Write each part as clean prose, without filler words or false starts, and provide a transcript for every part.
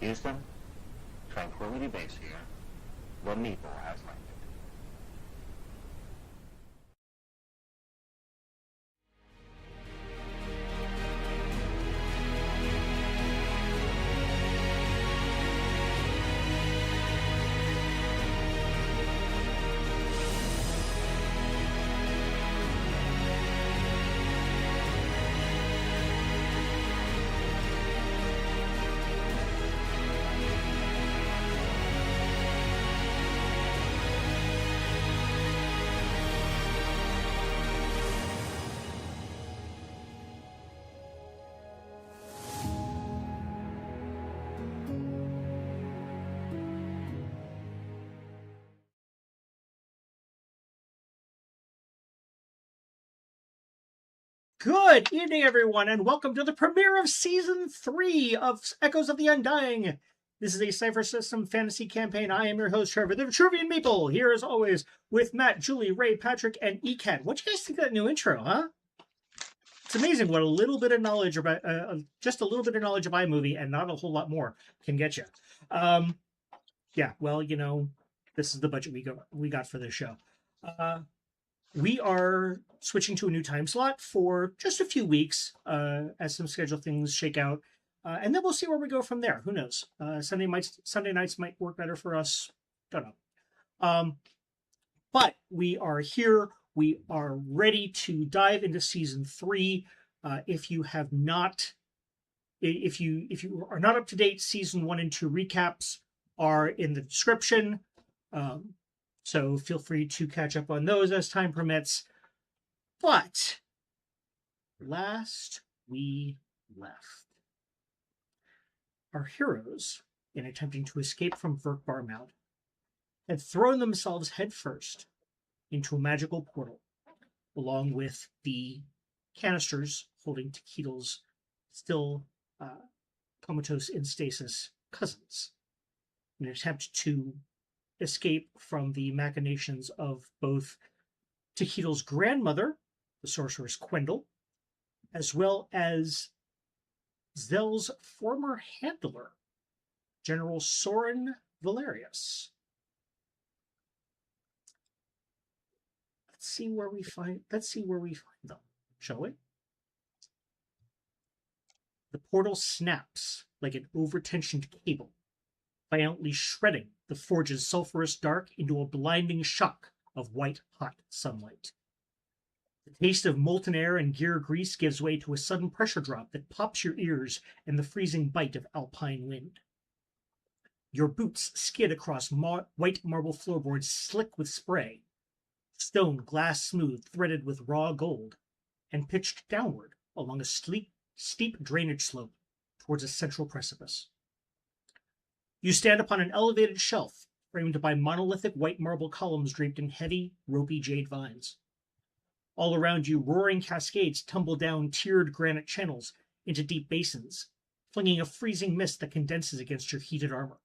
Houston, Tranquility Base here. The Meeple has landed. Good evening, everyone, and welcome to the premiere of Season 3 of Echoes of the Undying. This is a Cypher System fantasy campaign. I am your host, Trevor, the Vitruvian Meeple, here as always with Matt, Julie, Ray, Patrick, and ECAT. What do you guys think of that new intro, huh? It's amazing what a little bit of knowledge about, just a little bit of knowledge of iMovie and not a whole lot more can get you. Yeah, well, you know, this is the budget we got for this show. We are switching to a new time slot for just a few weeks as some schedule things shake out. And then we'll see where we go from there. Who knows? Sunday nights might work better for us. Don't know. But we are here. We are ready to dive into Season 3. If you are not up to date, Season 1 and 2 recaps are in the description. So feel free to catch up on those as time permits. But last we left, our heroes, in attempting to escape from Verkbar Mount, had thrown themselves headfirst into a magical portal, along with the canisters holding Takeedle's still comatose in stasis cousins, in an attempt to escape from the machinations of both Takeedle's grandmother, the sorceress Quendel, as well as Zell's former handler, General Soren Valerius. Let's see where we find them, shall we? The portal snaps like an overtensioned cable, violently shredding the forge's sulphurous dark into a blinding shock of white-hot sunlight. The taste of molten air and gear grease gives way to a sudden pressure drop that pops your ears and the freezing bite of alpine wind. Your boots skid across white marble floorboards slick with spray, stone glass smooth threaded with raw gold, and pitched downward along a steep drainage slope towards a central precipice. You stand upon an elevated shelf framed by monolithic white marble columns draped in heavy, ropey jade vines. All around you, roaring cascades tumble down tiered granite channels into deep basins, flinging a freezing mist that condenses against your heated armor.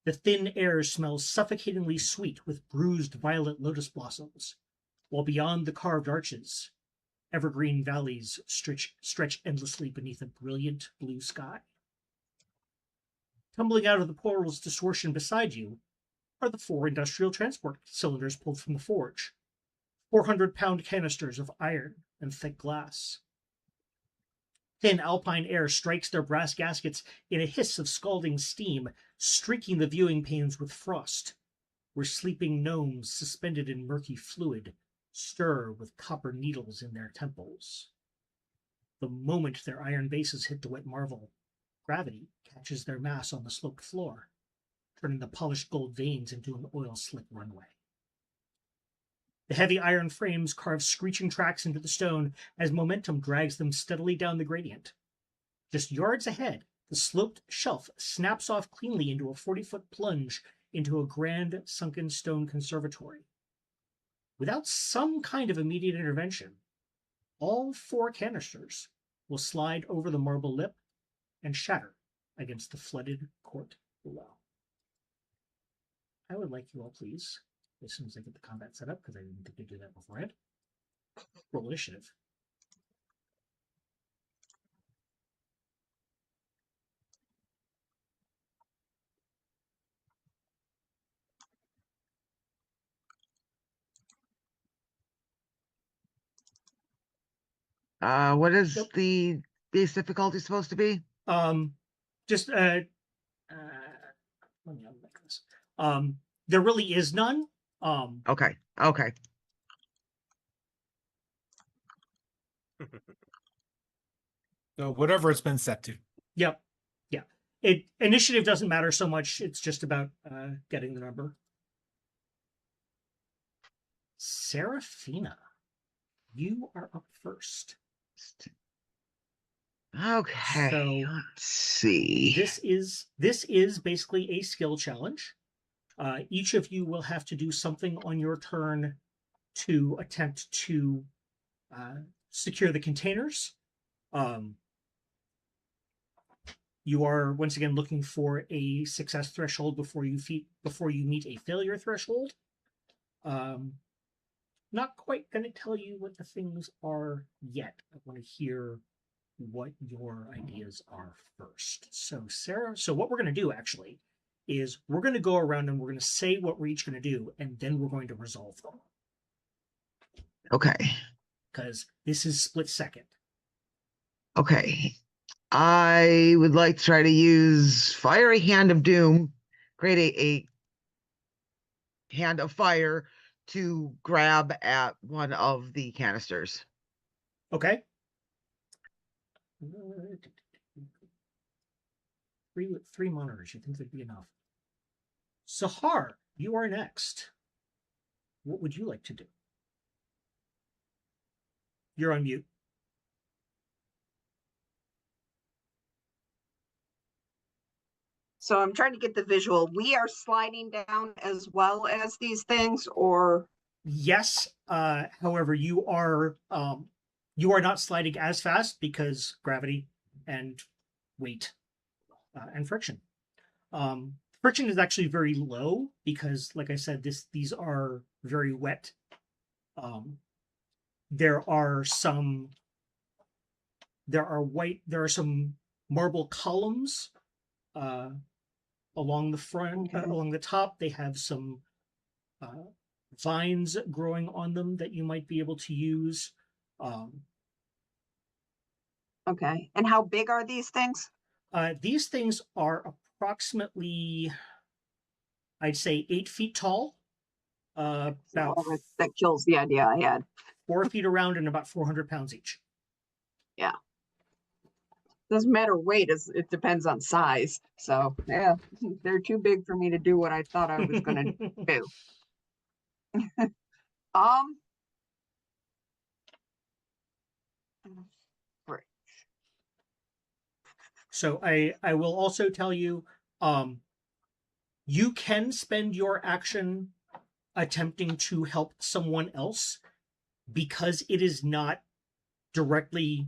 The thin air smells suffocatingly sweet with bruised violet lotus blossoms, while beyond the carved arches, evergreen valleys stretch endlessly beneath a brilliant blue sky. Tumbling out of the portal's distortion beside you are the 4 industrial transport cylinders pulled from the forge, 400-pound canisters of iron and thick glass. Thin alpine air strikes their brass gaskets in a hiss of scalding steam, streaking the viewing panes with frost, where sleeping gnomes suspended in murky fluid stir with copper needles in their temples. The moment their iron bases hit the wet marble, gravity catches their mass on the sloped floor, turning the polished gold veins into an oil-slick runway. The heavy iron frames carve screeching tracks into the stone as momentum drags them steadily down the gradient. Just yards ahead, the sloped shelf snaps off cleanly into a 40-foot plunge into a grand sunken stone conservatory. Without some kind of immediate intervention, all 4 canisters will slide over the marble lip and shatter against the flooded court below. I would like you all, please, as soon as I get the combat set up, because I didn't think to do that beforehand, roll initiative. What is Nope. the base difficulty supposed to be? Just let me unmake this. There really is none. Okay. So whatever it's been set to. Yep. Yeah. Initiative doesn't matter so much. It's just about getting the number. Seraphina, you are up first. Okay. So let's see. this is basically a skill challenge. Each of you will have to do something on your turn to attempt to secure the containers. You are once again looking for a success threshold before you meet a failure threshold. Not quite going to tell you what the things are yet. I want to hear what your ideas are first. So Sarah, what we're going to do actually is we're going to go around and we're going to say what we're each going to do, and then we're going to resolve them. Okay. Because this is split second. Okay. I would like to try to use Fiery Hand of Doom, create a hand of fire to grab at one of the canisters. Okay. Three monitors. You think that'd be enough? Sahar, you are next. What would you like to do? You're on mute. So I'm trying to get the visual. We are sliding down as well as these things, or Yes. However, you are not sliding as fast because gravity and weight and friction. Friction is actually very low because, like I said, these are very wet. There are some marble columns along the front, Okay. along the top. They have some vines growing on them that you might be able to use. okay. And how big are these things? These things are approximately, I'd say, 8 feet tall, about That kills the idea I had. 4 feet around, and about 400 pounds each. Yeah. Doesn't matter weight, it depends on size. So yeah, they're too big for me to do what I thought I was gonna do. Right. So I will also tell you, you can spend your action attempting to help someone else because it is not directly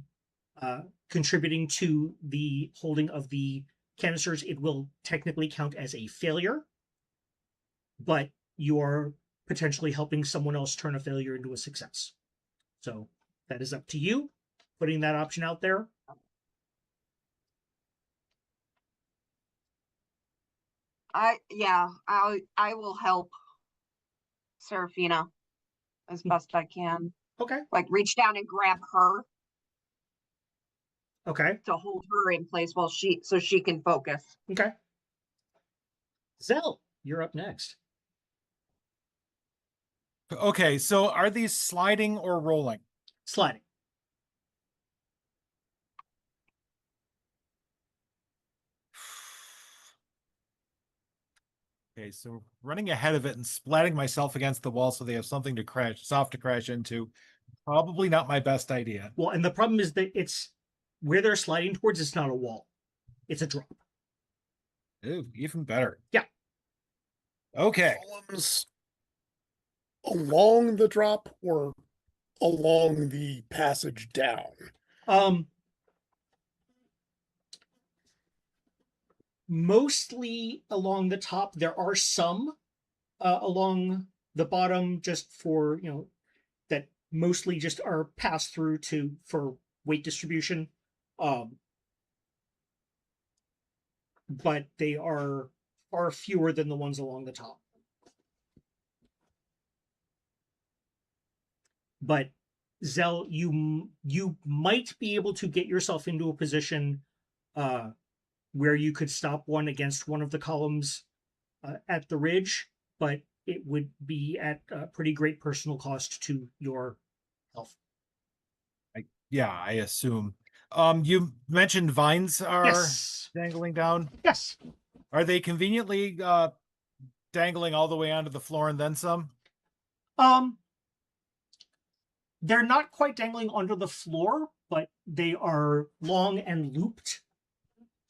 contributing to the holding of the canisters. It will technically count as a failure, but you are potentially helping someone else turn a failure into a success. So that is up to you, putting that option out there. I will help Seraphina as best I can. Okay. Like reach down and grab her Okay. to hold her in place while she can focus. Okay. Zell, you're up next. Okay, so are these sliding or rolling? Sliding. Okay, so running ahead of it and splatting myself against the wall so they have something to soft to crash into, probably not my best idea. Well, and the problem is that it's where they're sliding towards, it's not a wall. It's a drop. Ooh, even better. Yeah. Okay. Columns along the drop or along the passage down? Mostly along the top. There are some along the bottom, just for, that mostly just are passed through for weight distribution. But they are far fewer than the ones along the top. But Zell, you might be able to get yourself into a position where you could stop one against one of the columns at the ridge, but it would be at a pretty great personal cost to your health. Yeah, I assume. You mentioned vines are Yes. dangling down. Yes. Are they conveniently dangling all the way onto the floor and then some? They're not quite dangling onto the floor, but they are long and looped.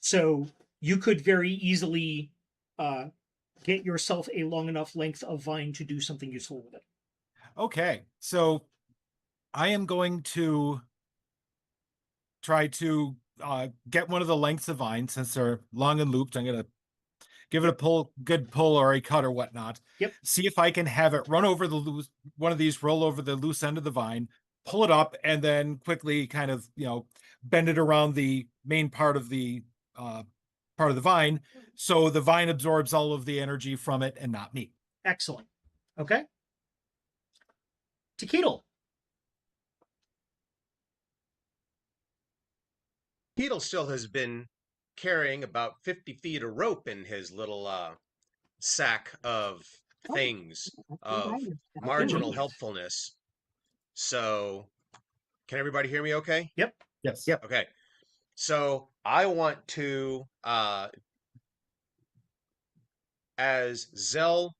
So you could very easily get yourself a long enough length of vine to do something useful with it. Okay, so I am going to try to get one of the lengths of vine since they're long and looped. I'm going to give it a good pull or a cut or whatnot. Yep. See if I can have it run over the loose, one of these roll over the loose end of the vine, pull it up, and then quickly kind of, bend it around the main part of the vine. So the vine absorbs all of the energy from it and not me. Excellent. Okay. Tequila. Beetle still has been carrying about 50 feet of rope in his little sack of things of marginal helpfulness. So, can everybody hear me okay? Yep. Yes. Yep. Okay. So, I want to, as Zell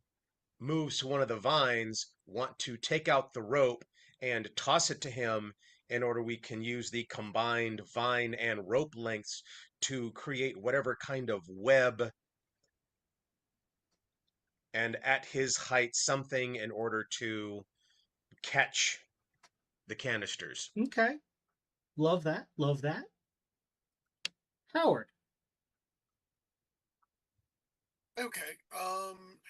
moves to one of the vines, want to take out the rope and toss it to him in order we can use the combined vine and rope lengths to create whatever kind of web and at his height something in order to catch the canisters. Okay. Love that. Love that. Howard. Okay.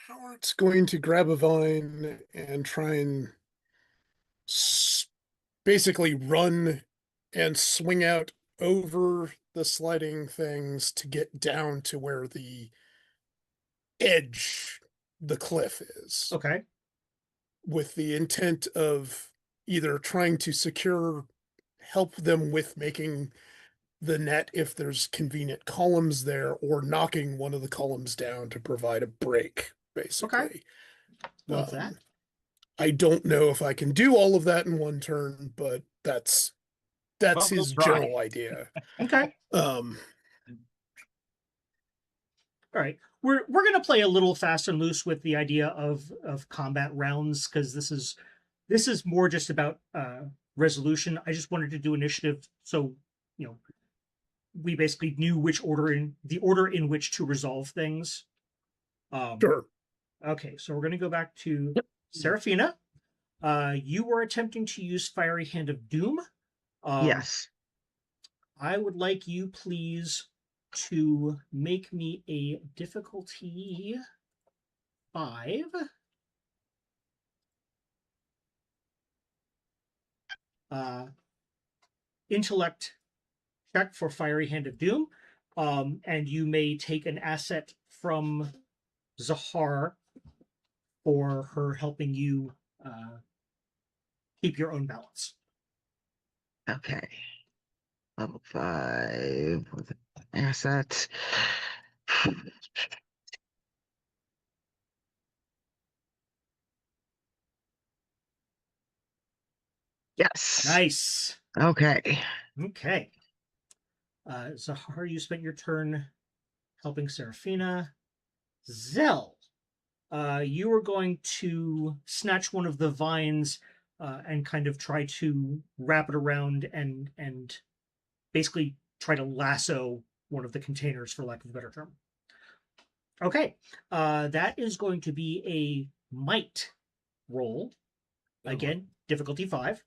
Howard's going to grab a vine and try and basically run and swing out over the sliding things to get down to where the edge the cliff is, Okay. with the intent of either trying to help them with making the net if there's convenient columns there, or knocking one of the columns down to provide a break, basically. Love that. I don't know if I can do all of that in one turn, but that's Well, we'll his try. general idea. Okay. Um, All right. We're gonna play a little fast and loose with the idea of combat rounds, because this is more just about resolution. I just wanted to do initiative, so we basically knew which order in which to resolve things. sure. Okay, so we're gonna go back to Seraphina. You were attempting to use Fiery Hand of Doom. Yes. I would like you, please, to make me a difficulty 5. Intellect check for Fiery Hand of Doom. And you may take an asset from Zahar for her helping you keep your own balance. Okay. Level 5 with an asset. Yes. Nice. Okay. Okay. Zahar, you spent your turn helping Seraphina. Zell, you were going to snatch one of the vines and kind of try to wrap it around and basically try to lasso one of the containers, for lack of a better term. Okay, that is going to be a might roll. Again, difficulty 5.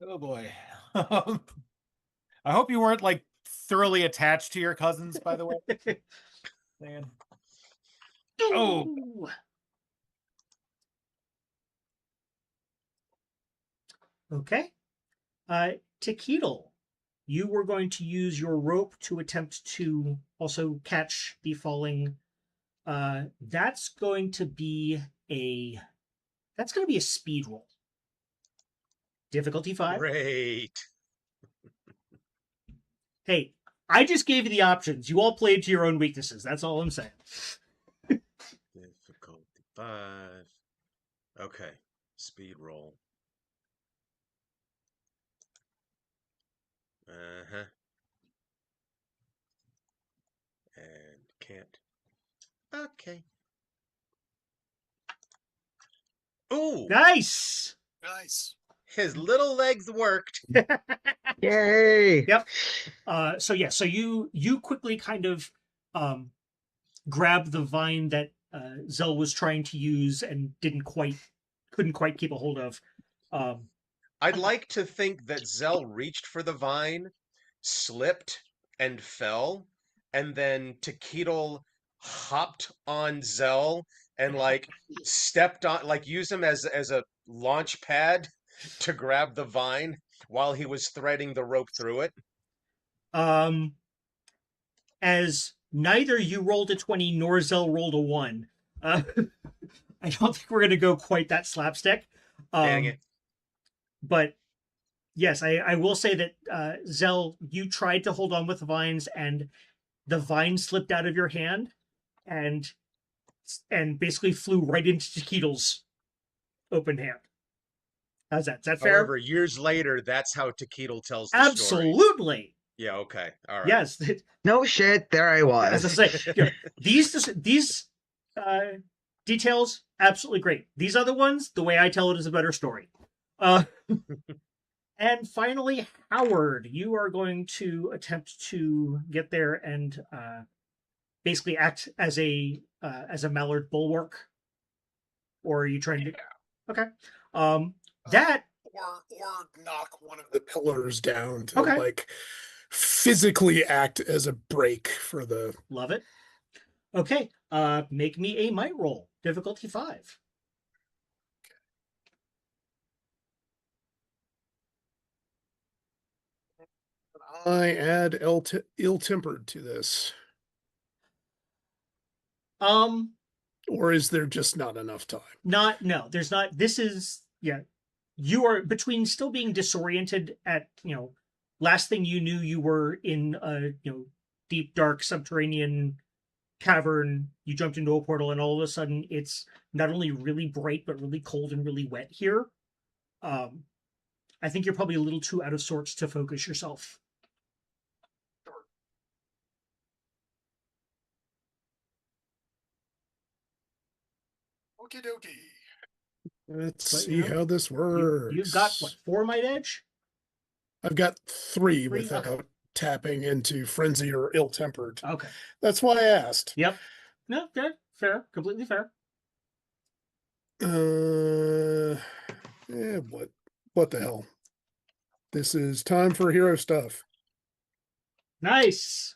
Oh boy. I hope you weren't like thoroughly attached to your cousins, by the way. Man. Oh. Okay. Tequila, you were going to use your rope to attempt to also catch the falling. That's going to be a speed roll. Difficulty 5. Great. Hey, I just gave you the options. You all played to your own weaknesses. That's all I'm saying. Difficulty 5. Okay. Speed roll. Uh-huh. And can't. Okay. Ooh, Nice. Nice. his little legs worked. Yay! Yep. So you quickly kind of grab the vine that Zell was trying to use and couldn't quite keep a hold of. I'd like to think that Zell reached for the vine, slipped, and fell, and then Tequila hopped on Zell and like stepped on, like used him as a launch pad to grab the vine while he was threading the rope through it. As neither you rolled a 20 nor Zell rolled a 1, I don't think we're going to go quite that slapstick. Dang it. But yes, I will say that Zell, you tried to hold on with the vines, and the vine slipped out of your hand, and basically flew right into Tequil's open hand. How's that? Is that fair? However, years later, that's how Tequila tells the story. Absolutely. Yeah, okay. All right. Yes. No shit, there I As I was. say, these details, absolutely great. These other ones, the way I tell it is a better story. And finally, Howard, you are going to attempt to get there and basically act as a mallard bulwark, or are you trying to? Okay. That Or knock one of the pillars down to Okay. like physically act as a break for the. love it. Okay. Make me a might roll. Difficulty 5. I add ill-tempered to this, or is there just not enough time? No, there's not. This is, yeah. You are between still being disoriented at, last thing you knew, you were in a, deep, dark, subterranean cavern. You jumped into a portal, and all of a sudden it's not only really bright, but really cold and really wet here. I think you're probably a little too out of sorts to focus yourself. Okie dokie. Let's But, see how this works. You've got, what, 4 might edge? I've got 3 3? without Okay. tapping into frenzy or ill-tempered. Okay. That's why I asked. Yep. No, fair. Completely fair. Yeah, what the hell? This is time for hero stuff. Nice.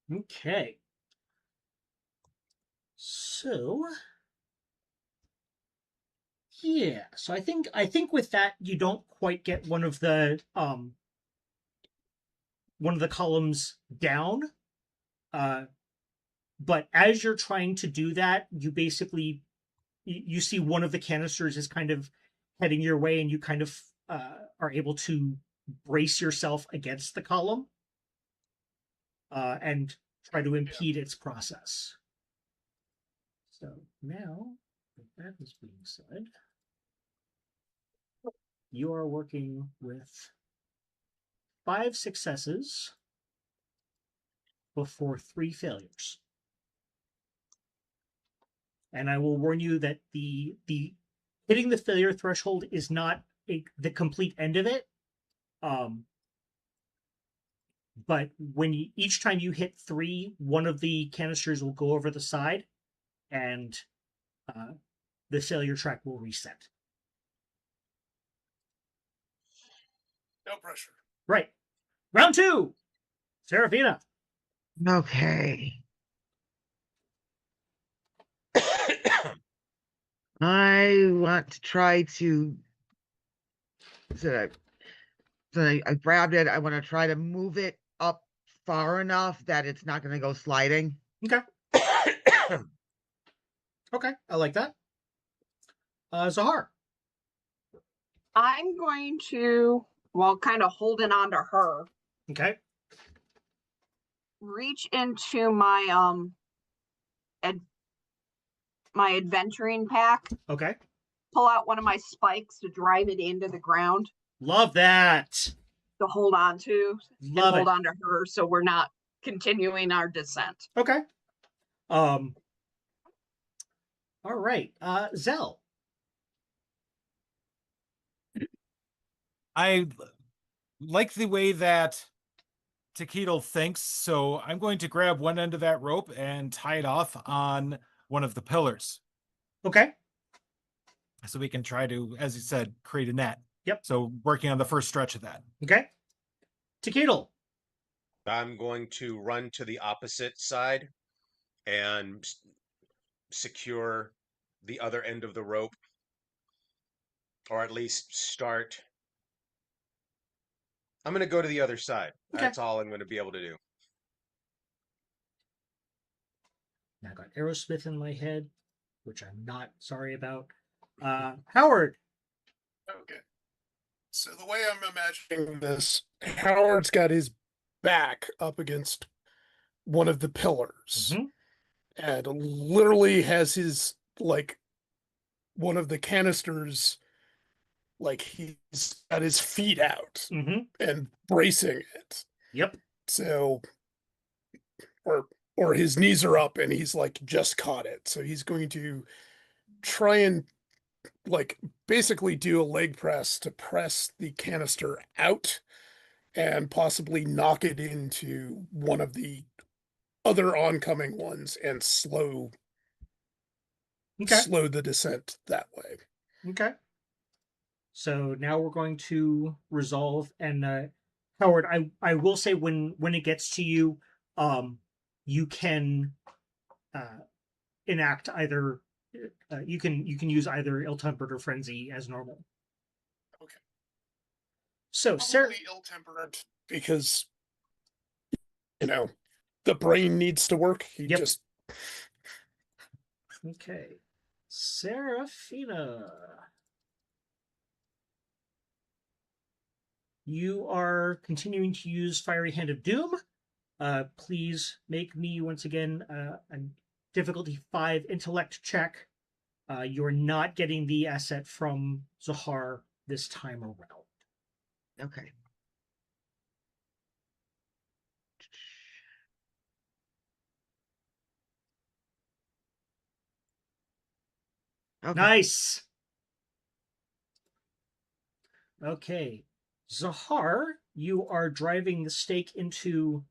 Okay. So yeah, so I think with that you don't quite get one of the columns down. But as you're trying to do that, you basically you see one of the canisters is kind of heading your way, and you kind of are able to brace yourself against the column and try to impede its process. So now that is being said, you are working with 5 successes before 3 failures. And I will warn you that the hitting the failure threshold is not the complete end of it. But when each time you hit 3, one of the canisters will go over the side, and the failure track will reset. No pressure. Right. Round 2. Serafina. Okay. I want to try to I grabbed it. I want to try to move it up far enough that it's not going to go sliding. Okay. Okay, I like that. Zahar. I'm going to, while kind of holding on to her, Okay. reach into my my adventuring pack, Okay. pull out one of my spikes to drive it into the ground Love that. to hold on to Love and hold it. on to her so we're not continuing our descent. Okay. All right. Zell. I like the way that Takedo thinks, so I'm going to grab one end of that rope and tie it off on one of the pillars. Okay. So we can try to, as you said, create a net. Yep. So working on the first stretch of that. Okay. Takedo. I'm going to run to the opposite side and secure the other end of the rope, or at least start. I'm going to go to the other side. Okay. That's all I'm going to be able to do. Now I got Aerosmith in my head, which I'm not sorry about. Howard. Okay. So the way I'm imagining this, Howard's got his back up against one of the pillars Mhm. and literally has his, like, one of the canisters, like he's got his feet out Mm-hmm. and bracing it. Yep. So, or his knees are up and he's like just caught it. So he's going to try and like basically do a leg press to press the canister out and possibly knock it into one of the other oncoming ones and slow the descent that way. Okay. So now we're going to resolve, and Howard, I will say when it gets to you, you can enact either you can use either ill-tempered or frenzy as normal. Okay. So Sarah, Probably ill-tempered because the brain needs to work. He Yep. just okay, Serafina, you are continuing to use Fiery Hand of Doom. Please make me once again a difficulty 5 intellect check. You're not getting the asset from Zahar this time around. Okay. Okay. Nice. Okay. Zahar, you are driving the stake into.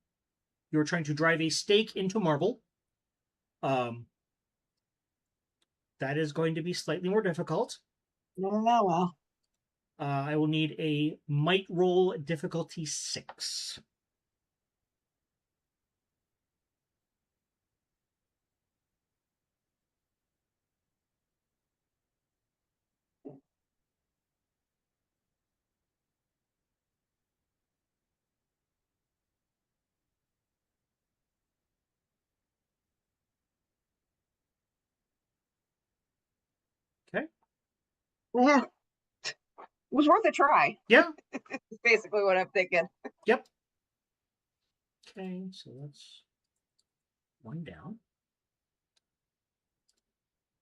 You're trying to drive a stake into marble. That is going to be slightly more difficult. Oh, well. I will need a might roll difficulty 6. Okay. Yeah. It was worth a try. Yeah. That's basically what I'm thinking. Yep. Okay, so that's 1 down.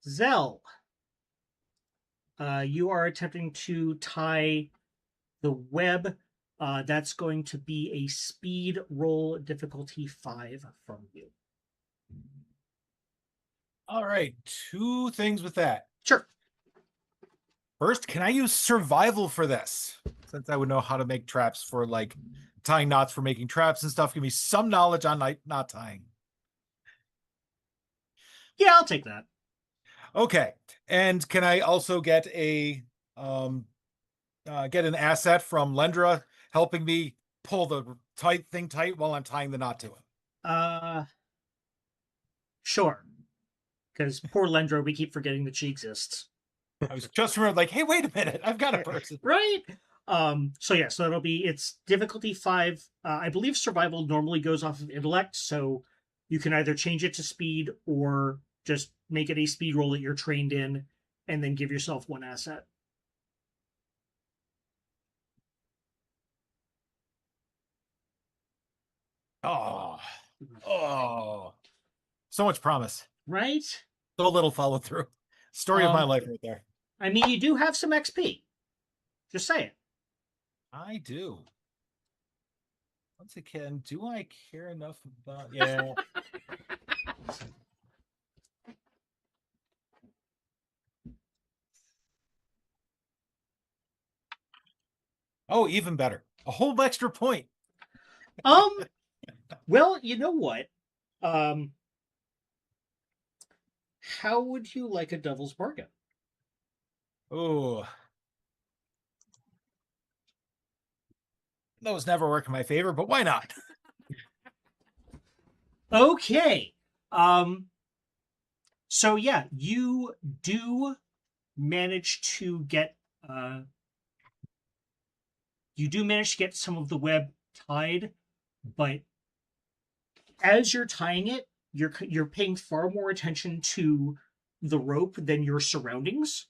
Zell, you are attempting to tie the web. That's going to be a speed roll difficulty 5 from you. All right, 2 things with that. Sure. First, can I use survival for this? Since I would know how to make traps for like tying knots for making traps and stuff. Give me some knowledge on knot tying. Yeah, I'll take that. Okay. And can I also get a get an asset from Lendra helping me pull the thing tight while I'm tying the knot to it? Sure. Because poor Lendra, we keep forgetting that she exists. I was just remembered, like, hey, wait a minute, I've got a person. Right? So yeah, so that'll be it's difficulty 5. I believe survival normally goes off of intellect, so you can either change it to speed or just make it a speed roll that you're trained in, and then give yourself 1 asset. Oh, so much promise, Right? so little follow through. Story of my life right there. I mean, you do have some XP. Just saying. I do. Once again, do I care enough about? Yeah. Oh, even better. A whole extra point. Well, you know what? How would you like a devil's bargain? Oh. Those never work in my favor, but why not? Okay. So yeah, you do manage to get some of the web tied, but as you're tying it, you're paying far more attention to the rope than your surroundings.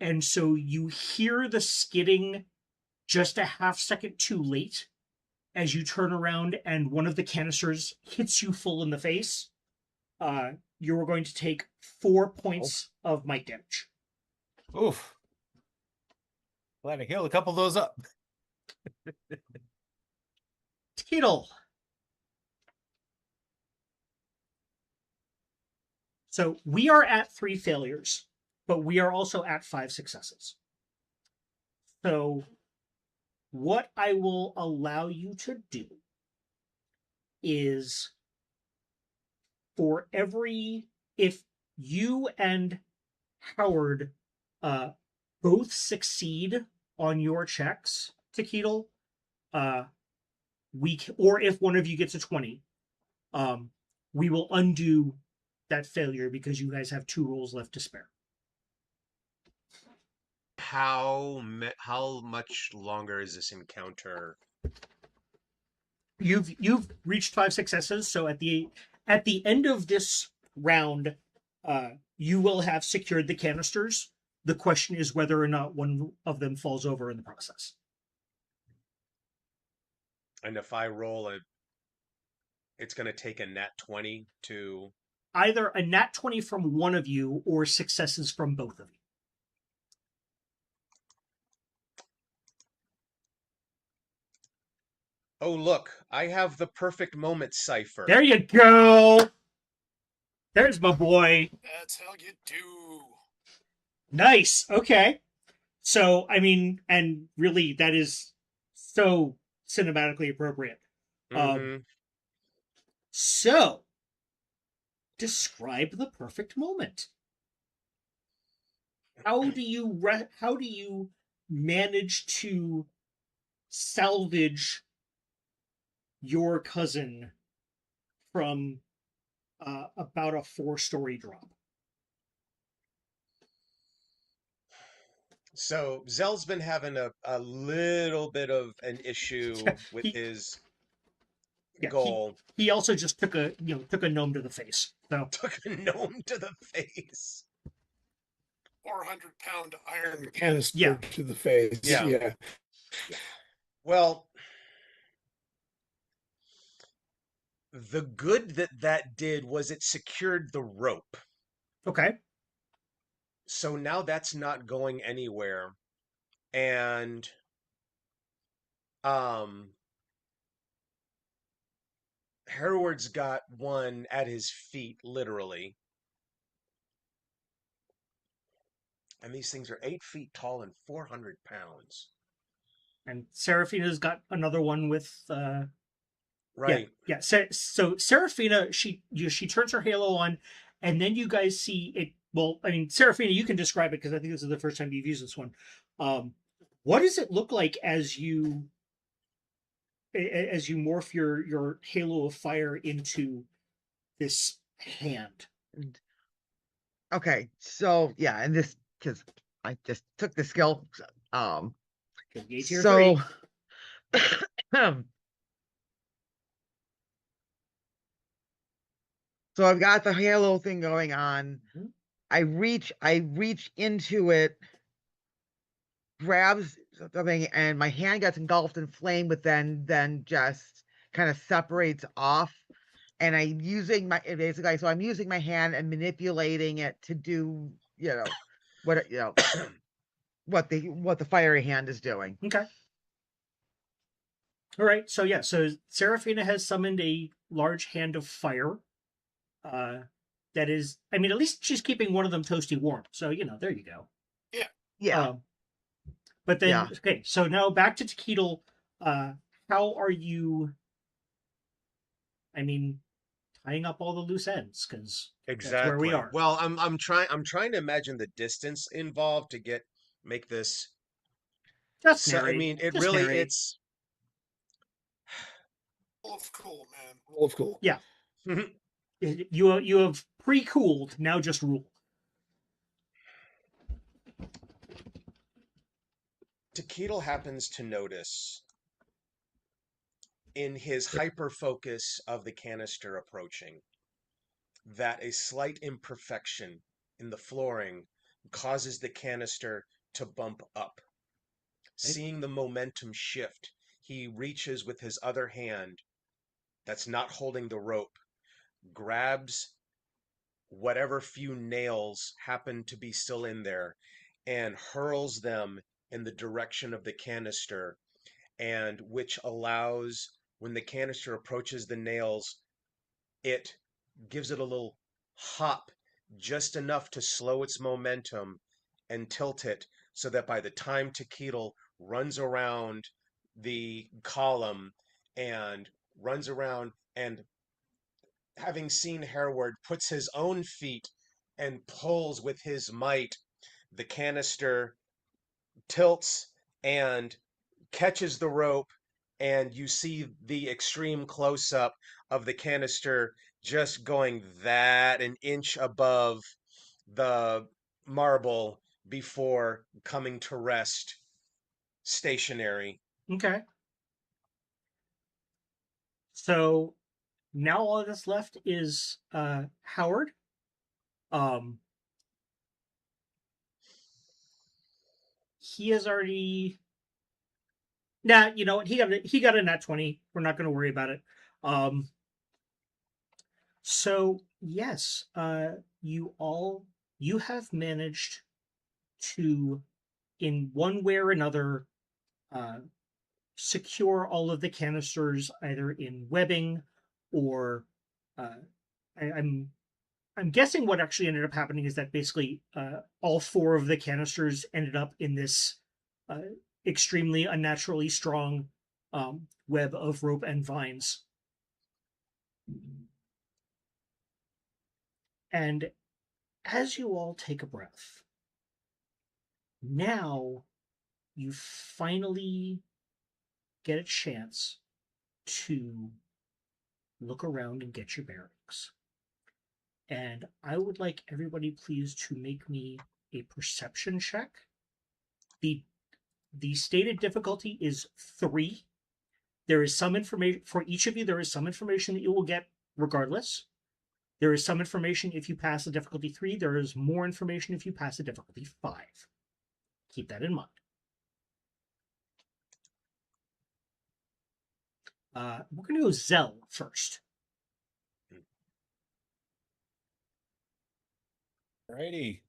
And so you hear the skidding just a half second too late as you turn around and one of the canisters hits you full in the face. You are going to take 4 points of might damage. Oof. Glad I healed a couple of those up. Tittle. So we are at 3 failures, but we are also at 5 successes. So what I will allow you to do is if you and Howard both succeed on your checks, Takeedle, or if one of you gets a 20, we will undo that failure because you guys have 2 rolls left to spare. How much longer is this encounter? You've reached 5 successes, so at the end of this round, you will have secured the canisters. The question is whether or not one of them falls over in the process. And if I roll it's going to take a nat 20 to... Either a nat 20 from one of you or successes from both of you. Oh, look, I have the perfect moment cipher. There you go. There's my boy. That's how you do. Nice. Okay. So, I mean, and really, that is so cinematically appropriate. So, describe the perfect moment. How do you manage to salvage your cousin from about a 4-story drop? So Zell's been having a little bit of an issue with his goal. He also just took a gnome to the face. So Took a gnome to the face. 400-pound iron canister to the face. Yeah. Well, the good that did was it secured the rope. Okay. So now that's not going anywhere. And Hereward's got one at his feet, literally. And these things are 8 feet tall and 400 pounds. And Seraphina's got another one with right. Yeah. So Seraphina, she turns her halo on, and then you guys see it. Well, I mean, Seraphina, you can describe it because I think this is the first time you've used this one. What does it look like as you morph your halo of fire into this hand? Okay, so yeah, and this, because I just took the skill, Gate tier So, 3. so I've got the halo thing going on. Mhm. I reach into it, grabs something, and my hand gets engulfed in flame, but then just kind of separates off. And I'm using my basically, so I'm using my hand and manipulating it to do, what what the fiery hand is doing. Okay. All right. So yeah. So Seraphina has summoned a large hand of fire. That is, I mean, at least she's keeping one of them toasty warm. So there you go. Yeah. But then, Yeah. okay. So now back to Tequila. How are you? I mean, tying up all the loose ends because that's where we Exactly. are. Well, I'm trying to imagine the distance involved to make this. Just So I narrate. mean, it Just really narrate. it's Roll of cool, man. Roll of cool. Yeah. You have pre-cooled. Now just rule. Tequila happens to notice in his hyper focus of the canister approaching that a slight imperfection in the flooring causes the canister to bump up. Seeing the momentum shift, he reaches with his other hand that's not holding the rope, grabs whatever few nails happen to be still in there, and hurls them in the direction of the canister, and which allows, when the canister approaches the nails, it gives it a little hop, just enough to slow its momentum and tilt it so that by the time Tequila runs around the column and runs around and, having seen Hereward, puts his own feet and pulls with his might, the canister tilts and catches the rope, and you see the extreme close up of the canister just going that an inch above the marble before coming to rest stationary. Okay. So now all that's left is Howard. He has already. Nah, you know what? He got a nat 20. We're not going to worry about it. So yes, you have managed to, in one way or another, uh, secure all of the canisters either in webbing or uh, I'm guessing what actually ended up happening is that basically all 4 of the canisters ended up in this uh, extremely unnaturally strong web of rope and vines. And as you all take a breath, now you finally get a chance to look around and get your bearings. And I would like everybody please to make me a perception check. The stated difficulty is 3. There is some information for each of you. There is some information that you will get regardless. There is some information if you pass the difficulty 3. There is more information if you pass the difficulty 5. Keep that in mind. We're going to go Zell first. Alrighty.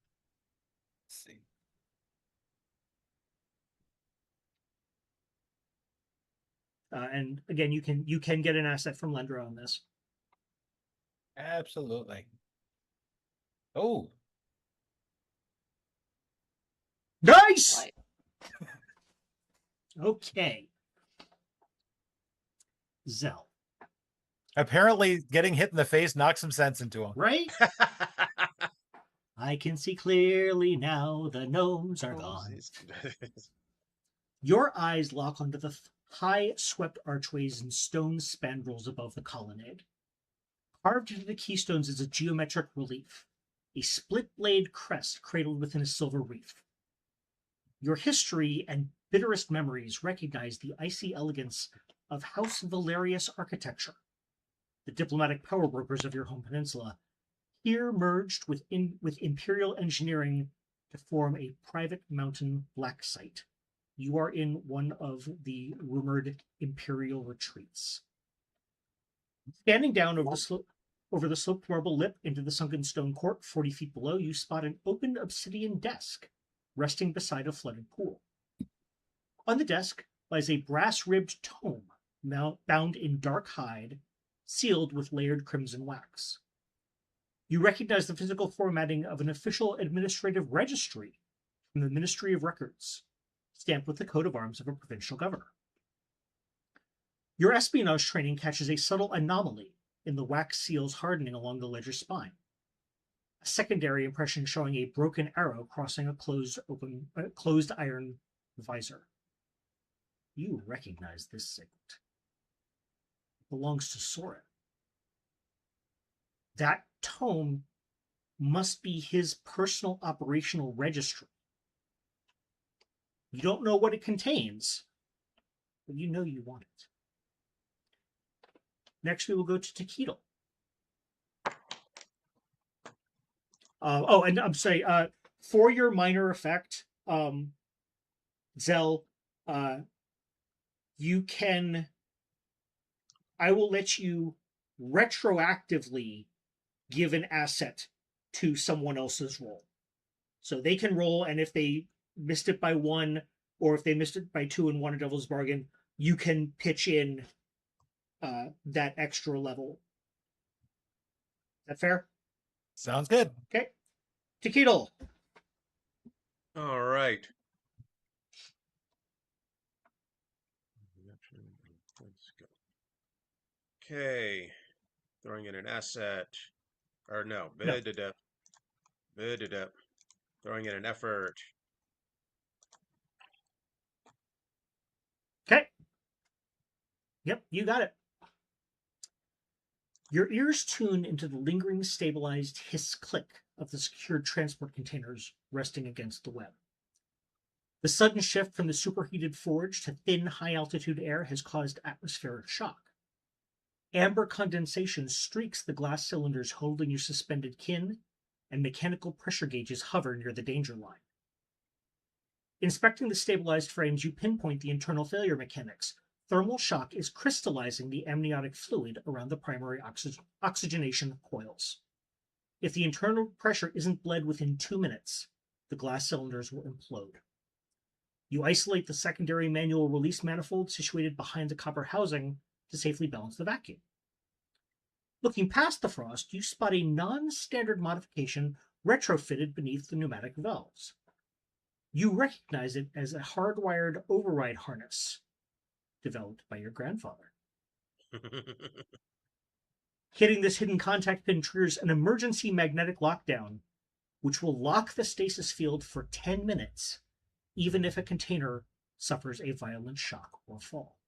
Let's see. And again, you can get an asset from Lendra on this. Absolutely. Oh, Nice. Right. Okay. Zell, apparently getting hit in the face knocked some sense into him. right? I can see clearly now. The gnomes are gone. Your eyes lock onto the high swept archways and stone spandrels above the colonnade. Carved into the keystones is a geometric relief, a split blade crest cradled within a silver wreath. Your history and bitterest memories recognize the icy elegance of House Valerius architecture. The diplomatic power brokers of your home peninsula here merged with imperial engineering to form a private mountain black site. You are in one of the rumored imperial retreats. Standing down over the sloped marble lip into the sunken stone court 40 feet below, you spot an open obsidian desk resting beside a flooded pool. On the desk lies a brass-ribbed tome bound in dark hide, sealed with layered crimson wax. You recognize the physical formatting of an official administrative registry from the Ministry of Records, stamped with the coat of arms of a provincial governor. Your espionage training catches a subtle anomaly in the wax seals hardening along the ledger's spine. A secondary impression showing a broken arrow crossing a closed iron visor. You recognize this signet. It belongs to Soren. That tome must be his personal operational registry. You don't know what it contains, but you know you want it. Next, we will go to Takedo. And I'm sorry, for your minor effect, Zell, you can, I will let you retroactively give an asset to someone else's roll. So they can roll, and if they missed it by 1, or if they missed it by 2 and won a devil's bargain, you can pitch in that extra level. Is that fair? Sounds good. Okay. Takedo. All right. Let's go. Okay. Throwing in an asset. Or no. Bid-a-dip. Bid-a-dip. Throwing in an effort. Okay. Yep, you got it. Your ears tune into the lingering, stabilized hiss click of the secured transport containers resting against the web. The sudden shift from the superheated forge to thin, high-altitude air has caused atmospheric shock. Amber condensation streaks the glass cylinders holding your suspended kin, and mechanical pressure gauges hover near the danger line. Inspecting the stabilized frames, you pinpoint the internal failure mechanics. Thermal shock is crystallizing the amniotic fluid around the primary oxygenation coils. If the internal pressure isn't bled within 2 minutes, the glass cylinders will implode. You isolate the secondary manual release manifold situated behind the copper housing to safely balance the vacuum. Looking past the frost, you spot a non-standard modification retrofitted beneath the pneumatic valves. You recognize it as a hardwired override harness developed by your grandfather. Hitting this hidden contact pin triggers an emergency magnetic lockdown, which will lock the stasis field for 10 minutes, even if a container suffers a violent shock or fall.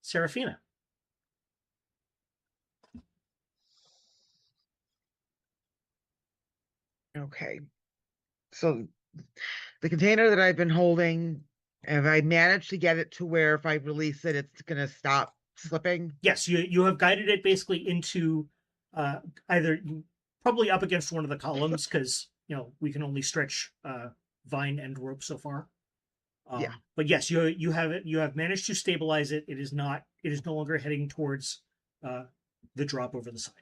Serafina. Okay. So the container that I've been holding, have I managed to get it to where if I release it, it's going to stop slipping? Yes, you have guided it basically into either probably up against one of the columns because we can only stretch vine and rope so far. Yeah. But yes, you have managed to stabilize it. It is no longer heading towards the drop over the side.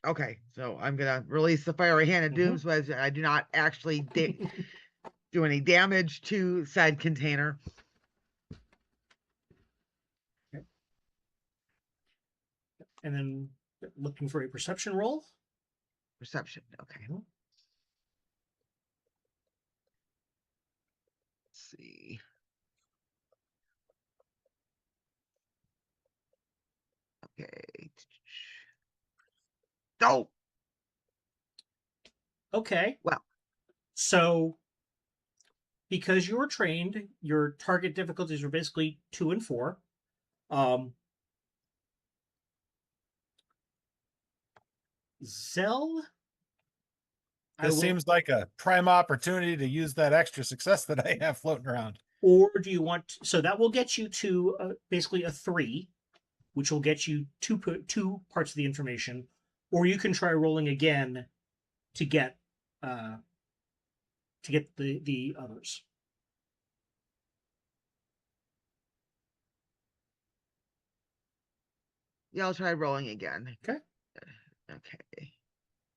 Okay, so I'm gonna release the fiery hand of doom so as I do not actually do any damage to said container. Okay. And then looking for a perception roll. Perception, okay. Let's see. Okay. Oh, okay. Well. So because you were trained, your target difficulties were basically 2 and 4. Zell, I This will- seems like a prime opportunity to use that extra success that I have floating around. Or do you want? So that will get you to basically a 3, which will get you two parts of the information. Or you can try rolling again to get the others. Yeah, I'll try rolling again. Okay. Okay.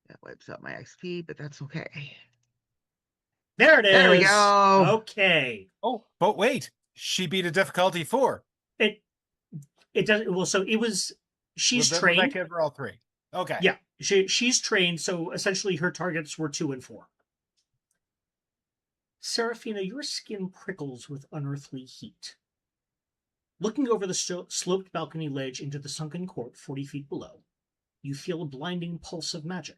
That wipes out my XP, but that's okay. There it is. There we go. Okay. Oh, but wait, she beat a difficulty 4. It does well. So it was. She's Will trained. that give her all 3? Okay. Yeah, she's trained. So essentially, her targets were 2 and 4. Seraphina, your skin prickles with unearthly heat. Looking over the sloped balcony ledge into the sunken court 40 feet below, you feel a blinding pulse of magic.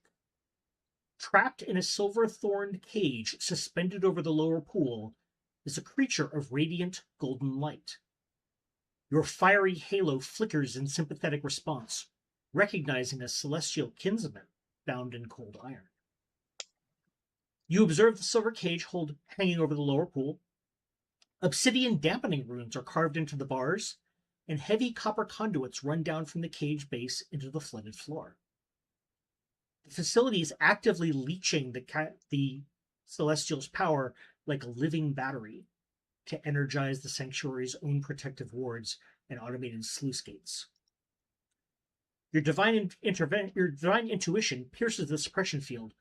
Trapped in a silver-thorned cage suspended over the lower pool is a creature of radiant golden light. Your fiery halo flickers in sympathetic response, recognizing a celestial kinsman bound in cold iron. You observe the silver cage hanging over the lower pool. Obsidian dampening runes are carved into the bars, and heavy copper conduits run down from the cage base into the flooded floor. The facility is actively leeching the Celestial's power like a living battery to energize the sanctuary's own protective wards and automated sluice gates. Your divine intuition pierces the suppression field,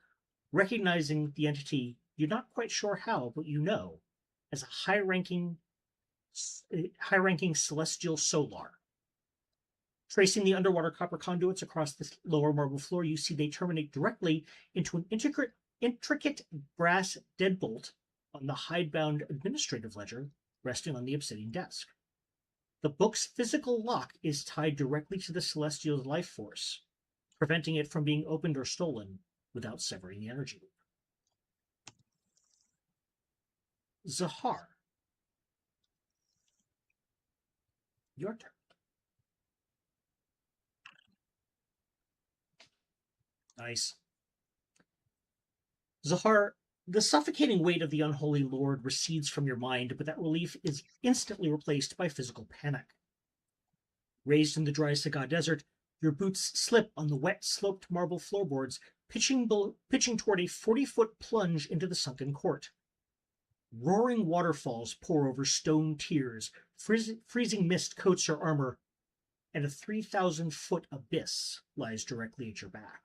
recognizing the entity you're not quite sure how, but you know, as a high-ranking celestial solar. Tracing the underwater copper conduits across the lower marble floor, you see they terminate directly into an intricate brass deadbolt on the hidebound administrative ledger resting on the obsidian desk. The book's physical lock is tied directly to the celestial's life force, preventing it from being opened or stolen without severing the energy loop. Zahar, your turn. Nice. Zahar, the suffocating weight of the unholy lord recedes from your mind, but that relief is instantly replaced by physical panic. Raised in the dry Saga desert, your boots slip on the wet, sloped marble floorboards, pitching toward a 40-foot plunge into the sunken court. Roaring waterfalls pour over stone tiers, freezing mist coats your armor, and a 3,000-foot abyss lies directly at your back.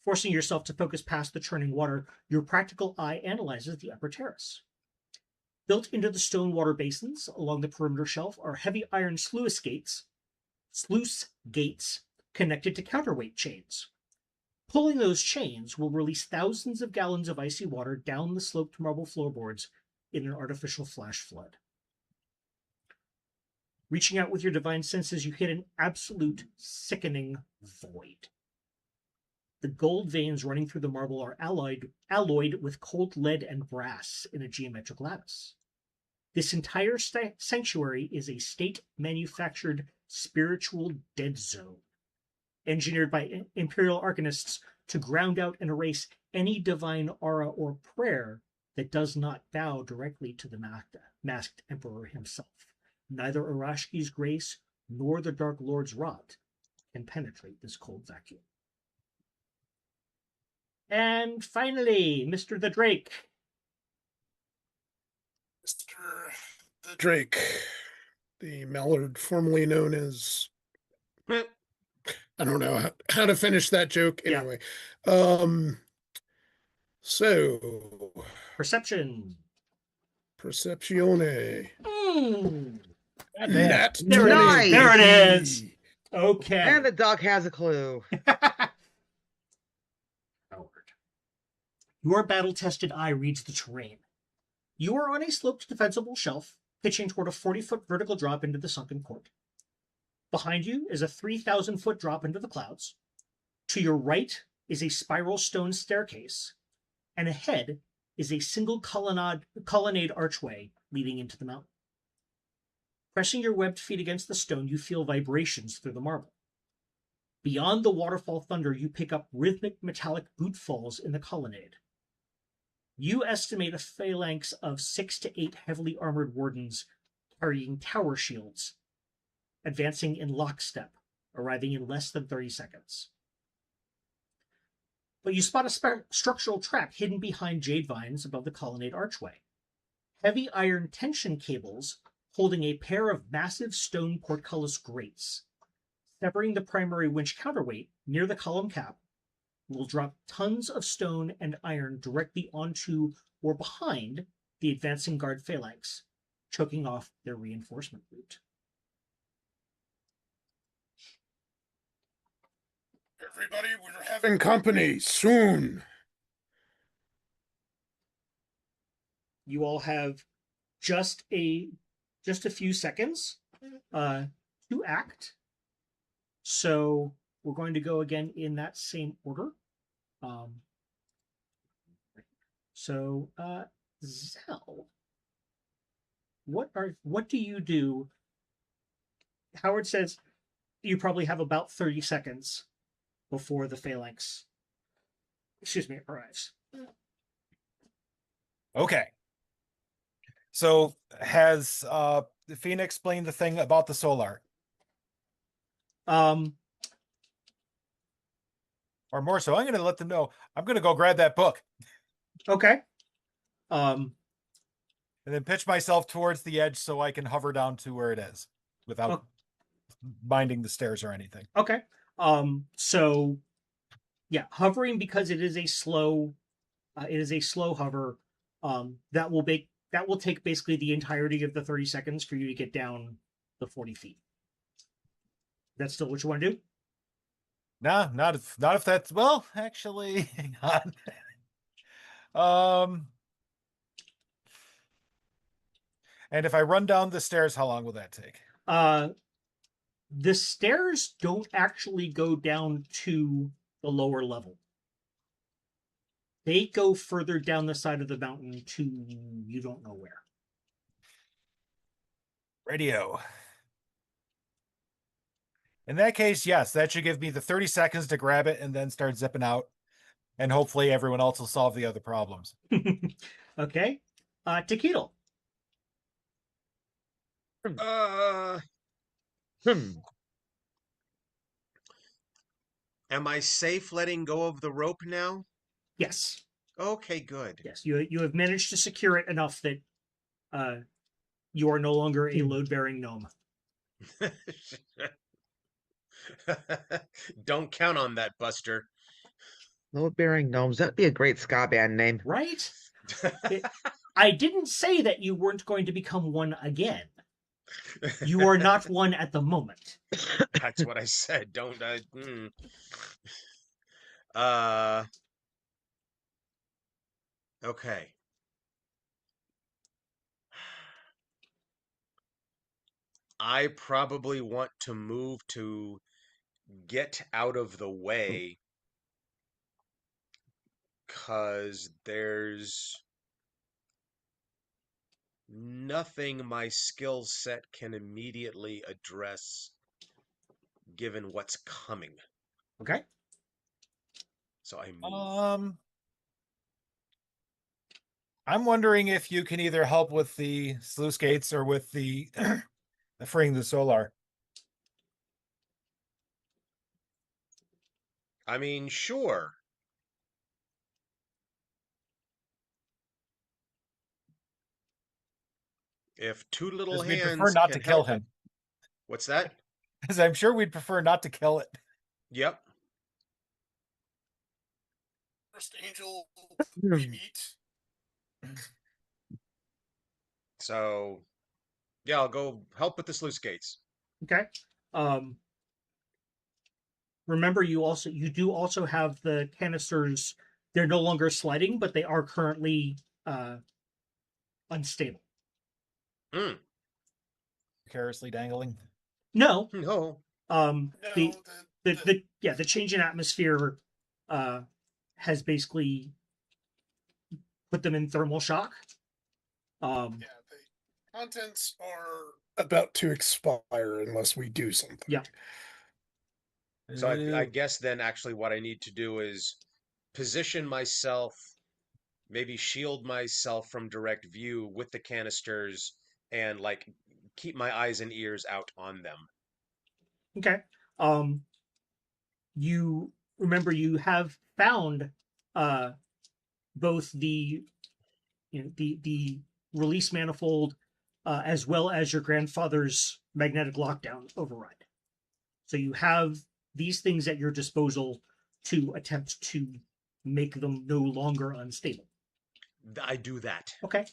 Forcing yourself to focus past the churning water, your practical eye analyzes the upper terrace. Built into the stone water basins along the perimeter shelf are heavy iron sluice gates connected to counterweight chains. Pulling those chains will release thousands of gallons of icy water down the sloped marble floorboards in an artificial flash flood. Reaching out with your divine senses, you hit an absolute sickening void. The gold veins running through the marble are alloyed with cold lead and brass in a geometric lattice. This entire sanctuary is a state-manufactured spiritual dead zone, engineered by Imperial Arcanists to ground out and erase any divine aura or prayer that does not bow directly to the masked Emperor himself. Neither Arashki's grace nor the Dark Lord's rot can penetrate this cold vacuum. And finally, Mr. the Drake. Mr. the Drake, the mallard formerly known as... I don't know how to finish that joke Yeah. anyway. So... Perception. Perceptione. Goddamn. Nat There it 20. is. There it is. Okay. And the dog has a clue. Your battle-tested eye reads the terrain. You are on a sloped defensible shelf, pitching toward a 40-foot vertical drop into the sunken court. Behind you is a 3,000-foot drop into the clouds. To your right is a spiral stone staircase, and ahead is a single colonnade archway leading into the mountain. Pressing your webbed feet against the stone, you feel vibrations through the marble. Beyond the waterfall thunder, you pick up rhythmic metallic boot falls in the colonnade. You estimate a phalanx of 6 to 8 heavily armored wardens carrying tower shields, advancing in lockstep, arriving in less than 30 seconds. But you spot a structural trap hidden behind jade vines above the colonnade archway. Heavy iron tension cables holding a pair of massive stone portcullis grates. Severing the primary winch counterweight near the column cap will drop tons of stone and iron directly onto or behind the advancing guard phalanx, choking off their reinforcement route. Everybody, we're having company soon. You all have just a few seconds to act. So we're going to go again in that same order. Zell, what do you do? Howard says you probably have about 30 seconds before the phalanx, arrives. Okay. So has Fina explained the thing about the solar? Or more so, I'm going to let them know. I'm going to go grab that book. Okay. And then pitch myself towards the edge so I can hover down to where it is without binding the stairs or anything. Okay. So yeah, hovering, because it is a slow hover. That will take basically the entirety of the 30 seconds for you to get down the 40 feet. That's still what you want to do? Nah, not if that's, well, actually, hang on. And if I run down the stairs, how long will that take? The stairs don't actually go down to the lower level. They go further down the side of the mountain to you don't know where. Radio. In that case, yes, that should give me the 30 seconds to grab it and then start zipping out. And hopefully everyone else will solve the other problems. Okay. Tequila. Am I safe letting go of the rope now? Yes. Okay, good. Yes. You have managed to secure it enough that you are no longer a load-bearing gnome. Don't count on that, Buster. Load-bearing gnomes. That'd be a great ska band name. Right? I didn't say that you weren't going to become one again. You are not one at the moment. That's what I said. Don't okay. I probably want to move to get out of the way, because there's nothing my skill set can immediately address given what's coming. Okay. So I move. I'm wondering if you can either help with the sluice gates or with the freeing the solar. I mean, sure. If two little We'd prefer hands not can to kill help. him. What's that? Because I'm sure we'd prefer not to kill it. Yep. First angel we meet. So, yeah, I'll go help with the sluice gates. Okay. Remember, you do also have the canisters. They're no longer sliding, but they are currently unstable. Precariously dangling. No. No. The change in atmosphere has basically put them in thermal shock. The contents are about to expire unless we do something. Yeah. So I guess then actually what I need to do is position myself, maybe shield myself from direct view with the canisters and like keep my eyes and ears out on them. Okay. You remember you have found both the the release manifold as well as your grandfather's magnetic lockdown override. So you have these things at your disposal to attempt to make them no longer unstable. I do that. Okay.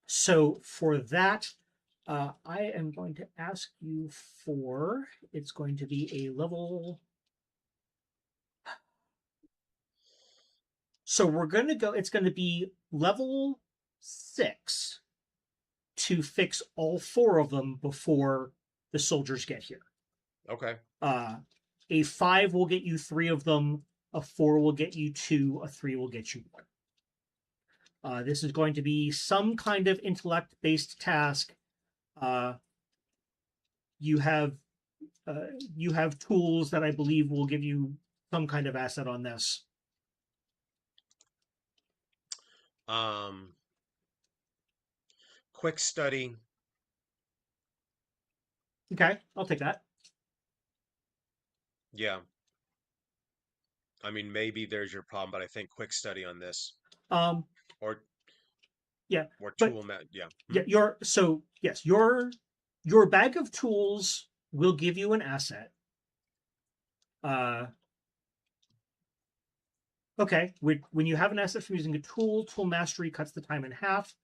So for that, I am going to ask you for, it's going to be a level. So we're going to go, it's going to be level 6 to fix all 4 of them before the soldiers get here. Okay. A 5 will get you 3 of them, a 4 will get you 2, a 3 will get you 1. This is going to be some kind of intellect-based task. You have tools that I believe will give you some kind of asset on this. Quick study. Okay, I'll take that. Yeah. I mean, maybe there's your problem, but I think quick study on this. Or Yeah, or but tool met. Yeah. yeah, your bag of tools will give you an asset. Okay, when you have an asset from using a tool, tool mastery cuts the time in half.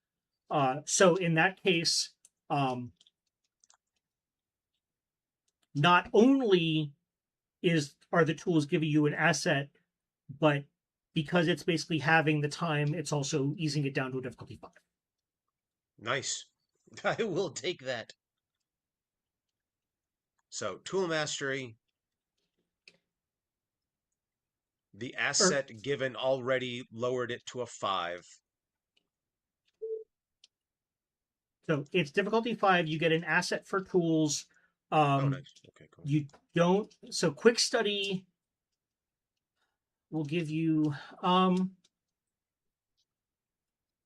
So in that case, not only are the tools giving you an asset, but because it's basically having the time, it's also easing it down to a difficulty 5. Nice. I will take that. So tool mastery. The asset given already lowered it to a 5. So it's difficulty 5. You get an asset for tools. Oh, nice. Okay, cool. You don't. So quick study will give you.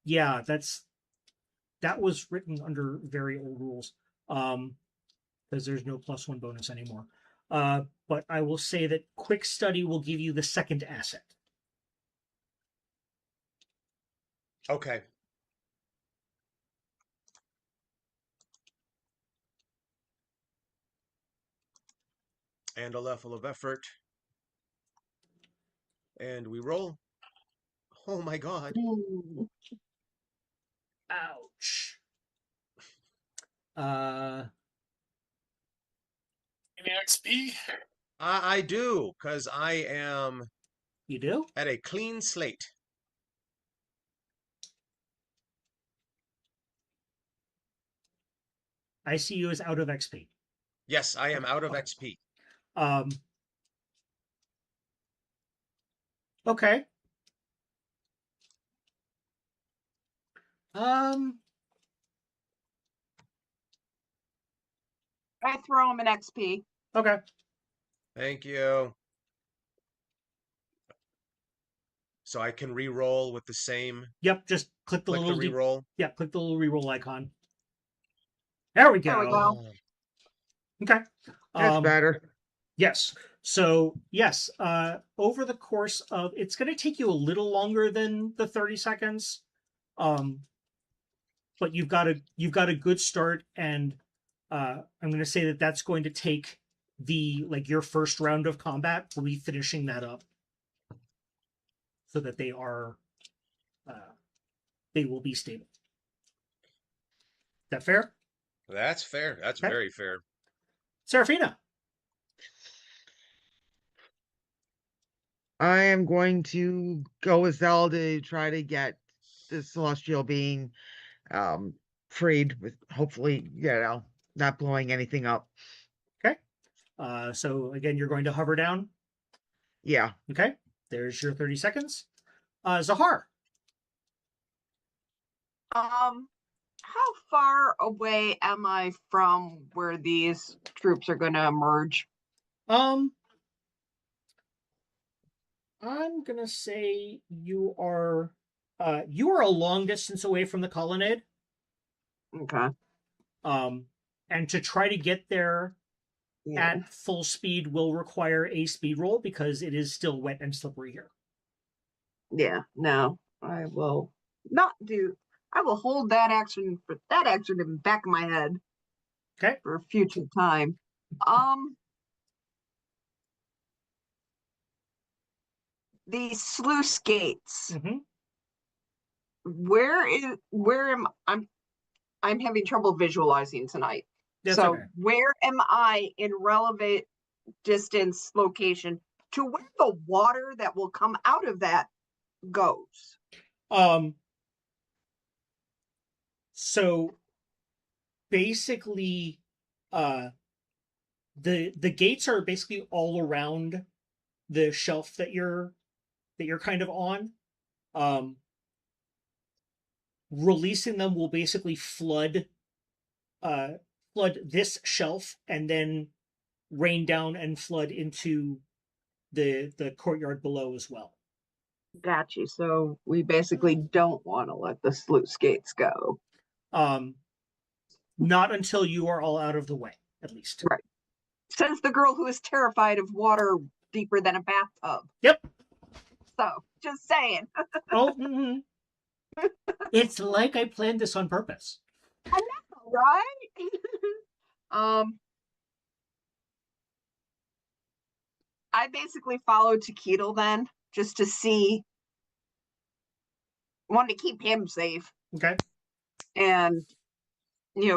Yeah, that was written under very old rules. Because there's no +1 bonus anymore. But I will say that quick study will give you the second asset. Okay. And a level of effort. And we roll. Oh my god. Ouch. Any XP? I do, because I am You do? at a clean slate. I see you as out of XP. Yes, I am out of Okay. XP. Okay. I throw him an XP. Okay. Thank you. So I can re-roll with the same. Yep. Just click the Click the little re-roll. Yeah, click the little re-roll icon. There we go. There we go. Oh, Okay. That's better. Yes. So yes, over the course of, it's going to take you a little longer than the 30 seconds, but you've got a good start, and I'm going to say that that's going to take your first round of combat. We'll be finishing that up, so that they will be stable. Is that fair? that's fair. That's Okay. very fair. Serafina. I am going to go with Zell to try to get the celestial being freed with hopefully, not blowing anything up. Okay. So again, you're going to hover down. Yeah. Okay. There's your 30 seconds. Zahar. how far away am I from where these troops are going to emerge? I'm gonna say you are a long distance away from the colonnade. Okay. And to try to get there Yeah. at full speed will require a speed roll because it is still wet and slippery here. Yeah. No, I will not do. I will hold that action for that action in the back of my head Okay. for a future time. The sluice gates. Mm-hmm. Where am I'm having trouble visualizing tonight. That's so okay. where am I in relevant distance location to where the water that will come out of that goes? So basically, the gates are basically all around the shelf that you're kind of on. Releasing them will basically flood this shelf and then rain down and flood into the courtyard below as well. Got you. So we basically don't want to let the sluice gates go. Not until you are all out of the way, at least. Right. Says the girl who is terrified of water deeper than a bathtub. Yep. So just saying. Oh, it's like I planned this on purpose. I know, right? I basically followed Takeedle then, just to see, wanted to keep him safe. Okay. And,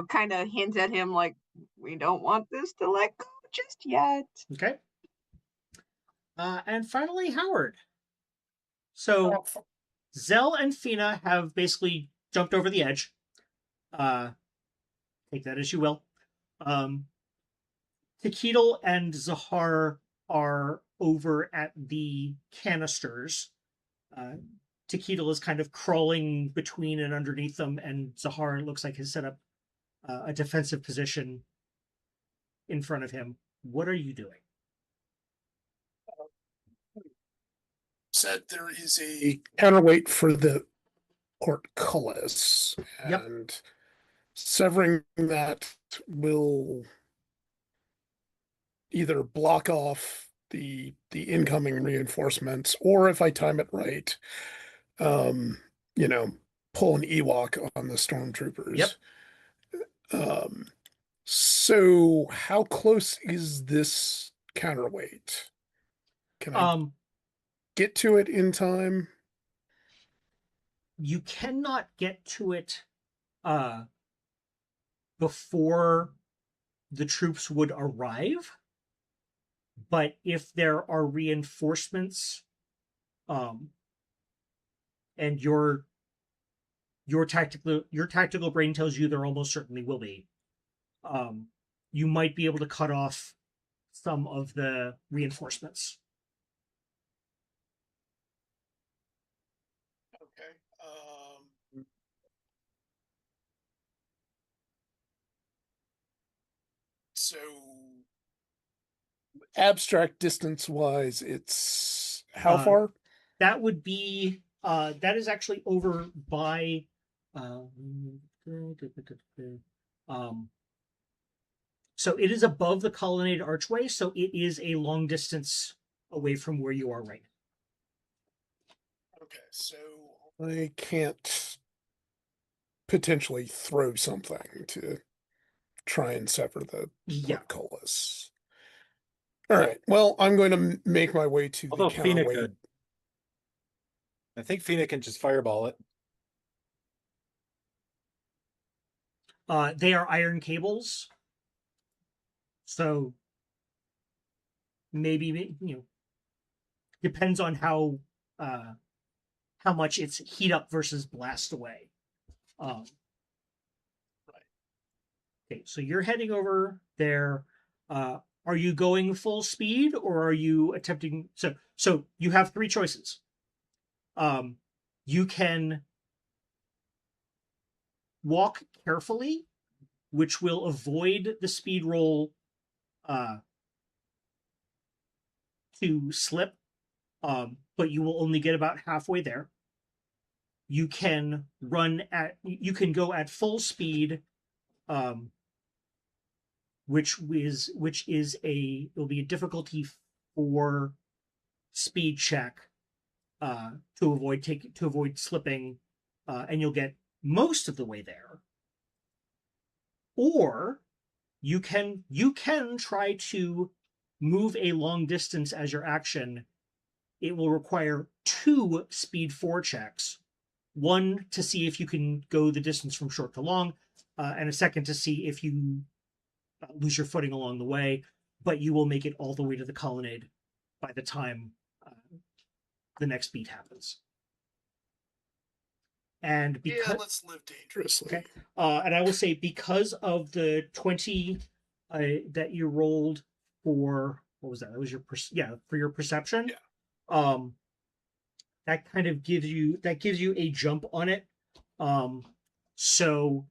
kind of hint at him like, we don't want this to let go just yet. Okay. And finally, Howard. So Zell and Fina have basically jumped over the edge. Take that as you will. Takeedle and Zahar are over at the canisters. Takeedle is kind of crawling between and underneath them, and Zahar looks like has set up a defensive position in front of him. What are you doing? Said there is a counterweight for the portcullis, Yep. and severing that will either block off the incoming reinforcements, or if I time it right, pull an Ewok on the stormtroopers. Yep. So how close is this counterweight? Can I get to it in time? You cannot get to it before the troops would arrive, but if there are reinforcements, and your tactical brain tells you there almost certainly will be, you might be able to cut off some of the reinforcements. Okay. So abstract distance wise, it's how far? That would be that is actually over by so it is above the colonnade archway, so it is a long distance away from where you are right now. Okay, so I can't potentially throw something to try and sever the portcullis. All right. Well, I'm going to make my way to Although the Fina counterweight. could. I think Fina can just fireball it. They are iron cables, so maybe depends on how much it's heat up versus blast away. Right. Okay, so you're heading over there. Are you going full speed, or are you attempting? So you have three choices. You can walk carefully, which will avoid the speed roll to slip, but you will only get about halfway there. You can go at full speed, which will be a difficulty 4 speed check to avoid slipping, and you'll get most of the way there. Or you can try to move a long distance as your action. It will require 2 speed 4 checks. One to see if you can go the distance from short to long, and a second to see if you lose your footing along the way, but you will make it all the way to the colonnade by the time the next beat happens. And because let's live dangerously. Okay. And I will say, because of the 20 that you rolled for, what was that? That was your for your perception. Yeah. That kind of gives you a jump on it. So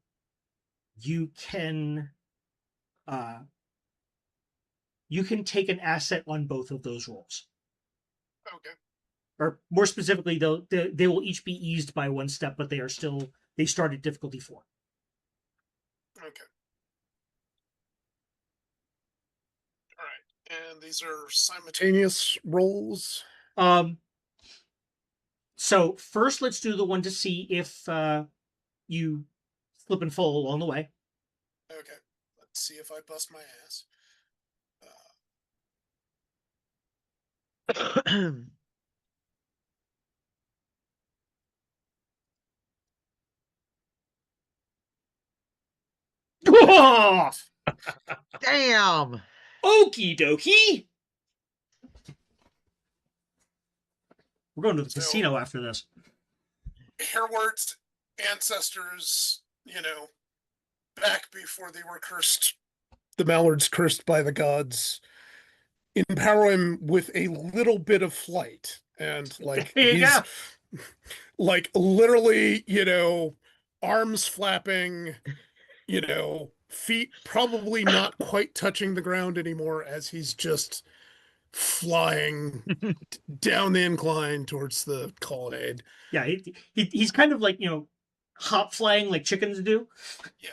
you can take an asset on both of those rolls. Okay. Or more specifically, they will each be eased by 1 step, but they start at difficulty 4. Okay. All right. And these are simultaneous rolls. So first, let's do the one to see if you slip and fall along the way. Okay. Let's see if I bust my ass. Damn. Okie dokie. We're going to the casino after this. Hereward's ancestors, back before they were cursed, the Mallards cursed by the gods, empower him with a little bit of flight. And he's like literally, arms flapping, feet probably not quite touching the ground anymore as he's just flying down the incline towards the colonnade. Yeah, he's kind of like, hop flying like chickens do. Yeah.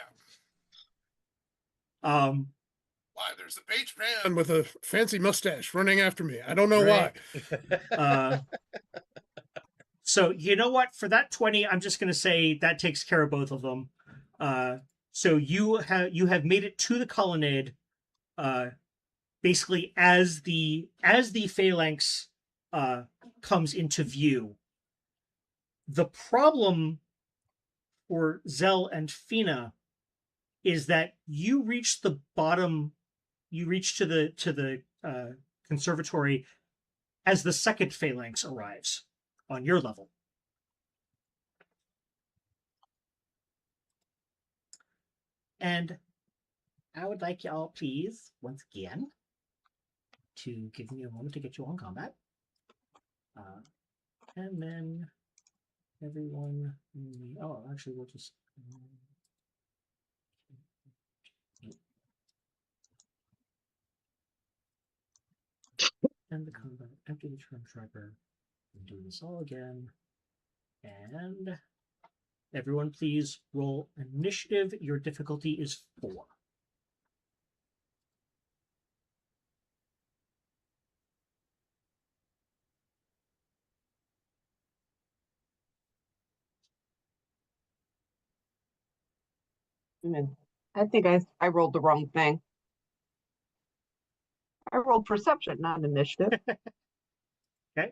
Why, there's a beige man with a fancy mustache running after me. I don't know why. So you know what? For that 20, I'm just going to say that takes care of both of them. So you have made it to the colonnade, basically as the phalanx comes into view. The problem for Zell and Fina is that you reach the bottom. You reach to the conservatory as the second phalanx arrives on your level. And I would like y'all, please, once again, to give me a moment to get you all in combat. And then everyone... Oh, actually, we'll just... End the combat, empty the term striker, and do this all again. And everyone, please roll initiative. Your difficulty is 4. I think I rolled the wrong thing. I rolled perception, not initiative. Okay.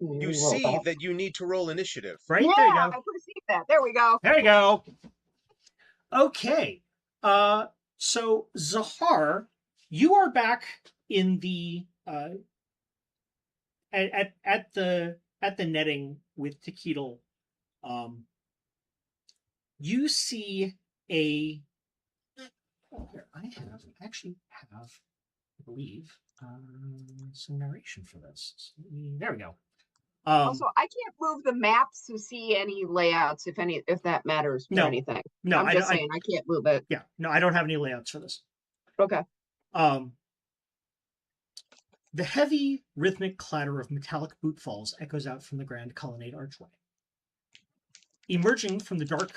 You see that you need to roll initiative. Right, yeah, there you go. I perceived that. There we go. There you go. Okay. So Zahar, you are back in the at the netting with Tequila. You see I actually have, I believe, some narration for this. There we go. Also, I can't move the maps to see any layouts, if that matters for No. anything. No, I'm just saying I can't move it. Yeah, no, I don't have any layouts for this. Okay. The heavy, rhythmic clatter of metallic bootfalls echoes out from the grand colonnade archway. Emerging from the dark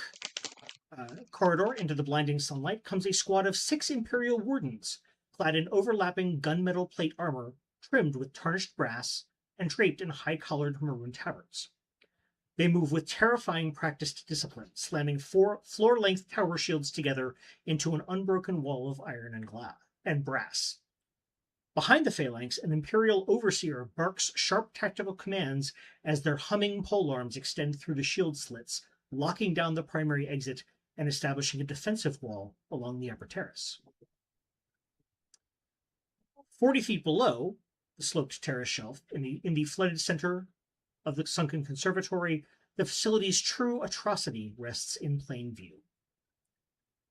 corridor into the blinding sunlight comes a squad of 6 Imperial wardens, clad in overlapping gunmetal plate armor, trimmed with tarnished brass and draped in high-collared maroon tabards. They move with terrifying practiced discipline, slamming 4 floor-length tower shields together into an unbroken wall of iron and brass. Behind the phalanx, an Imperial overseer barks sharp tactical commands as their humming polearms extend through the shield slits, locking down the primary exit and establishing a defensive wall along the upper terrace. 40 feet below the sloped terrace shelf, in the flooded center of the sunken conservatory, the facility's true atrocity rests in plain view.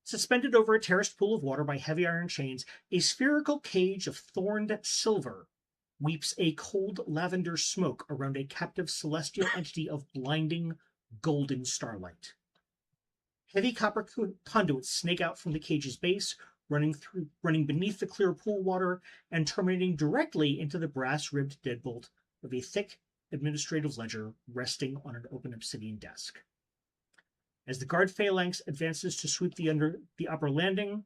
Suspended over a terraced pool of water by heavy iron chains, a spherical cage of thorned silver weeps a cold lavender smoke around a captive celestial entity of blinding golden starlight. Heavy copper conduits snake out from the cage's base, running beneath the clear pool water and terminating directly into the brass-ribbed deadbolt of a thick administrative ledger resting on an open obsidian desk. As the guard phalanx advances to sweep the upper landing,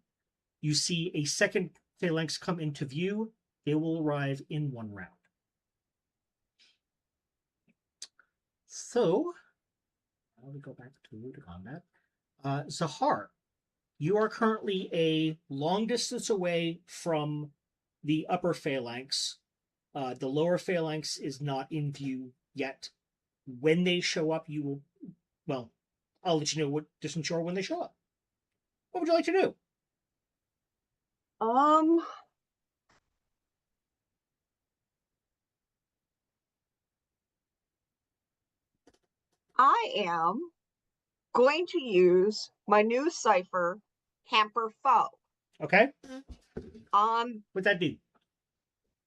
you see a second phalanx come into view. They will arrive in 1 round. So, now we go back to combat. Zahar, you are currently a long distance away from the upper phalanx. The lower phalanx is not in view yet. When they show up, you will, well, I'll let you know what distance you are when they show up. What would you like to do? I am going to use my new cipher, Hamper Foe. Okay. Um, What'd that do?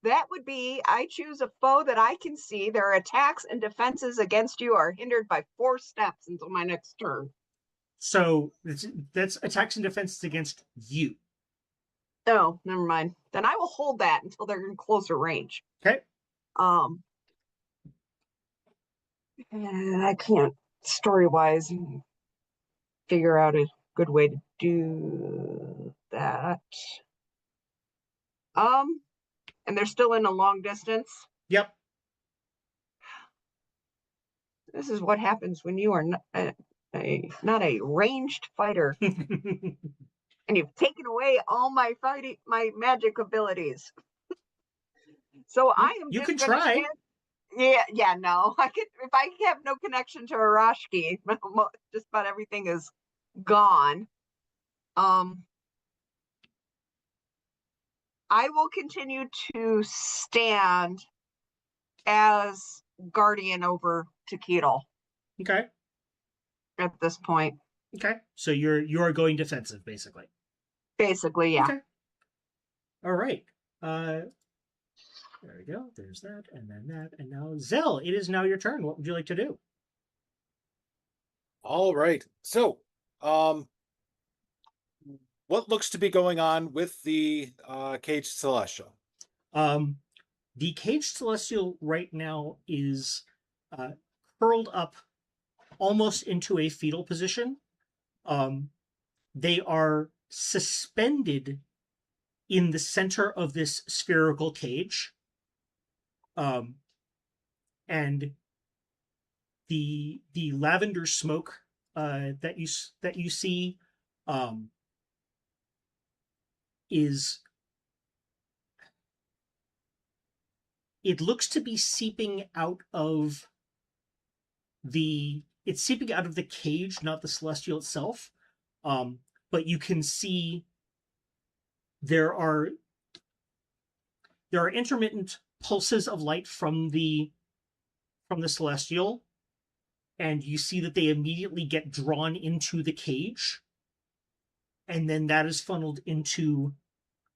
That would be, I choose a foe that I can see. Their attacks and defenses against you are hindered by 4 steps until my next turn. So that's attacks and defenses against you. Oh, never mind. Then I will hold that until they're in closer range. Okay. And I can't story-wise figure out a good way to do that. And they're still in a long distance. Yep. This is what happens when you are not a ranged fighter, and you've taken away all my magic abilities. So I am. You just can gonna try. Yeah, no. If I have no connection to Arashki, just about everything is gone. I will continue to stand as guardian over Tequila Okay. at this point. Okay. So you're going defensive, basically. Basically, yeah. Okay. All right. There we go. There's that, and then that, and now Zell. It is now your turn. What would you like to do? All right. So, what looks to be going on with the caged celestial? The caged celestial right now is curled up almost into a fetal position. They are suspended in the center of this spherical cage. And the lavender smoke that you see is, it looks to be seeping out of the cage, not the celestial itself. But you can see there are intermittent pulses of light from the celestial, and you see that they immediately get drawn into the cage, and then that is funneled into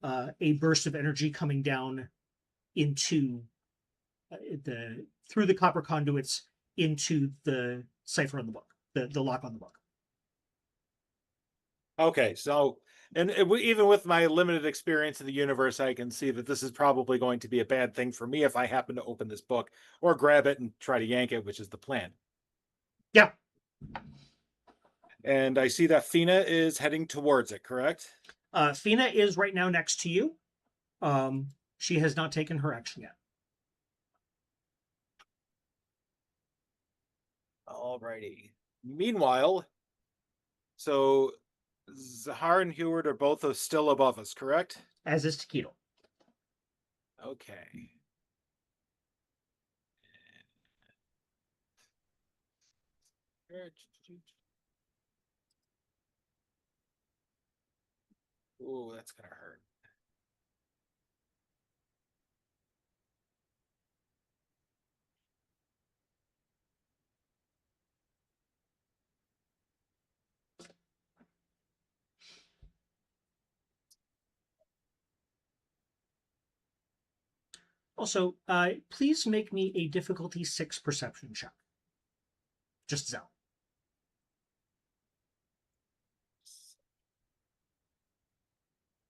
a burst of energy coming down into through the copper conduits into the cipher on the book, the lock on the book. Okay, so even with my limited experience in the universe, I can see that this is probably going to be a bad thing for me if I happen to open this book or grab it and try to yank it, which is the plan. Yeah. And I see that Fina is heading towards it, correct? Fina is right now next to you. She has not taken her action yet. Alrighty. Meanwhile, so Zahar and Heward are both still above us, correct? As is Taquito. Okay. Ooh, that's gonna hurt. Also, please make me a difficulty 6 perception check. Just Zell.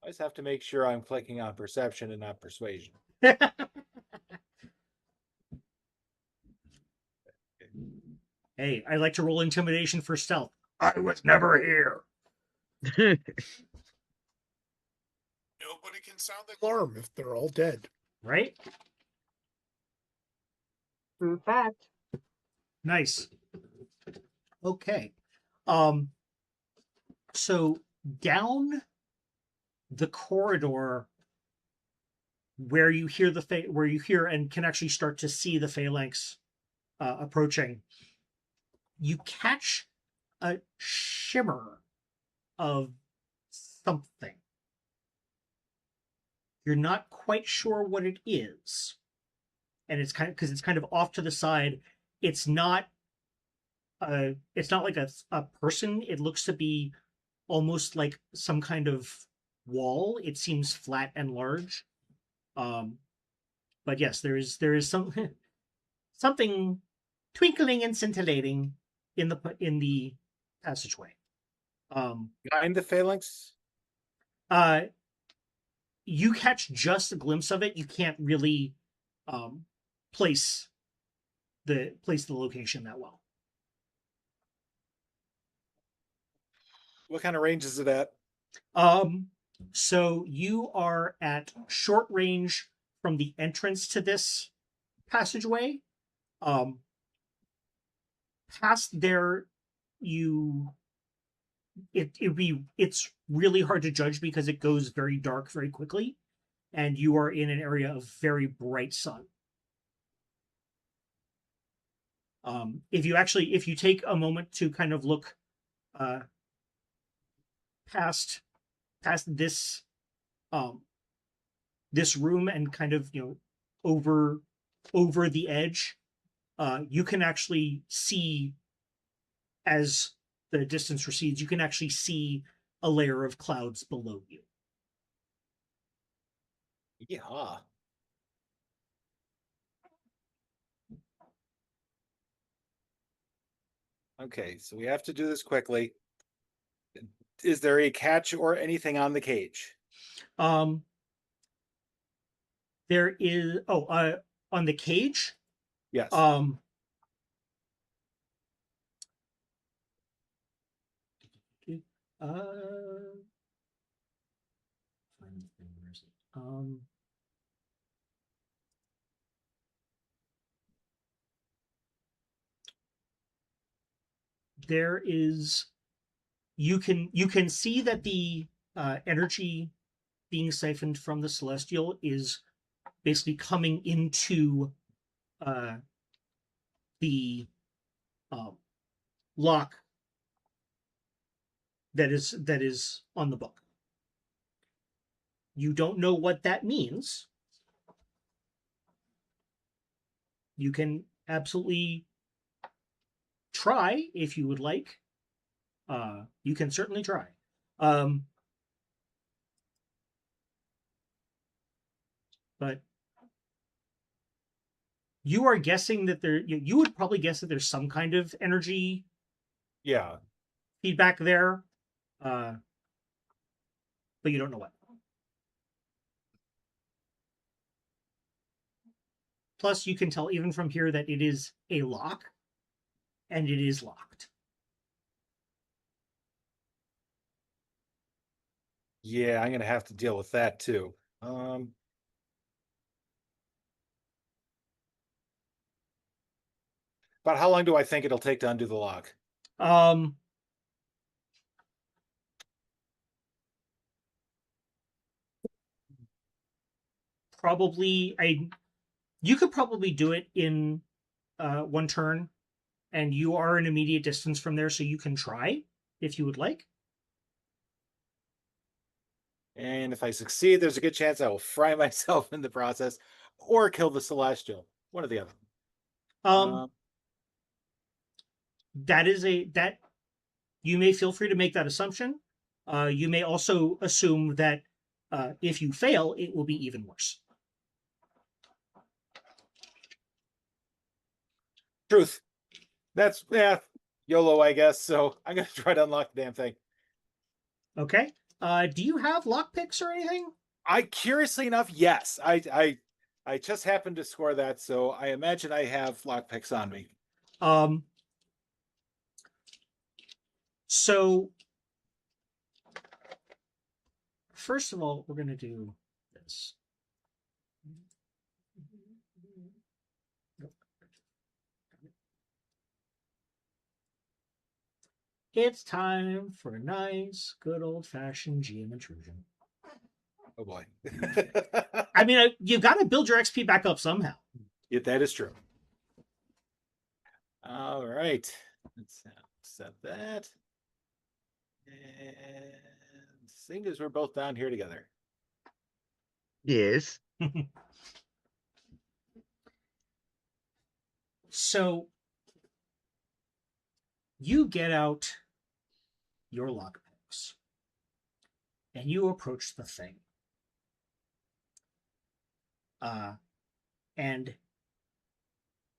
I just have to make sure I'm clicking on perception and not persuasion. Hey, I like to roll intimidation for stealth. I was never here. Nobody can sound the alarm if they're all dead. Right? True fact. Nice. Okay. So down the corridor where you hear where you hear and can actually start to see the phalanx approaching, you catch a shimmer of something. You're not quite sure what it is, and it's kind of off to the side. It's not like a person. It looks to be almost like some kind of wall. It seems flat and large. But yes, there is something twinkling and scintillating in the passageway. Behind the phalanx? You catch just a glimpse of it. You can't really place the location that well. What kind of range is it at? So you are at short range from the entrance to this passageway. Past there, it's really hard to judge because it goes very dark very quickly, and you are in an area of very bright sun. If you take a moment to kind of look past this this room and kind of over the edge, you can actually see, as the distance recedes, you can actually see a layer of clouds below you. Yeah. Okay, so we have to do this quickly. Is there a catch or anything on the cage? There is on the cage. Yes. There is, you can see that the energy being siphoned from the celestial is basically coming into the lock that is on the book. You don't know what that means. You can absolutely try if you would like. You can certainly try. But You are guessing that you would probably guess that there's some kind of energy Yeah. feedback there, but you don't know what. Plus, you can tell even from here that it is a lock, and it is locked. Yeah, I'm gonna have to deal with that too. About how long do I think it'll take to undo the lock? Probably you could probably do it in one turn, and you are an immediate distance from there, so you can try if you would like. And if I succeed, there's a good chance I will fry myself in the process or kill the celestial. One or the other. That you may feel free to make that assumption. You may also assume that if you fail, it will be even worse. Truth. That's YOLO, I guess. So I'm gonna try to unlock the damn thing. Okay. Do you have lockpicks or anything? Curiously enough, yes. I just happened to score that, so I imagine I have lockpicks on me. So first of all, we're gonna do this. It's time for a nice, good old-fashioned GM intrusion. Oh boy. I mean, you've got to build your XP back up somehow. Yeah, that is true. All right. Let's set that. And seeing as we're both down here together. Yes. So you get out your lockpicks and you approach the thing. And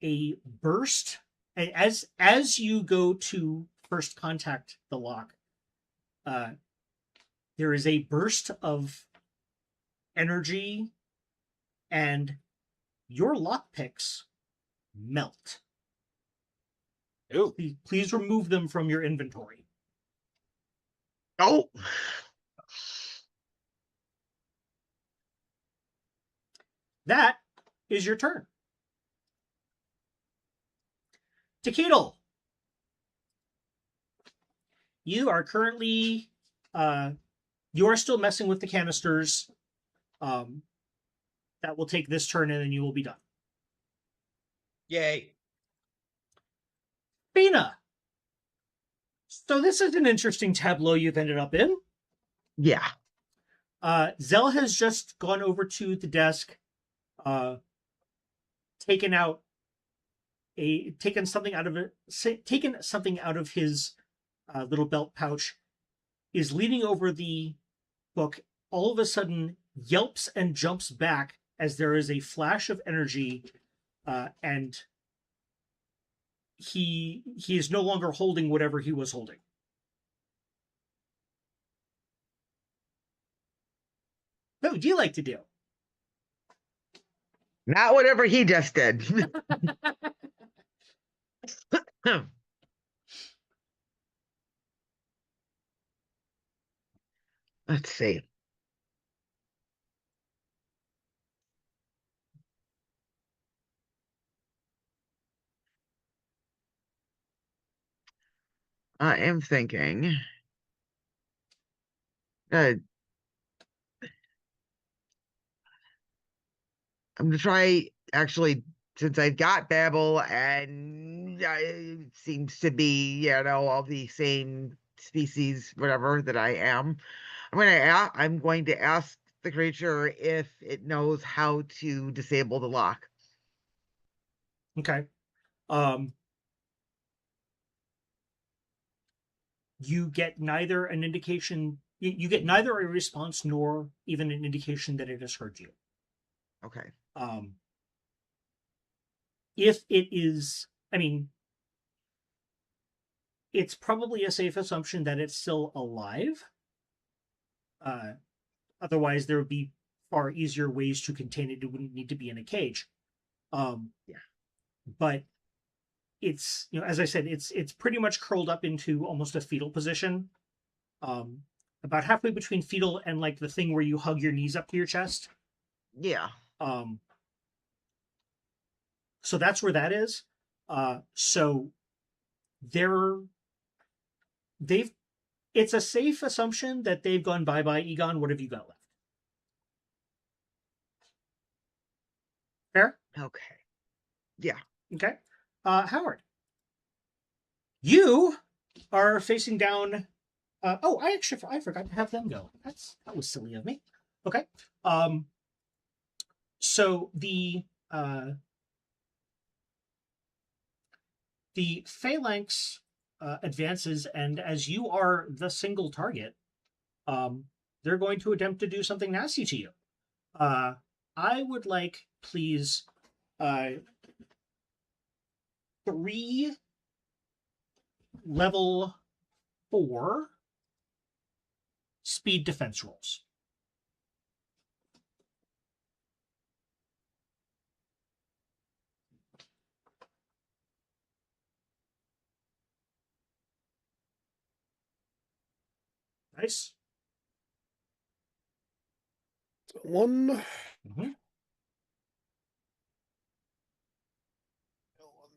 a burst, as you go to first contact the lock, there is a burst of energy, and your lockpicks melt. Ooh. Please remove them from your inventory. Oh. That is your turn. Tequila. You are currently you are still messing with the canisters. That will take this turn and then you will be done. Yay. Bina. So this is an interesting tableau you've ended up in. Yeah. Zell has just gone over to the desk, taken something out of his little belt pouch, is leaning over the book. All of a sudden, yelps and jumps back as there is a flash of energy, and he is no longer holding whatever he was holding. What would you like to do? Not whatever he just did. Let's see. I am thinking. I'm gonna try, actually, since I've got Babel and it seems to be, all the same species, whatever, that I am. I'm going to ask the creature if it knows how to disable the lock. Okay. You get neither an indication. You get neither a response nor even an indication that it has heard you. Okay. if it is, I mean, it's probably a safe assumption that it's still alive. Otherwise, there would be far easier ways to contain it. It wouldn't need to be in a cage. Yeah. But it's, as I said, it's pretty much curled up into almost a fetal position. About halfway between fetal and like the thing where you hug your knees up to your chest. Yeah. So that's where that is. So it's a safe assumption that they've gone bye-bye. Egon, what have you got left? Fair? Okay. Yeah. Okay. Howard, you are facing down. I forgot to have them go. That was silly of me. Okay. So the phalanx advances, and as you are the single target, they're going to attempt to do something nasty to you. I would like, please, 3 level 4 speed defense rolls. Nice. 1. Mm-hmm. On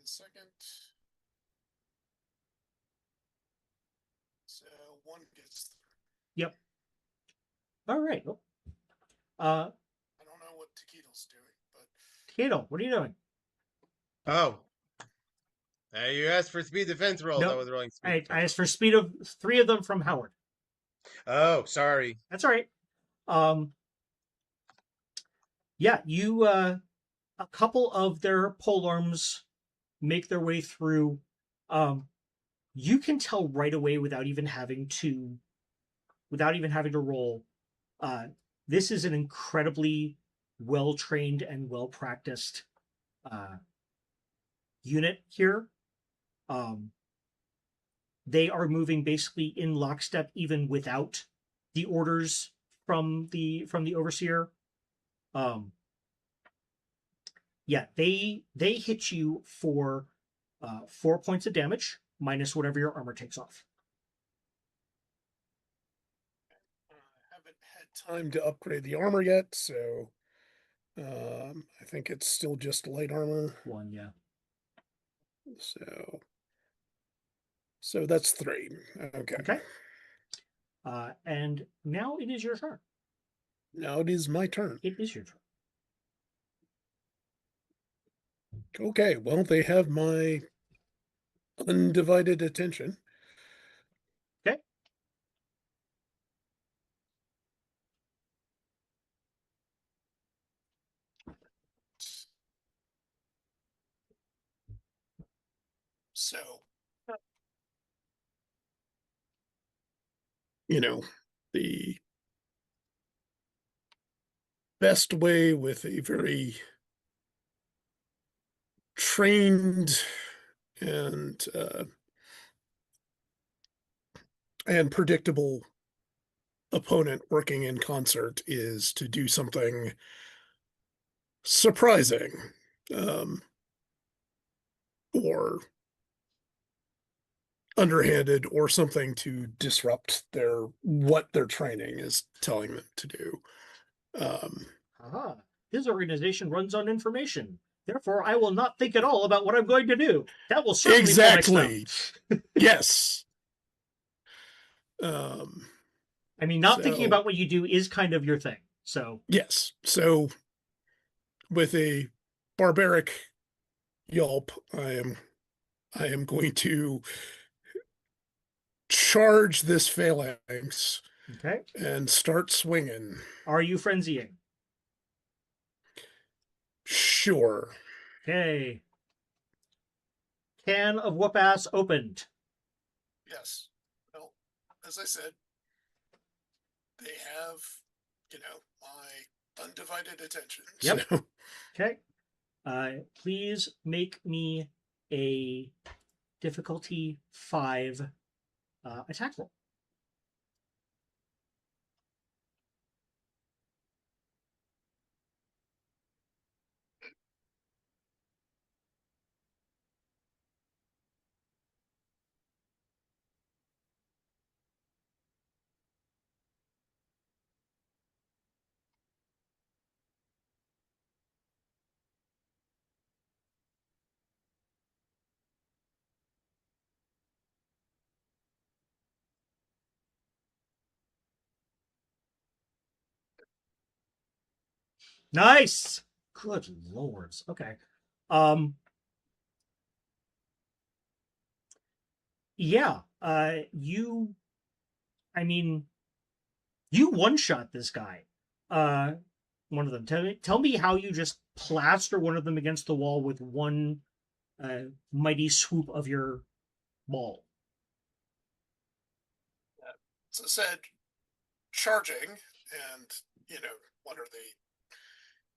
the second. So 1 gets. Yep. All right. I don't know what Taquito's doing, but. Taquito, what are you doing? Oh. You asked for speed defense rolls. Nope. I was rolling speed I defense asked for speed of 3 of them from Howard. rolls. Oh, sorry. That's all right. Yeah, you a couple of their polearms make their way through. You can tell right away without even having to roll. This is an incredibly well trained and well practiced unit here. They are moving basically in lockstep even without the orders from the overseer. Yeah, they hit you for 4 points of damage minus whatever your armor takes off. I haven't had time to upgrade the armor yet, so I think it's still just light armor. 1, yeah. So that's 3. Okay. And now it is your turn. Now it is my turn. It is your turn. Okay, well, they have my undivided attention. Okay. So, the best way with a very trained and predictable opponent working in concert is to do something surprising, or underhanded, or something to disrupt what their training is telling them to do. Aha. His organization runs on information. Therefore, I will not think at all about what I'm going to do. That will certainly Exactly. Yes. I mean, not thinking about what you do is kind of your thing. So yes. So with a barbaric yelp, I am going to charge this phalanx. Okay. And start swinging. Are you frenzying? Sure. Okay. Can of whoop ass opened. Yes. Well, as I said, they have, my undivided attention. Yep. So. Okay. Please make me a difficulty 5 attack roll. Nice. Good lords. Okay. Yeah. You one-shot this guy. One of them. Tell me how you just plaster one of them against the wall with one mighty swoop of your ball. As I said, charging, and what are they?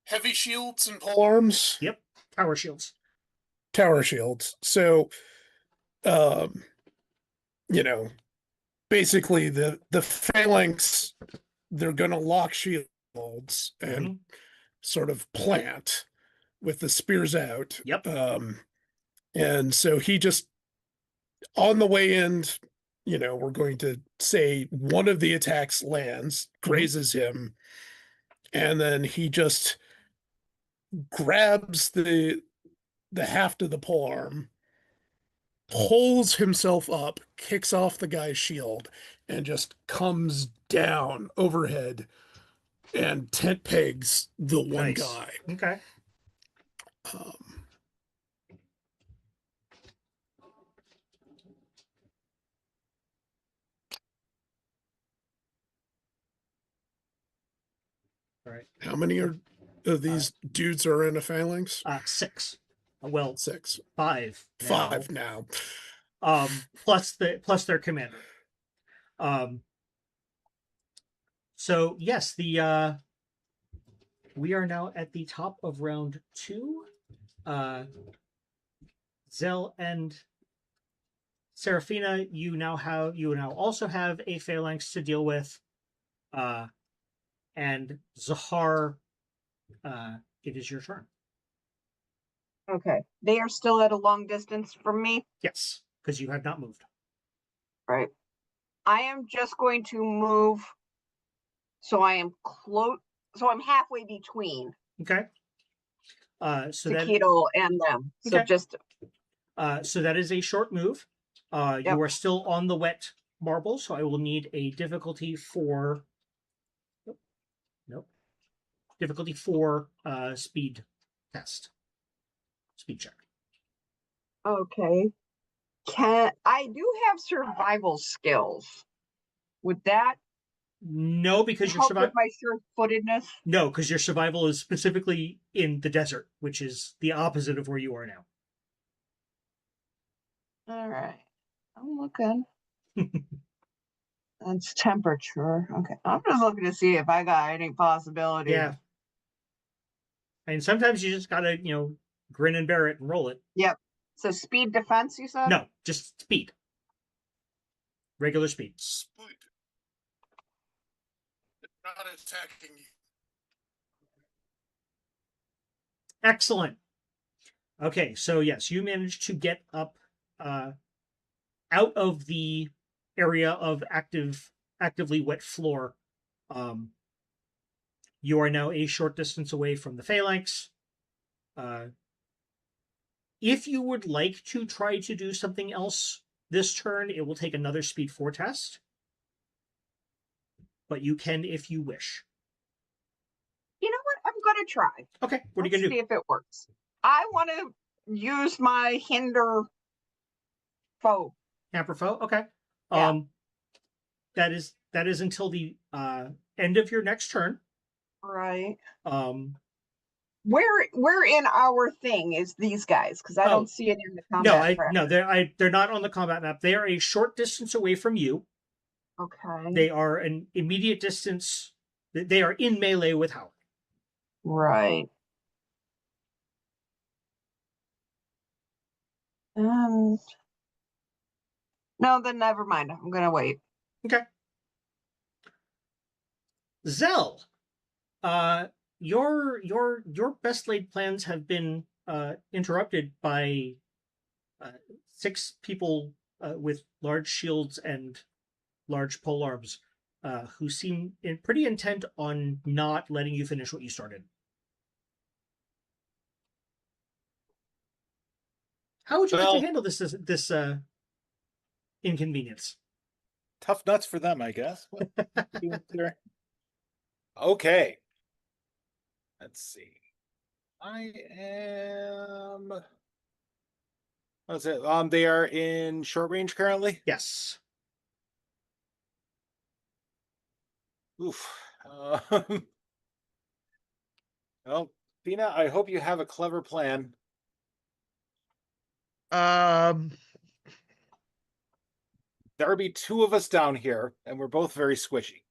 Heavy shields and pole arms. Yep, tower shields. Tower shields. So, basically the phalanx, they're going to lock shields and sort of plant with the spears out. Yep. And so he just, on the way in, we're going to say one of the attacks lands, grazes him, and then he just grabs the haft of the polearm, pulls himself up, kicks off the guy's shield, and just comes down overhead and tent pegs the one Nice. guy. Okay. All right. How many of these dudes are in a phalanx? 6. Well, 6. 5. 5 now. Plus their commander. So yes, we are now at the top of round 2. Zell and Serafina, you now also have a phalanx to deal with. And Zahar, it is your turn. Okay. They are still at a long distance from me. Yes, because you have not moved. Right. I am just going to move so I am close. So I'm halfway between Okay. So Taquito and them. So Okay. just so that is a short move. Yep. You are still on the wet marble, so I will need a difficulty 4. Nope. Difficulty 4 speed test. Speed check. okay. I do have survival skills. Would that No, because your help with survival. my sure-footedness? No, because your survival is specifically in the desert, which is the opposite of where you are now. All right. I'm looking. That's temperature. Okay. I'm just looking to see if I got any possibility. Yeah. And sometimes you just gotta, grin and bear it and roll it. Yep. So speed defense, you said? No, just speed. Regular speed. Split. Not attacking you. Excellent. Okay, so yes, you managed to get up out of the area of actively wet floor. You are now a short distance away from the phalanx. If you would like to try to do something else this turn, it will take another speed 4 test. But you can if you wish. You know what? I'm going to try. Okay, what are you Let's going to do? see if it works. I want to use my hinder foe. Hamper foe? Okay. Yeah. That is until the end of your next turn. Right. Um, Where in our thing is these guys? Because I don't see it in the combat. they're not on the combat map. They are a short distance away from you. Okay. They are an immediate distance. They are in melee with Howard. Right. No, then never mind. I'm gonna wait. Okay. Zell, your best laid plans have been interrupted by 6 people with large shields and large polearms who seem pretty intent on not letting you finish what you started. How would you like Well- to handle this inconvenience? Tough nuts for them, I guess. Okay. Let's see. I am. What's it? They are in short range currently. Yes. Oof. Well, Fina, I hope you have a clever plan. There'll be 2 of us down here, and we're both very squishy.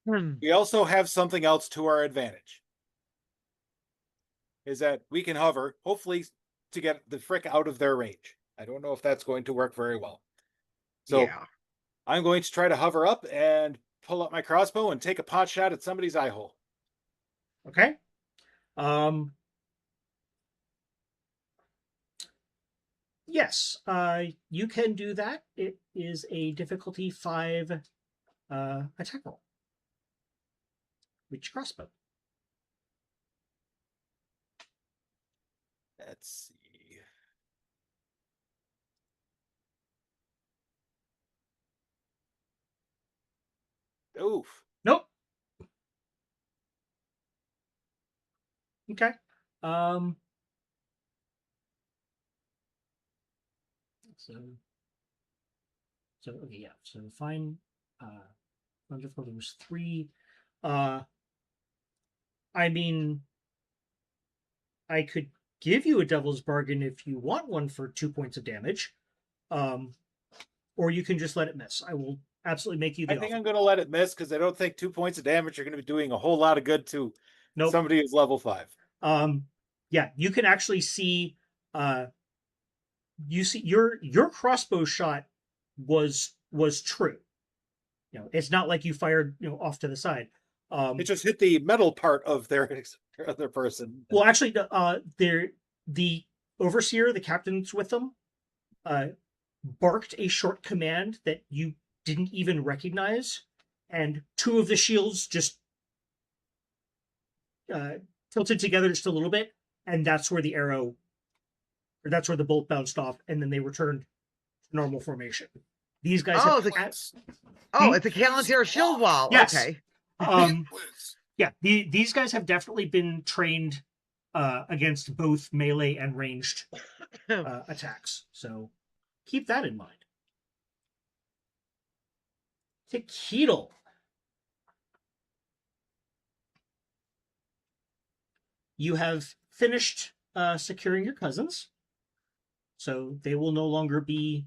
We also have something else to our advantage. Is that we can hover, hopefully, to get the frick out of their range. I don't know if that's going to work very well. So yeah. I'm going to try to hover up and pull up my crossbow and take a pot shot at somebody's eye hole. Okay. Yes, you can do that. It is a difficulty 5 attack roll. Reach crossbow. Let's see. Oof. Nope. Okay. So okay, yeah. So fine. Wonderful. There was 3. I mean, I could give you a devil's bargain if you want one for 2 points of damage, or you can just let it miss. I will absolutely make you the I think offer. I'm going to let it miss because I don't think 2 points of damage are going to be doing a whole lot of good to Nope. somebody who's level 5. Yeah, you can actually see. You see your crossbow shot was true. You know, it's not like you fired off to the side. It just hit the metal part of their other person. Well, actually, the overseer, the captain's with them, barked a short command that you didn't even recognize, and 2 of the shields just tilted together just a little bit, and that's where the bolt bounced off, and then they returned to normal formation. These guys Oh, have it's a Callantir shield wall. Yes. Okay. Yeah, these guys have definitely been trained against both melee and ranged attacks. So keep that in mind. Tequila. You have finished securing your cousins, so they will no longer be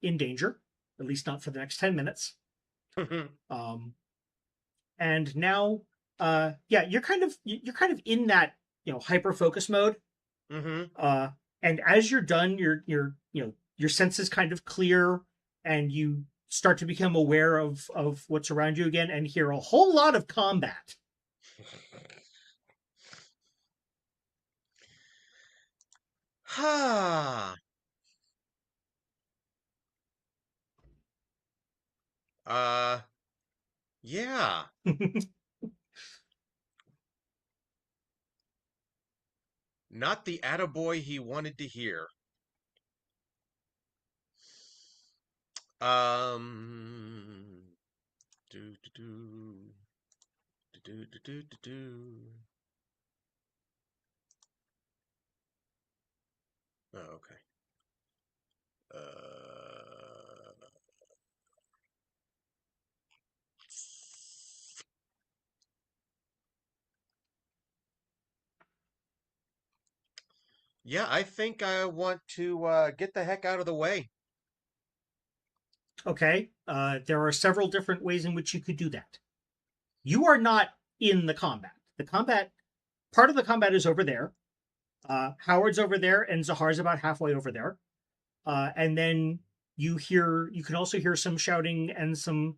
in danger, at least not for the next 10 minutes. And now, you're kind of in that hyper focus mode. And as you're done, your senses kind of clear, and you start to become aware of what's around you again, and hear a whole lot of combat. Ha. Yeah. Not the attaboy he wanted to hear. Do do do do do do do do. Oh, okay. Yeah, I think I want to get the heck out of the way. Okay, there are several different ways in which you could do that. You are not in the combat. Part of the combat is over there. Howard's over there, and Zahar's about halfway over there. And then you can also hear some shouting and some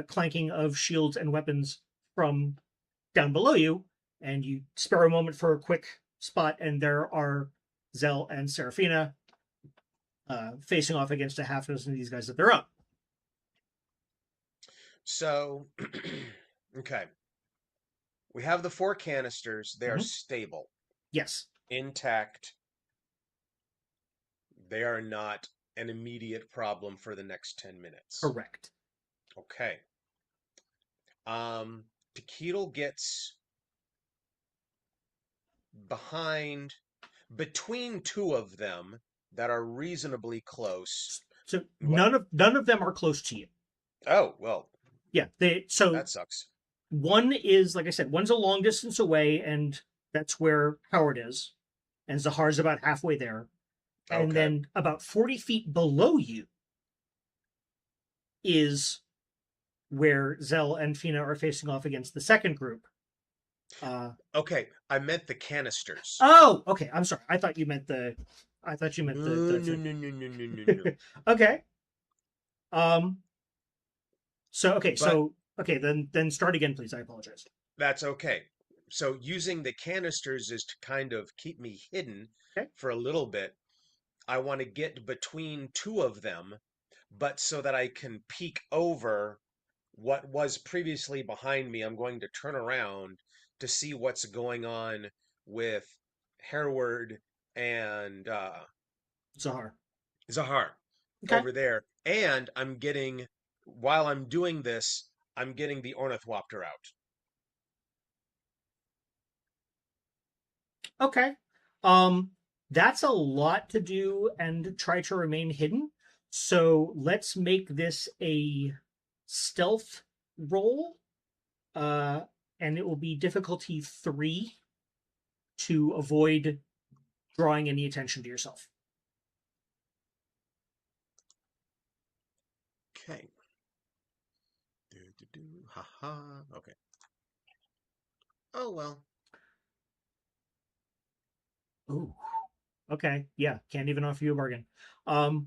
clanking of shields and weapons from down below you. And you spare a moment for a quick spot, and there are Zell and Seraphina facing off against a half dozen of these guys that they're up. So, okay. We have the 4 canisters. They are stable, Yes. intact. They are not an immediate problem for the next 10 minutes. Correct. Okay. Tequila gets between 2 of them that are reasonably close. So What? none of them are close to you. Oh, well, Yeah. that sucks. One is, like I said, one's a long distance away, and that's where Howard is. And Zahar's about halfway there. And Okay. then about 40 feet below you is where Zell and Fina are facing off against the second group. Okay, I meant the canisters. Oh, okay. I'm sorry. I thought you meant the. No. Okay. Okay. But- Okay. Then start again, please. I apologize. That's okay. So using the canisters is to kind of keep me hidden Okay. for a little bit. I want to get between 2 of them, but so that I can peek over what was previously behind me. I'm going to turn around to see what's going on with Hereward and Zahar. Zahar Okay. over there. And while I'm doing this, I'm getting the Ornithopter out. Okay. That's a lot to do and try to remain hidden. So let's make this a stealth roll. And it will be difficulty 3 to avoid drawing any attention to yourself. Okay. Ha. Okay. Oh well. Ooh. Okay. Yeah. Can't even offer you a bargain. Right.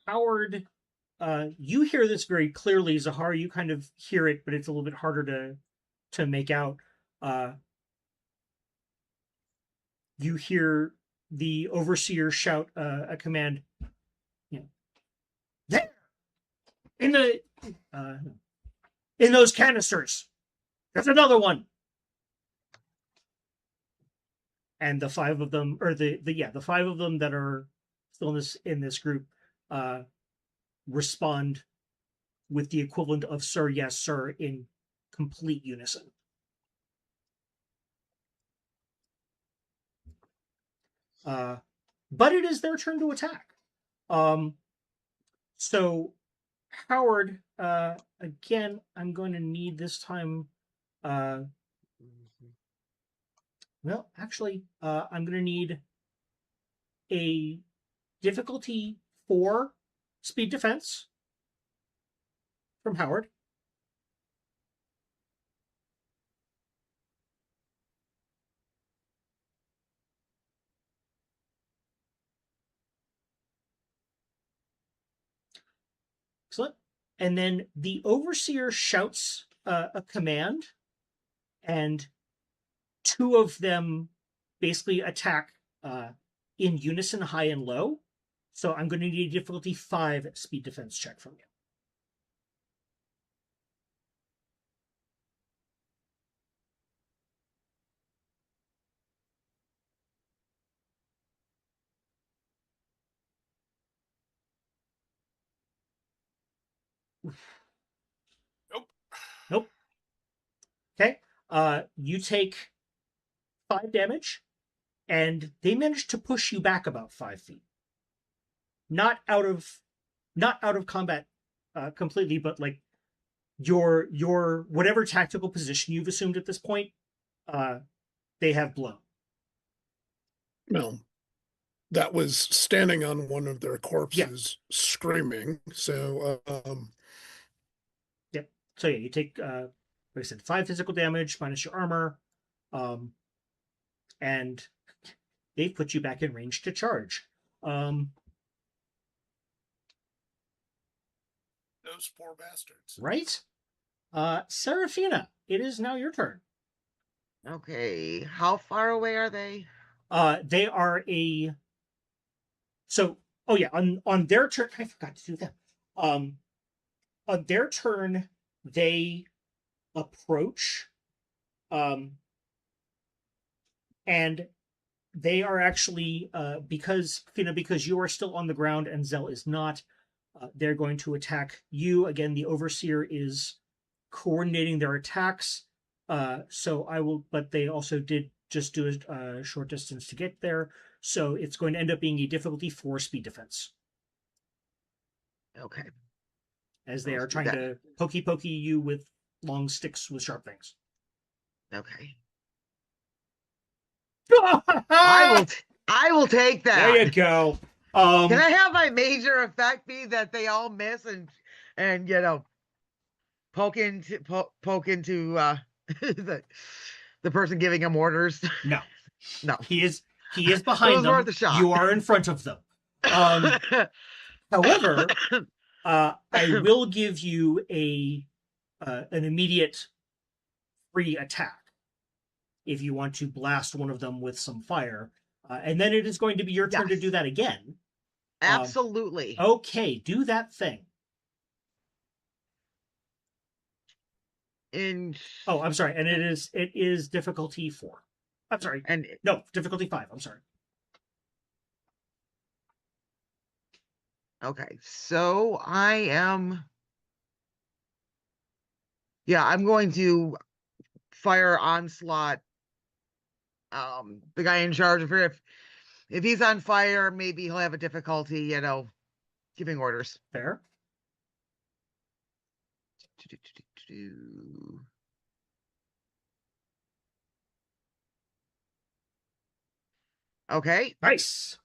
Howard, you hear this very clearly. Zahar, you kind of hear it, but it's a little bit harder to make out. You hear the overseer shout a command. There, in those canisters, there's another one. And the 5 of them, or the 5 of them that are still in this group, respond with the equivalent of "Sir, yes, sir" in complete unison. But it is their turn to attack. So Howard, again, I'm going to need this time. Well, actually, I'm going to need a difficulty 4 speed defense from Howard. Excellent. And then the overseer shouts a command, and 2 of them basically attack in unison, high and low. So I'm going to need a difficulty 5 speed defense check from you. Nope. Okay. You take 5 damage, and they manage to push you back about 5 feet. Not out of combat completely, but like your whatever tactical position you've assumed at this point, they have blown. No, that was standing on one of their corpses, screaming. So, Yep. So yeah, you take like I said, 5 physical damage minus your armor. And they've put you back in range to charge. Those poor bastards. Right? Serafina, it is now your turn. Okay, how far away are they? They are a. So, oh yeah, on their turn, I forgot to do that. On their turn, they approach, and they are actually because you are still on the ground and Zell is not. They're going to attack you again. The overseer is coordinating their attacks. So I will, but they also did just do a short distance to get there. So it's going to end up being a difficulty 4 speed defense. Okay. As they Let's are do trying that. to pokey you with long sticks with sharp things. Okay. I will take that. There you go. Can I have my major effect be that they all miss and poke into the person giving them orders? No. No. He is behind It was them. worth a shot. You are in front of them. However, I will give you an immediate free attack if you want to blast one of them with some fire. And then it is going to be your turn to Yes. do that again. Absolutely. Okay, do that thing. Oh, I'm sorry. And it is difficulty 4. I'm sorry. And No, difficulty 5. I'm sorry. okay, so I'm going to fire onslaught. The guy in charge of her. If he's on fire, maybe he'll have a difficulty, giving orders. Fair. Okay. Nice.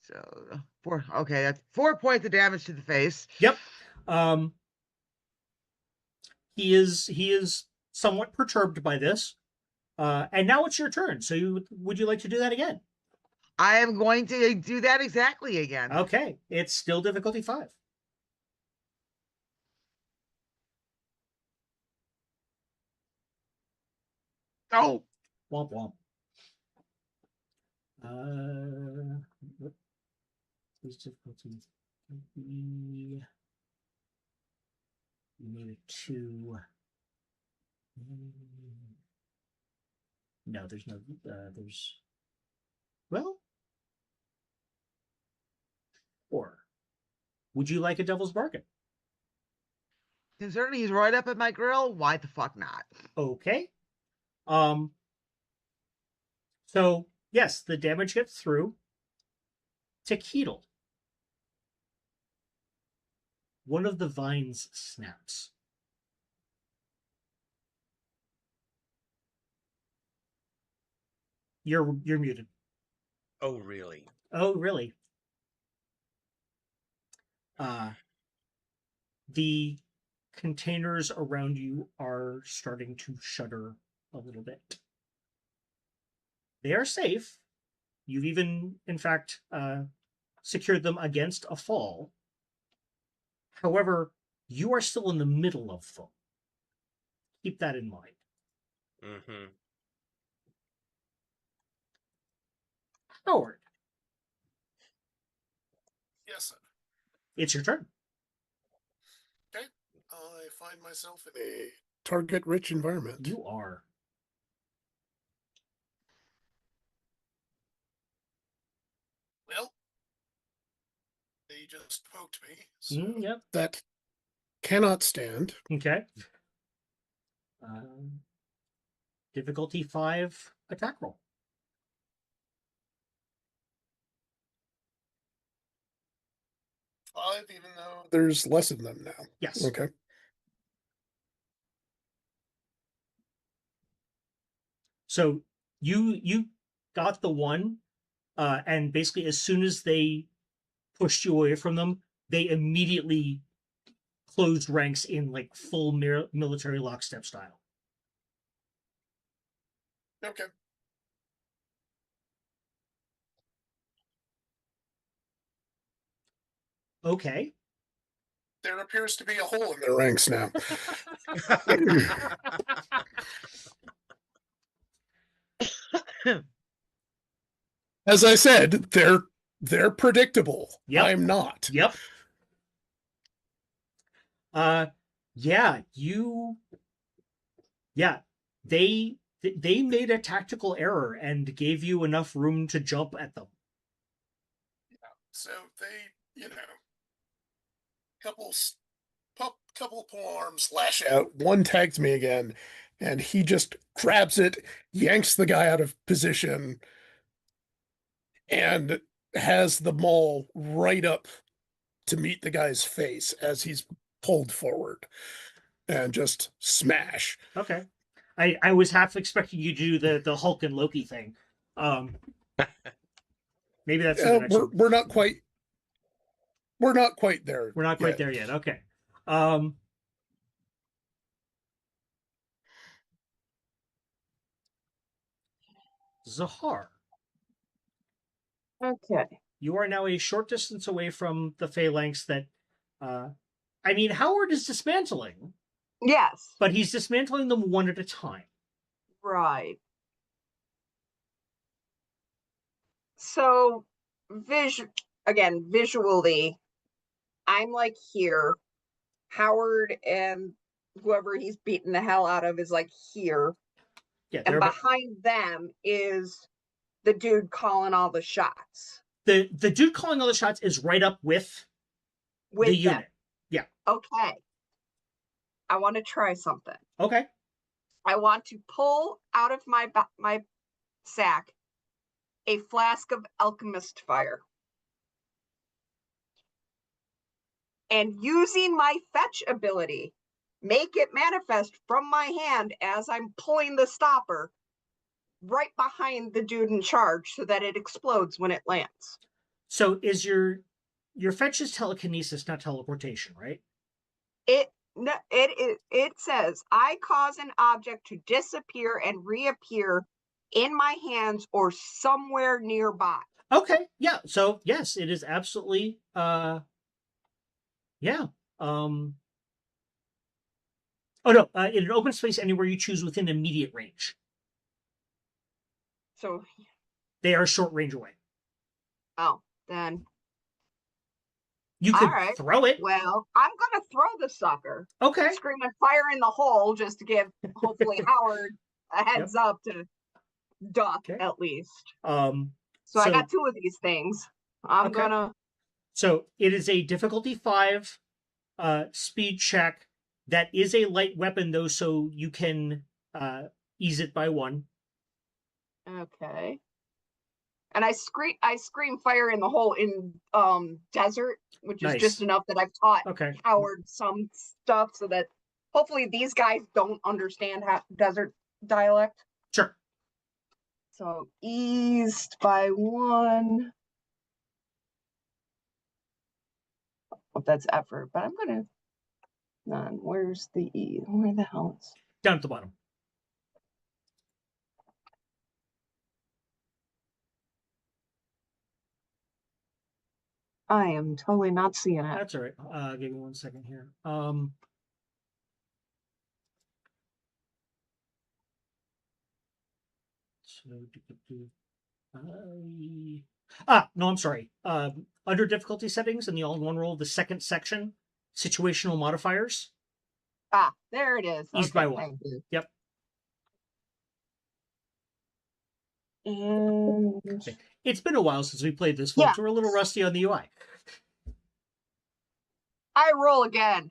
So 4. Okay, that's 4 points of damage to the face. Yep. He is somewhat perturbed by this. And now it's your turn. So would you like to do that again? I am going to do that exactly again. Okay. It's still difficulty 5. Oh. Womp womp. What is difficulty? You need a 2. No, there's no. Well, 4. Would you like a devil's bargain? Considering he's right up at my grill, why the fuck not? Okay. So yes, the damage gets through to Keatle. One of the vines snaps. You're muted. Oh, really? Oh, really? The containers around you are starting to shudder a little bit. They are safe. You've even, in fact, secured them against a fall. However, you are still in the middle of them. Keep that in mind. Mm-hmm. Howard, Yes, sir. it's your turn. Okay. I find myself in a target-rich environment. You are. Well, they just poked me, so Yep. that cannot stand. Okay. Difficulty 5 attack roll. 5, even though there's less of them now. Yes. Okay. So you got the one, and basically as soon as they pushed you away from them, they immediately closed ranks in like full military lockstep style. Okay. Okay. There appears to be a hole in their ranks now. As I said, they're predictable. Yep. I'm not. Yep. Yeah, they made a tactical error and gave you enough room to jump at them. So they, couple pole arms lash out. One tags me again, and he just grabs it, yanks the guy out of position, and has the maul right up to meet the guy's face as he's pulled forward, and just smash. Okay. I was half expecting you to do the Hulk and Loki thing. Maybe that's the next one. We're not quite there. We're not quite there yet. Okay. Zahar, Okay. you are now a short distance away from the phalanx that I mean, Howard is dismantling, Yes. but he's dismantling them one at a time. Right. So, visually, I'm like here. Howard and whoever he's beating the hell out of is like here. Yeah, And behind them is the dude calling all the shots. the dude calling all the shots is right up with the them. unit. Yeah. Okay. I want to try something. Okay. I want to pull out of my sack a flask of alchemist fire. And using my fetch ability, make it manifest from my hand as I'm pulling the stopper right behind the dude in charge so that it explodes when it lands. So is your fetch is telekinesis, not teleportation, right? It says I cause an object to disappear and reappear in my hands or somewhere nearby. Okay. Yeah. So yes, it is absolutely yeah. Oh no, in an open space anywhere you choose within immediate range. So they are short range away. Oh, then you could right. throw it. Well, I'm gonna throw the sucker. Okay. Screaming fire in the hole just to give hopefully Howard a heads up to duck at least. So I got two of these things. I'm gonna. So it is a difficulty 5 speed check. That is a light weapon though, so you can ease it by 1. Okay. And I scream fire in the hole in desert, which is just enough that I've taught Howard some stuff so that hopefully these guys don't understand desert dialect. Sure. So eased by 1. Oh, that's effort, but I'm gonna none. Where's the E? Where the hell is down at the bottom? I am totally not seeing it. That's all right. Give me 1 second here. No, I'm sorry. Under difficulty settings in the all-in-one roll, the second section, situational modifiers. There it is. Eased by 1. Yep. And it's been a while since we played this, folks. We're a little rusty on the UI. I roll again.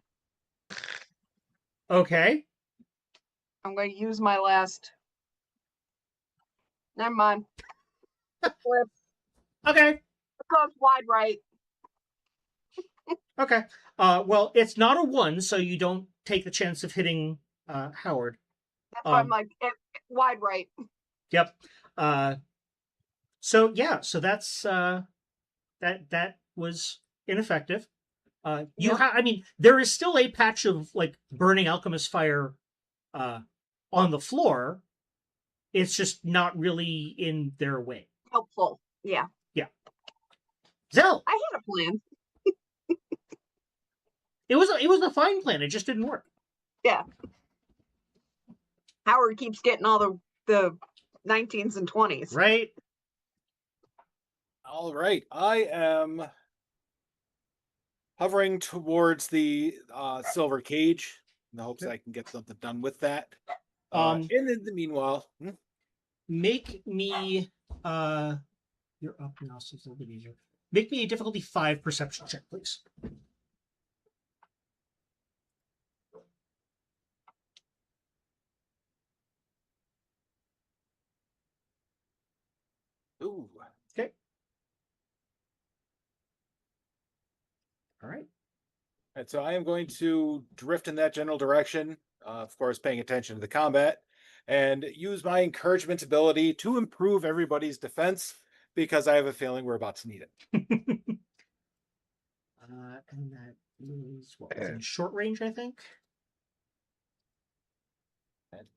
Okay. I'm going to use my last. Never mind. Flip. Okay. It goes wide right. Okay. Well, it's not a 1, so you don't take the chance of hitting Howard. That's why I'm like wide right. Yep. So yeah, so that's that was ineffective. You Yep. have, I mean, there is still a patch of like burning alchemist fire on the floor. It's just not really in their way. Helpful. Yeah. Zell, I had a plan. it was a fine plan. It just didn't work. Yeah. Howard keeps getting all the 19s and 20s. Right? All right. I am hovering towards the silver cage in the hopes I can get something done with that. And in the meanwhile, Make me you're up now, so it's a little bit easier. Make me a difficulty 5 perception check, please. ooh, Okay. All right. and so I am going to drift in that general direction, of course, paying attention to the combat, and use my encouragement ability to improve everybody's defense because I have a feeling we're about to need it. And that is what within short range, I think.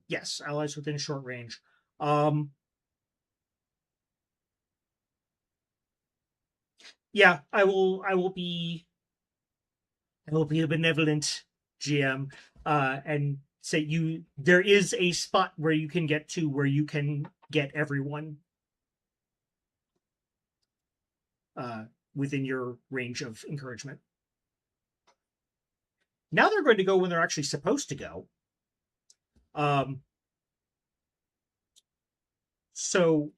Yes, allies within short range. Yeah, I will be a benevolent GM and say there is a spot where you can get to where you can get everyone within your range of encouragement. Now they're going to go when they're actually supposed to go. So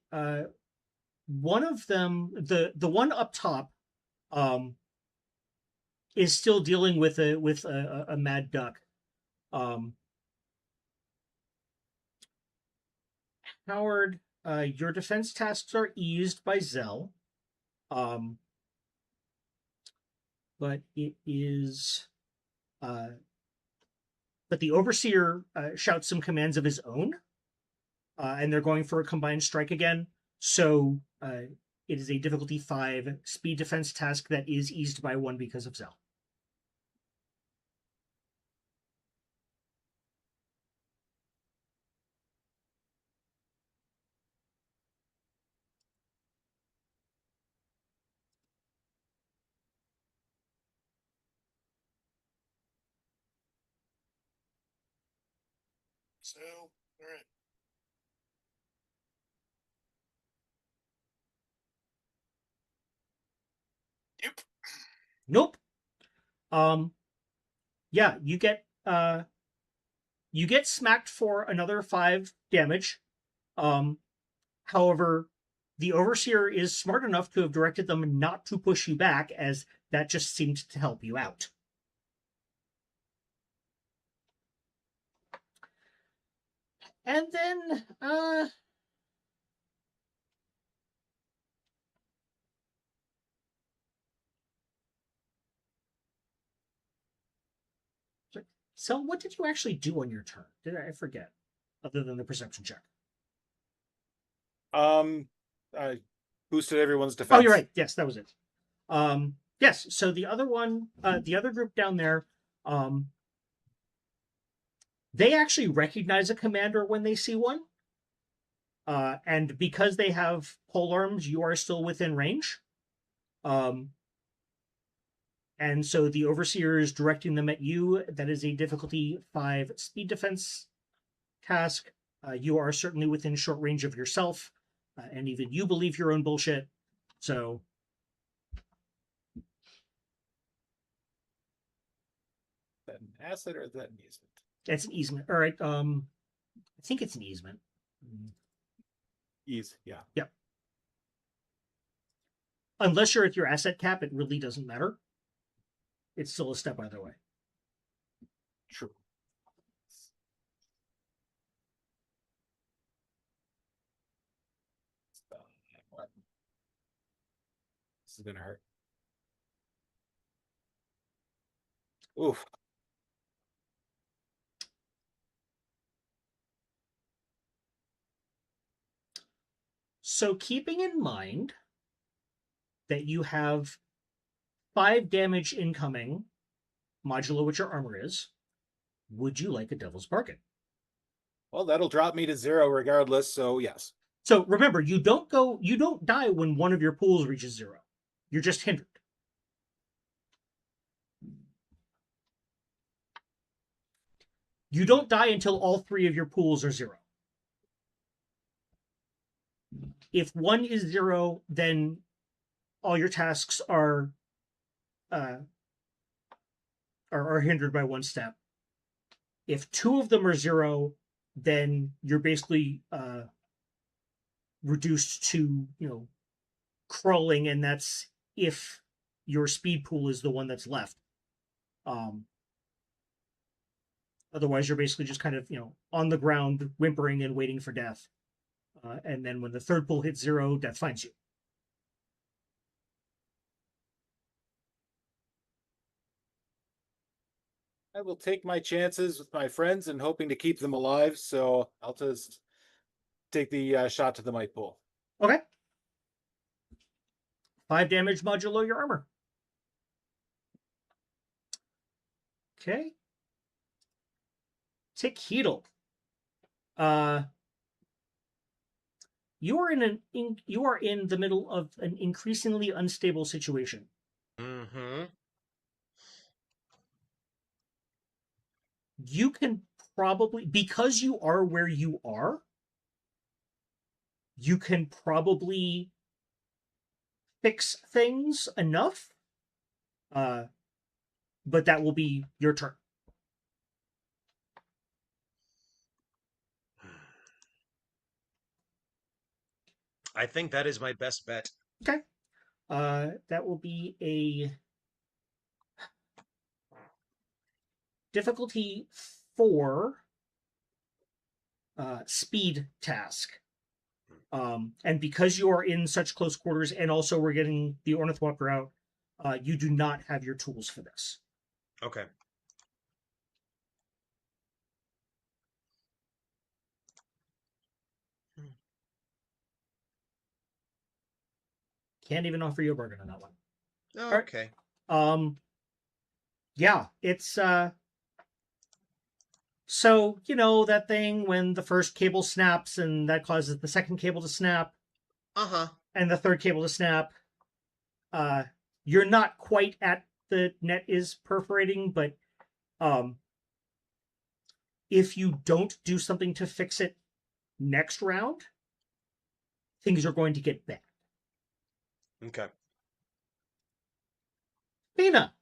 one of them, the one up top, is still dealing with a mad duck. Howard, your defense tasks are eased by Zell. But it is but the overseer shouts some commands of his own, and they're going for a combined strike again. So it is a difficulty 5 speed defense task that is eased by 1 because of Zell. So, all right. Yep. Nope. Yeah, you get smacked for another 5 damage. However, the overseer is smart enough to have directed them not to push you back, as that just seemed to help you out. And then so what did you actually do on your turn? Did I forget? Other than the perception check. I boosted everyone's defense. Oh, you're right. Yes, that was it. Yes. So the other one, the other group down there, they actually recognize a commander when they see one. And because they have pole arms, you are still within range. And so the overseer is directing them at you. That is a difficulty 5 speed defense task. You are certainly within short range of yourself, and even you believe your own bullshit. So Is that an asset or is that an easement? that's an easement. All right. I think it's an easement. Ease, yeah. Yep. Unless you're at your asset cap, it really doesn't matter. It's still a step either way. True. What? This is gonna hurt. Oof. So keeping in mind that you have 5 damage incoming, modulo what your armor is. Would you like a Devil's Bargain? Well, that'll drop me to 0 regardless, so yes. So remember, you don't die when one of your pools reaches 0. You're just hindered. You don't die until all 3 of your pools are 0. If one is 0, then all your tasks are hindered by 1 step. If 2 of them are 0, then you're basically reduced to, crawling, and that's if your speed pool is the one that's left. Otherwise, you're basically just kind of, on the ground, whimpering and waiting for death. And then when the 3rd pool hits 0, death finds you. I will take my chances with my friends and hoping to keep them alive, so I'll just take the shot to the might pool. Okay. 5 damage modulo your armor. Okay. Tick Heedle. You are in the middle of an increasingly unstable situation. Mm-hmm. You can probably, because you are where you are, you can probably fix things enough, but that will be your turn. I think that is my best bet. Okay. That will be a difficulty 4 speed task. And because you are in such close quarters, and also we're getting the Ornithopter out, you do not have your tools for this. Okay. Can't even offer you a bargain on that one. Oh, right. okay. Yeah, it's so that thing when the first cable snaps and that causes the second cable to snap. Uh-huh. And the third cable to snap. You're not quite at the net is perforating, but if you don't do something to fix it next round, things are going to get bad. Okay. Mina.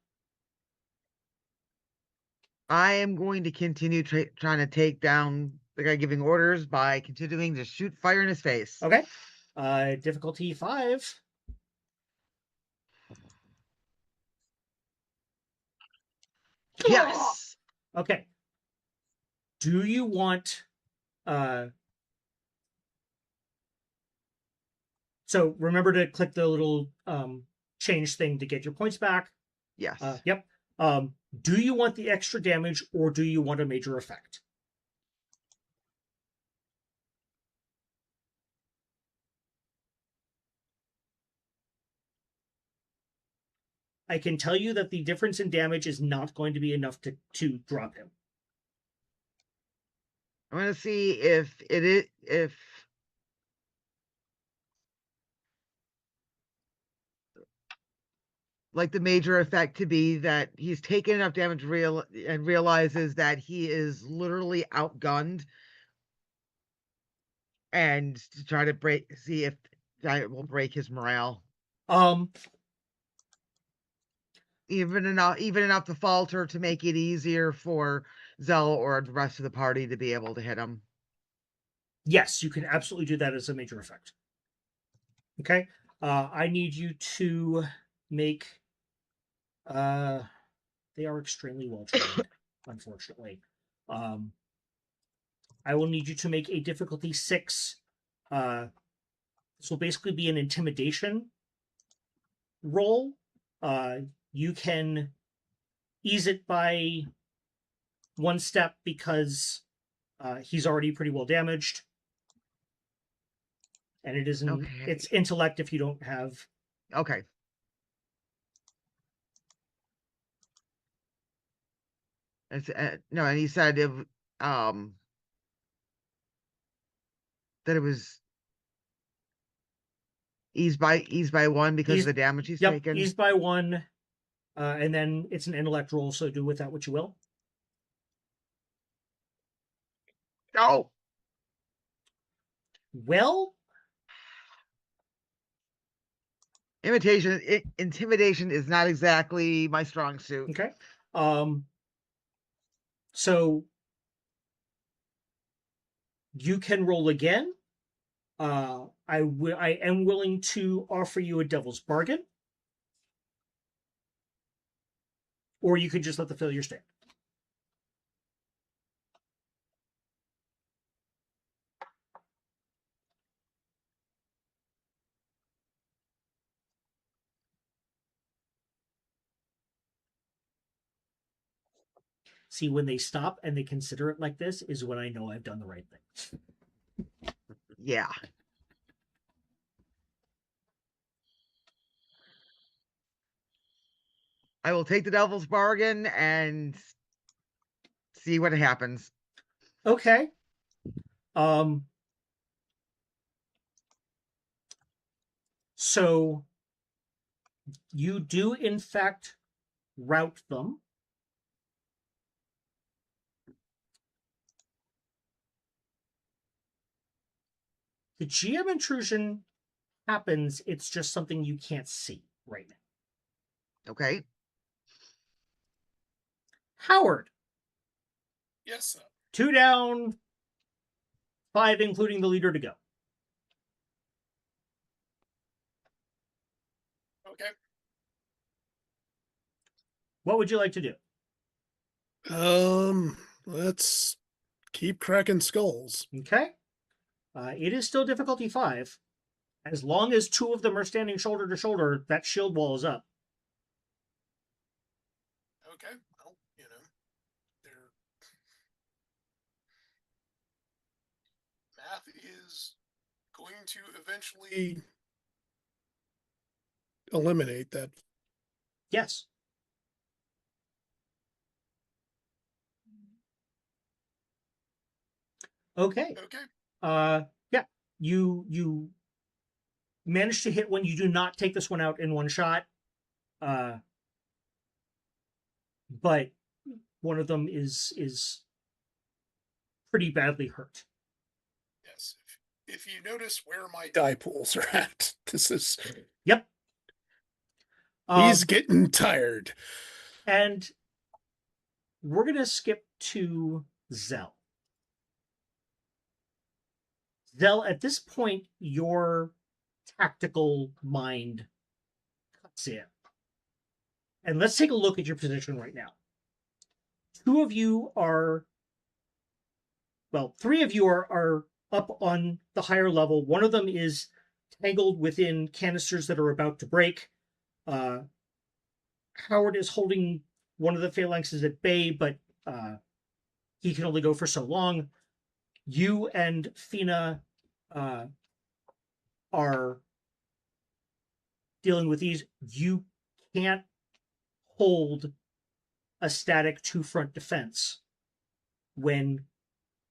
I am going to continue trying to take down the guy giving orders by continuing to shoot fire in his face. Okay. Difficulty 5. Yes. Okay. Do you want so remember to click the little change thing to get your points back? Yes. Yep. Do you want the extra damage or do you want a major effect? I can tell you that the difference in damage is not going to be enough to drop him. I'm going to see if like the major effect to be that he's taken enough damage and realizes that he is literally outgunned, and to try to see if that will break his morale. Even enough to falter to make it easier for Zell or the rest of the party to be able to hit him. Yes, you can absolutely do that as a major effect. Okay. I need you to make they are extremely well trained, unfortunately. I will need you to make a difficulty 6. This will basically be an intimidation roll. You can ease it by 1 step because he's already pretty well damaged. And it isn't. Okay. It's intellect if you don't have. Okay. It's, no, and he said if that it was eased by 1 because Eased- of the damage he's Yep, taken. eased by 1, and then it's an intellect roll, so do with that what you will. Oh, Well, intimidation is not exactly my strong suit. okay. So you can roll again. I am willing to offer you a devil's bargain, or you could just let the failure stand. See, when they stop and they consider it like this is when I know I've done the right thing. Yeah. I will take the devil's bargain and see what happens. Okay. So you do in fact route them. The GM intrusion happens, it's just something you can't see right now. Okay. Howard, Yes, sir. 2 down, 5 including the leader to go. Okay. What would you like to do? Let's keep cracking skulls. Okay. It is still difficulty 5. As long as 2 of them are standing shoulder to shoulder, that shield wall is up. Okay. Well, you know, their math is going to eventually eliminate that. Yes. Okay. Okay. Yeah. You manage to hit one. You do not take this one out in one shot. But one of them is pretty badly hurt. Yes. If you notice where my die pools are at, this is Yep. he's getting tired. And we're gonna skip to Zell. Zell, at this point, your tactical mind cuts in. And let's take a look at your position right now. 2 of you are, well, 3 of you are up on the higher level. One of them is tangled within canisters that are about to break. Howard is holding one of the phalanxes at bay, but he can only go for so long. You and Fina are dealing with these. You can't hold a static 2-front defense when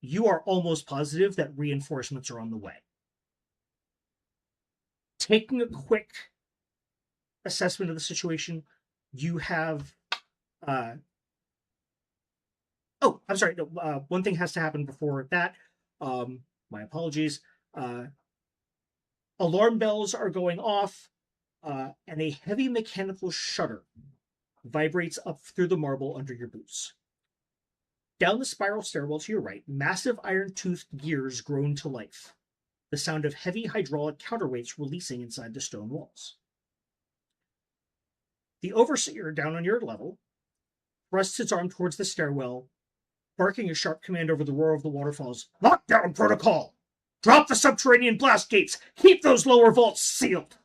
you are almost positive that reinforcements are on the way. Taking a quick assessment of the situation, you have I'm sorry. No, one thing has to happen before that. My apologies. Alarm bells are going off, and a heavy mechanical shudder vibrates up through the marble under your boots. Down the spiral stairwell to your right, massive iron-toothed gears groan to life, the sound of heavy hydraulic counterweights releasing inside the stone walls. The overseer, down on your level, thrusts his arm towards the stairwell, barking a sharp command over the roar of the waterfalls. Lockdown protocol! Drop the subterranean blast gates! Keep those lower vaults sealed!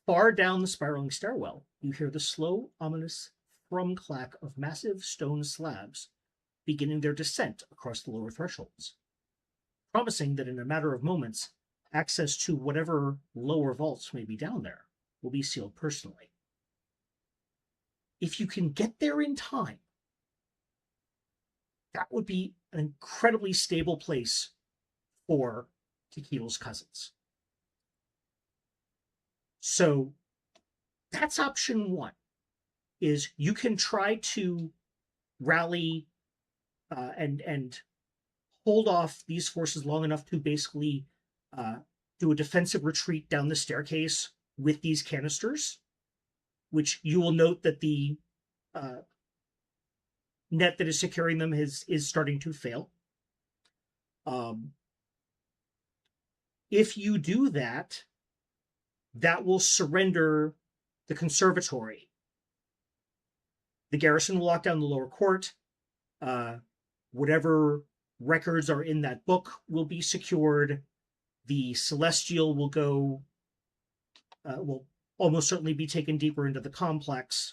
Far down the spiraling stairwell, you hear the slow, ominous thrum-clack of massive stone slabs beginning their descent across the lower thresholds, promising that in a matter of moments, access to whatever lower vaults may be down there will be sealed personally. if you can get there in time, that would be an incredibly stable place for Tequil's cousins. So that's option one, is you can try to rally and hold off these forces long enough to basically do a defensive retreat down the staircase with these canisters, which you will note that the net that is securing them is starting to fail. If you do that, that will surrender the conservatory. The garrison will lock down the lower court. Whatever records are in that book will be secured. The celestial will go, will almost certainly be taken deeper into the complex.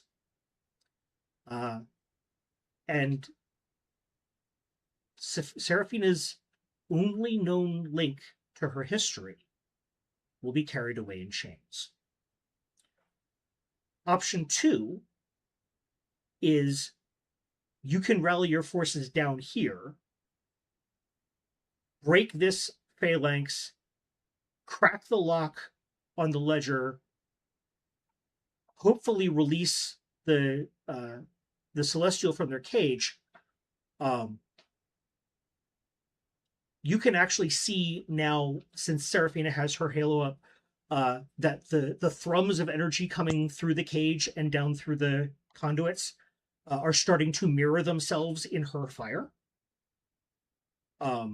And Seraphina's only known link to her history will be carried away in chains. Option two is you can rally your forces down here, break this phalanx, crack the lock on the ledger, hopefully release the celestial from their cage. You can actually see now, since Seraphina has her halo up, that the thrums of energy coming through the cage and down through the conduits are starting to mirror themselves in her fire. But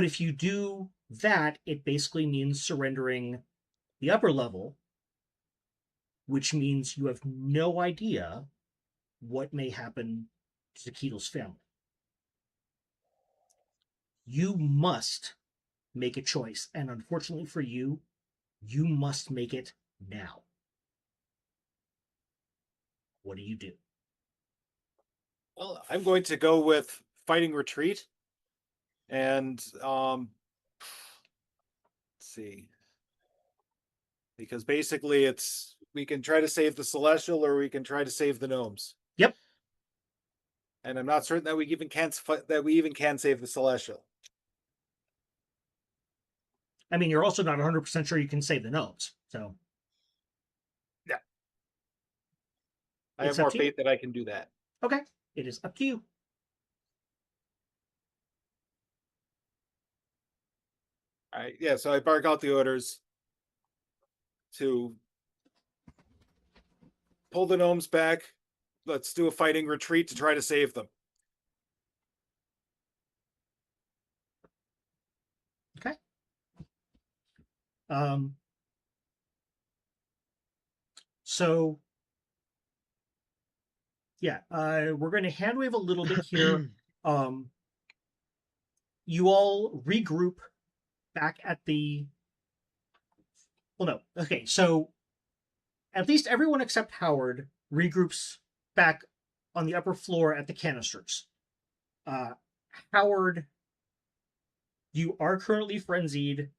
if you do that, it basically means surrendering the upper level, which means you have no idea what may happen to Ketel's family. You must make a choice, and unfortunately for you, you must make it now. What do you do? Well, I'm going to go with fighting retreat. And let's see. Because basically it's we can try to save the celestial or we can try to save the gnomes. Yep. And I'm not certain that we even can save the celestial. I mean, you're also not 100% sure you can save the gnomes, so. Yeah. I It's have more up to you. faith that I can do that. Okay, it is up to you. All right, yeah, so I bark out the orders to pull the gnomes back. Let's do a fighting retreat to try to save them. Okay. So yeah, we're going to hand wave a little bit here. You all regroup back at the. Well, no. Okay, so at least everyone except Howard regroups back on the upper floor at the canisters. Howard, you are currently frenzied.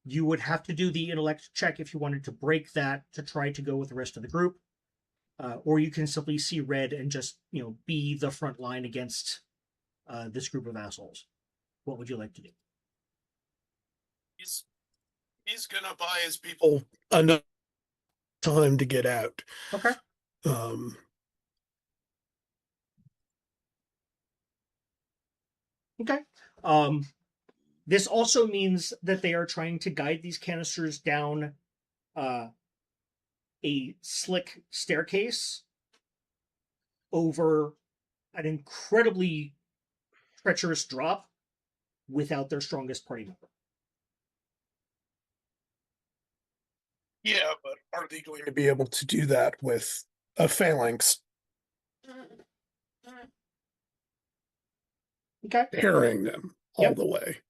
You would have to do the intellect check if you wanted to break that to try to go with the rest of the group. Or you can simply see red and just, be the front line against this group of assholes. What would you like to do? He's gonna buy his people enough time to get out. Okay. Okay. This also means that they are trying to guide these canisters down a slick staircase over an incredibly treacherous drop without their strongest party member. Yeah, but are they going to be able to do that with a phalanx Okay. carrying them all Yep. the way?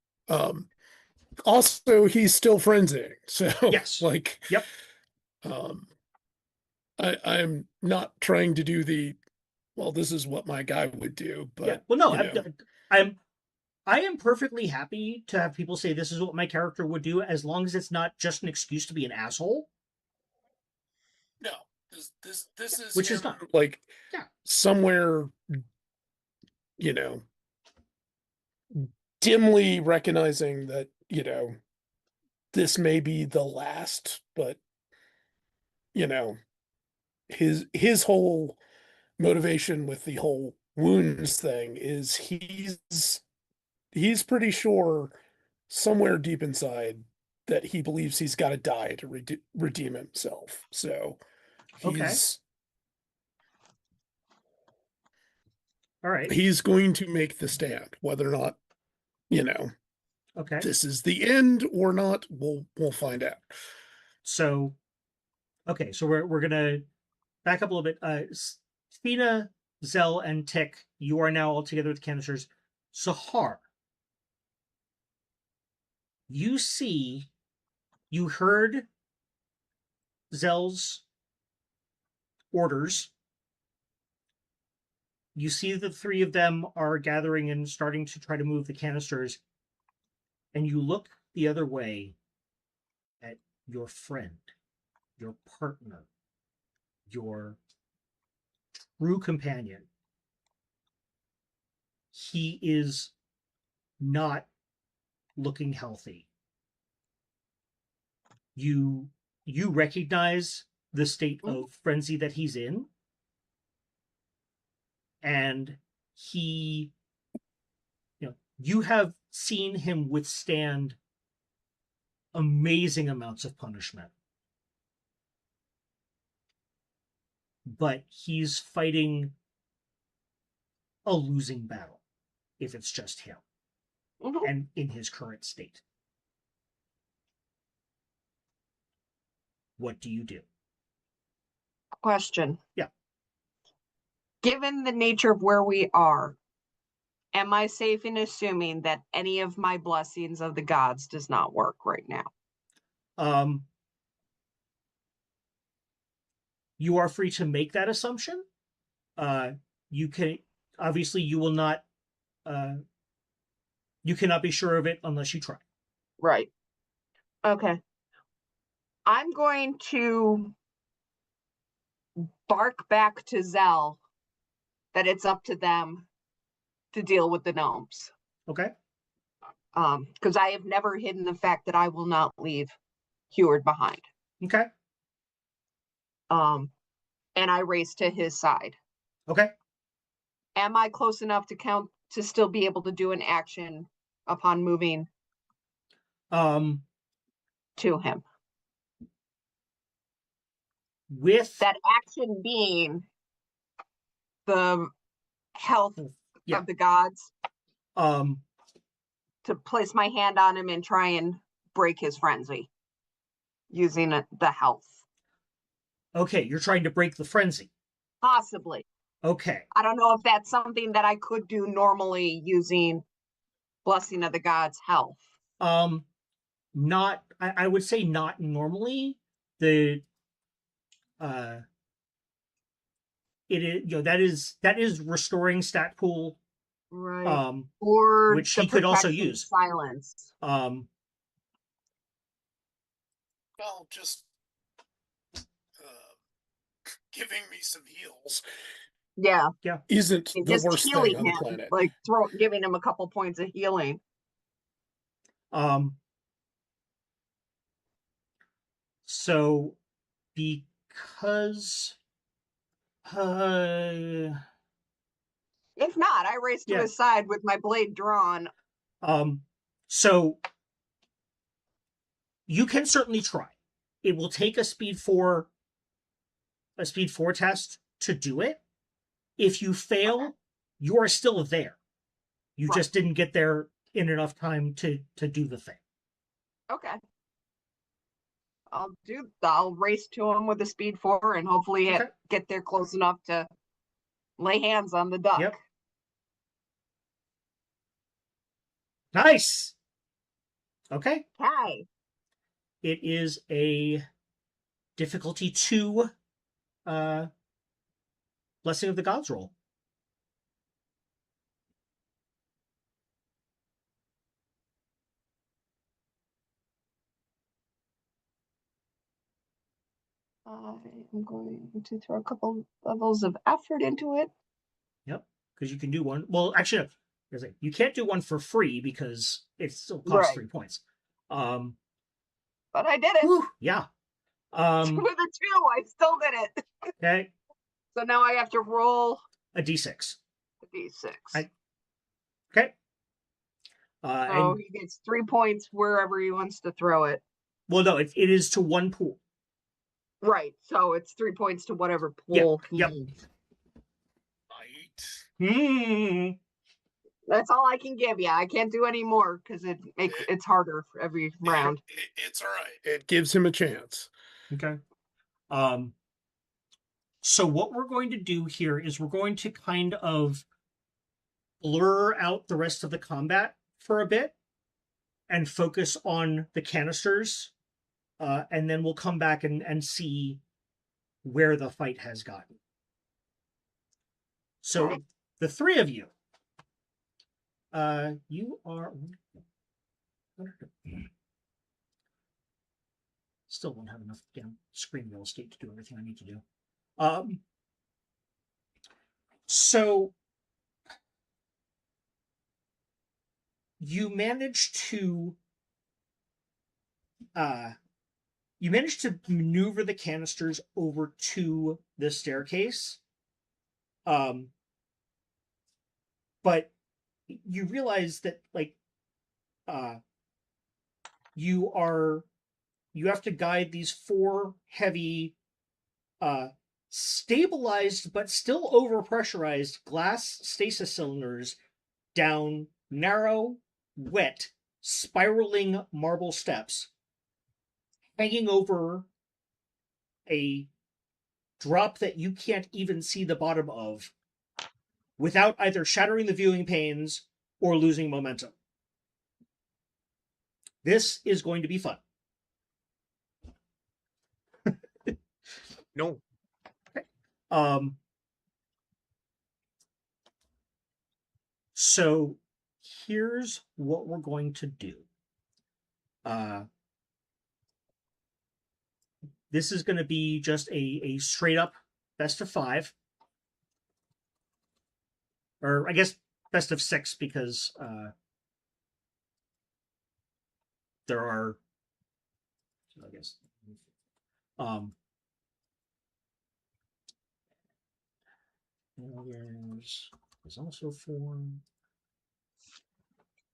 Also, he's still frenzying, so Yes. Yep. I'm not trying to do the, well, this is what my guy would do, but yeah. Well, no, I am perfectly happy to have people say this is what my character would do, as long as it's not just an excuse to be an asshole. No, this is Which him, is not. like Yeah. somewhere, you know, dimly recognizing that, you know, this may be the last, but you know, his whole motivation with the whole wounds thing is he's pretty sure somewhere deep inside that he believes he's got to die to redeem himself. So Okay. All right. he's going to make the stand, whether or not, you know, Okay. this is the end or not. We'll find out. So, okay. So we're gonna back up a little bit. Stina, Zell, and Tick, you are now all together with the canisters. Sahar, you heard Zell's orders. You see the three of them are gathering and starting to try to move the canisters, and you look the other way at your friend, your partner, your true companion. He is not looking healthy. You recognize the state of frenzy that he's in, and he, you have seen him withstand amazing amounts of punishment, but he's fighting a losing battle if it's just him and in his current state. What do you do? Question. Yeah. Given the nature of where we are, am I safe in assuming that any of my blessings of the gods does not work right now? You are free to make that assumption. You can, obviously you will not, you cannot be sure of it unless you try. Right. Okay. I'm going to bark back to Zell that it's up to them to deal with the gnomes. Okay. Because I have never hidden the fact that I will not leave Heward behind. Okay. And I race to his side. Okay. Am I close enough to still be able to do an action upon moving to him? With that action being the health of the gods, to place my hand on him and try and break his frenzy using the health. Okay, you're trying to break the frenzy. Possibly. Okay. I don't know if that's something that I could do normally using Blessing of the Gods health. Not, I would say not normally. It is, that is restoring stat pool, right? Or which he could also use. Silence. Well, just giving me some heals. Yeah. Isn't and the worst thing on the planet. Like giving him a couple points of healing. So because if not, I race to his side with my blade drawn. So you can certainly try. It will take a speed 4 test to do it. If you fail, you are still there. You just didn't get there in enough time to do the thing. Okay. I'll race to him with a speed 4 and hopefully get there close enough to lay hands on the duck. Yep. Nice. Okay. Hi. It is a difficulty 2 Blessing of the Gods roll. I'm going to throw a couple levels of effort into it. Yep, because you can do one. Well, actually, no, you can't do one for free because it still costs Right. 3 points. But I did it. Whew, yeah. With a 2, I still did it. Okay, So now I have to roll a d6. a d6. Okay. So And he gets 3 points wherever he wants to throw it. well, no, it is to one pool. Right. So it's 3 points to whatever Yep, pool yep. Right. That's all I can give you. I can't do any more because it's harder for every round. It's all right. It gives him a chance. Okay. So what we're going to do here is we're going to kind of blur out the rest of the combat for a bit and focus on the canisters, and then we'll come back and see where the fight has gotten. So the three of you, you are still won't have enough damn screen real estate to do everything I need to do. So you manage to maneuver the canisters over to the staircase, but you realize that you have to guide these 4 heavy stabilized but still overpressurized glass stasis cylinders down narrow, wet, spiraling marble steps hanging over a drop that you can't even see the bottom of without either shattering the viewing panes or losing momentum. This is going to be fun. No. So here's what we're going to do. This is going to be just a straight up best of 5. Or I guess best of 6 because there are, I guess, there's also 4.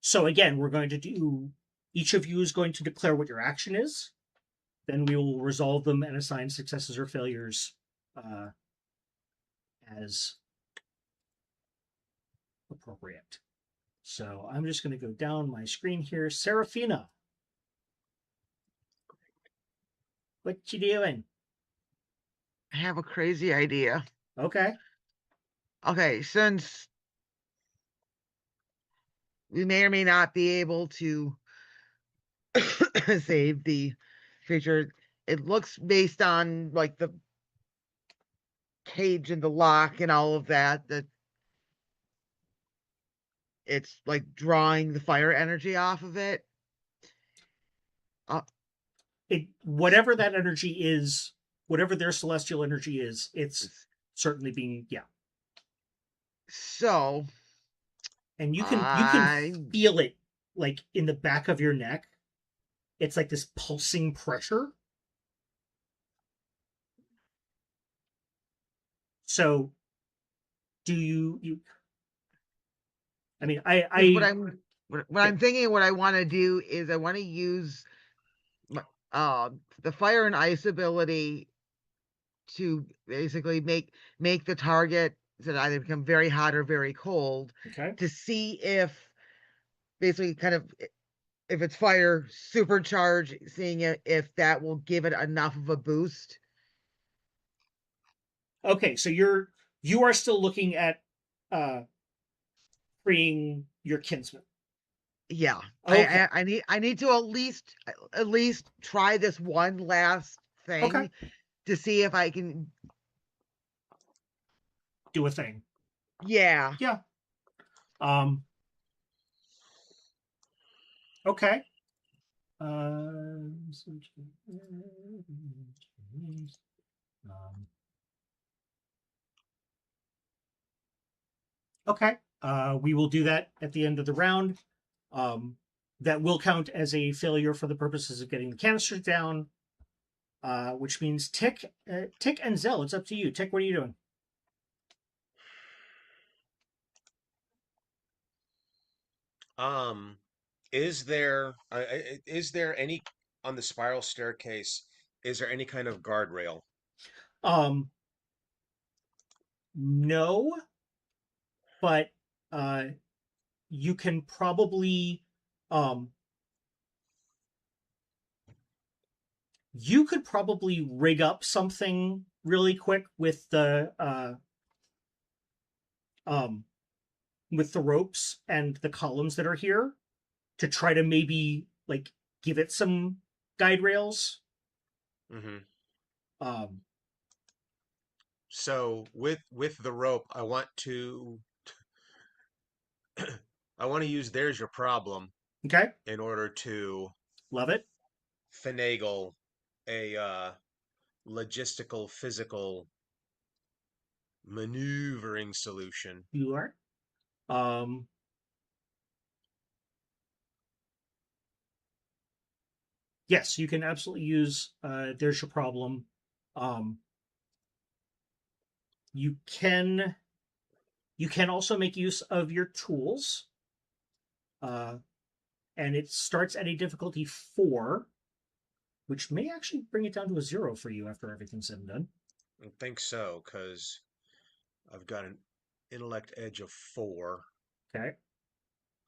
So again, we're going to do, each of you is going to declare what your action is. Then we will resolve them and assign successes or failures as appropriate. So I'm just going to go down my screen here. Serafina, what you doing? I have a crazy idea. Okay. Okay, since we may or may not be able to save the creature, it looks based on like the cage and the lock and all of that it's like drawing the fire energy off of it. Whatever that energy is, whatever their celestial energy is, it's certainly being, yeah. So and you can feel it like in the back of your neck. It's like this pulsing pressure. So do you I mean, what I'm thinking, what I want to do is I want to use the fire and ice ability to basically make the target that either become very hot or very cold. Okay. To see if basically kind of if it's fire supercharge, seeing if that will give it enough of a boost. Okay, so you are still looking at freeing your kinsman. Yeah. Okay. I need to at least try this one last thing to see if I can do a thing. Yeah. Yeah. Okay. Okay. We will do that at the end of the round. That will count as a failure for the purposes of getting the canisters down. Which means Tick and Zell, it's up to you. Tick, what are you doing? Is there any on the spiral staircase? Is there any kind of guardrail? No, but you can probably you could probably rig up something really quick with the ropes and the columns that are here to try to maybe like give it some guide rails. Mm-hmm. So with the rope, I want to use "There's your problem" Okay, in order to love it. finagle a logistical, physical maneuvering solution. You are. Yes, you can absolutely use "There's your problem." You can also make use of your tools, and it starts at a difficulty 4, which may actually bring it down to a 0 for you after everything's said and done. I think so, because I've got an intellect edge of 4. Okay.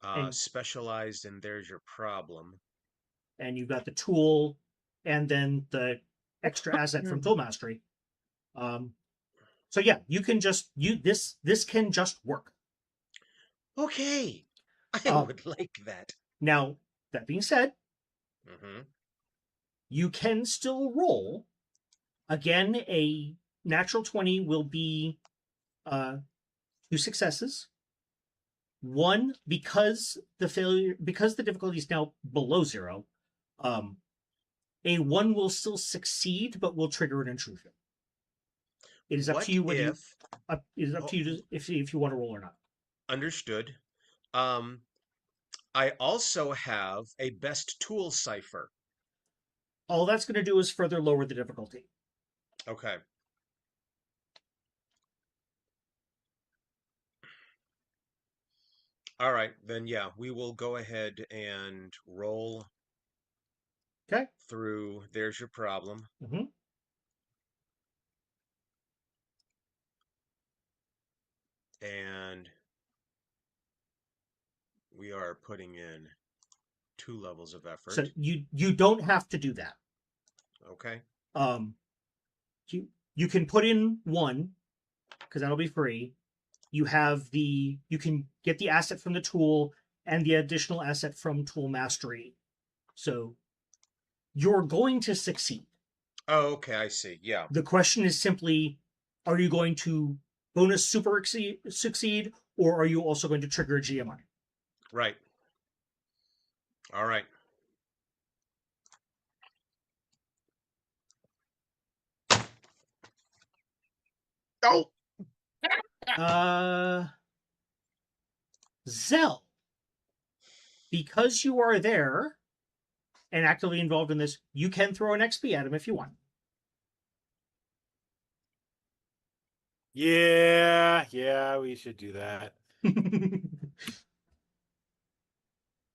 And Specialized in "There's your problem." you've got the tool and then the extra asset from Tool Mastery. So yeah, you can just this can just work. Okay, I would like that. Now, that being said, Mm-hmm. you can still roll. Again, a natural 20 will be 2 successes. 1, because the difficulty is now below 0, a 1 will still succeed, but will trigger an intrusion. It is up to you whether it is up to you if you want to roll or not. Understood. I also have a best tool cipher. All that's going to do is further lower the difficulty. Okay. All right, then yeah, we will go ahead and roll Okay. through "There's your problem." Mm-hmm. And we are putting in 2 levels of effort. So you don't have to do that. Okay. You can put in 1 because that'll be free. You can get the asset from the tool and the additional asset from Tool Mastery. So you're going to succeed. Oh, okay, I see. Yeah. The question is simply, are you going to bonus super succeed, or are you also going to trigger a GMI? Right. All right. Oh, Zell, because you are there and actively involved in this, you can throw an XP at him if you want. Yeah, we should do that.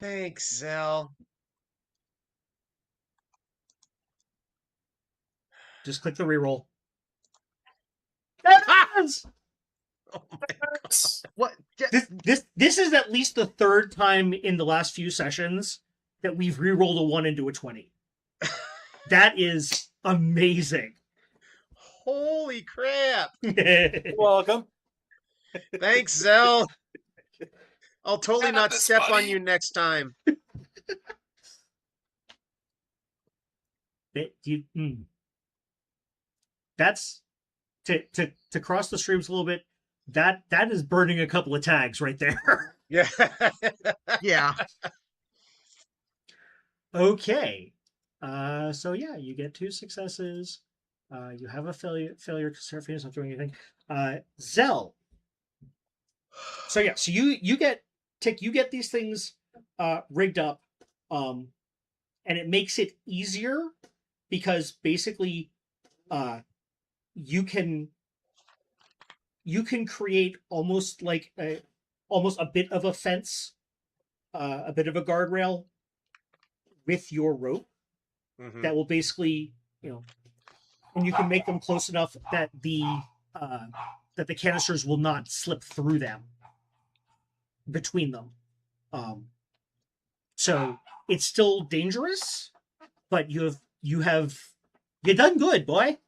Thanks, Zell. Just click the reroll. Yes! Oh my God. what? This is at least the 3rd time in the last few sessions that we've rerolled a 1 into a 20. That is amazing. Holy crap. You're welcome. Thanks, Zell. I'll totally not That's step on funny. you next time. That's to cross the streams a little bit. That is burning a couple of tags right there. Yeah. Yeah. Okay. So yeah, you get 2 successes. You have a failure because Seraphine is not doing anything. Zell. So yeah, so you get Tick, you get these things rigged up, and it makes it easier because basically you can create almost like almost a bit of a fence, a bit of a guardrail with your rope Mhm. that will basically, and you can make them close enough that the canisters will not slip through them between them. So it's still dangerous, but you done good, boy.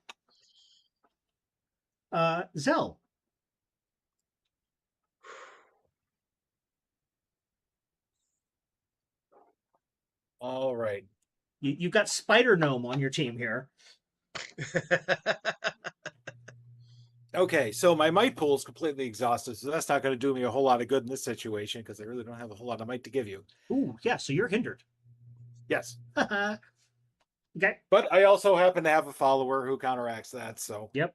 Zell. All right. You've got Spider Gnome on your team here. Okay, so my might pool is completely exhausted, so that's not going to do me a whole lot of good in this situation because I really don't have a whole lot of might to give you. Ooh, yeah, so you're hindered. Yes. Okay. But I also happen to have a follower who counteracts that, so Yep.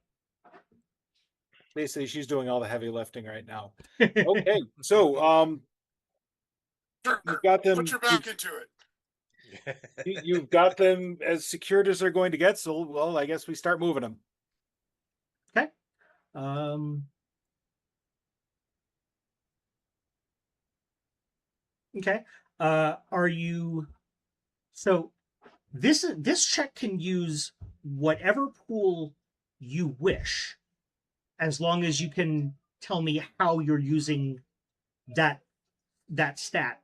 basically she's doing all the heavy lifting right now. Okay, so you've got them. Put your back into it. You've got them as secured as they're going to get, so well, I guess we start moving them. Okay. Okay. Are you? So this check can use whatever pool you wish, as long as you can tell me how you're using that stat.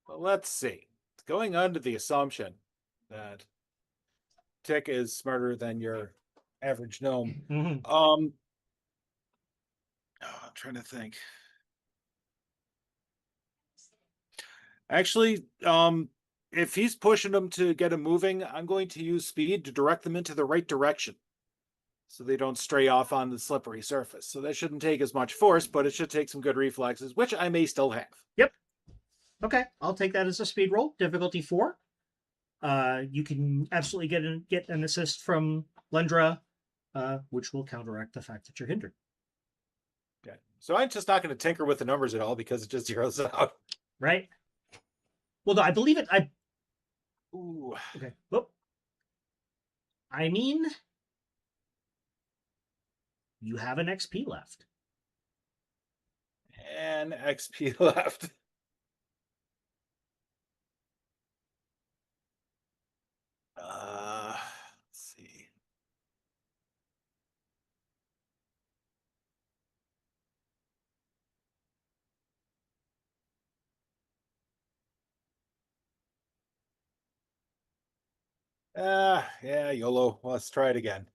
Well, let's see. Going under the assumption that Tick is smarter than your average gnome. Mm-hmm. I'm trying to think. Actually, if he's pushing them to get them moving, I'm going to use speed to direct them into the right direction so they don't stray off on the slippery surface. So that shouldn't take as much force, but it should take some good reflexes, which I may still have. Yep. Okay, I'll take that as a speed roll. Difficulty 4. You can absolutely get an assist from Lendra, which will counteract the fact that you're hindered. Okay. So I'm just not going to tinker with the numbers at all because it just zeroes out. Right? Well, no, I believe it. Ooh. Okay. Whoop. I mean, you have an XP left. And XP left. Let's see. Yeah, YOLO. Let's try it again.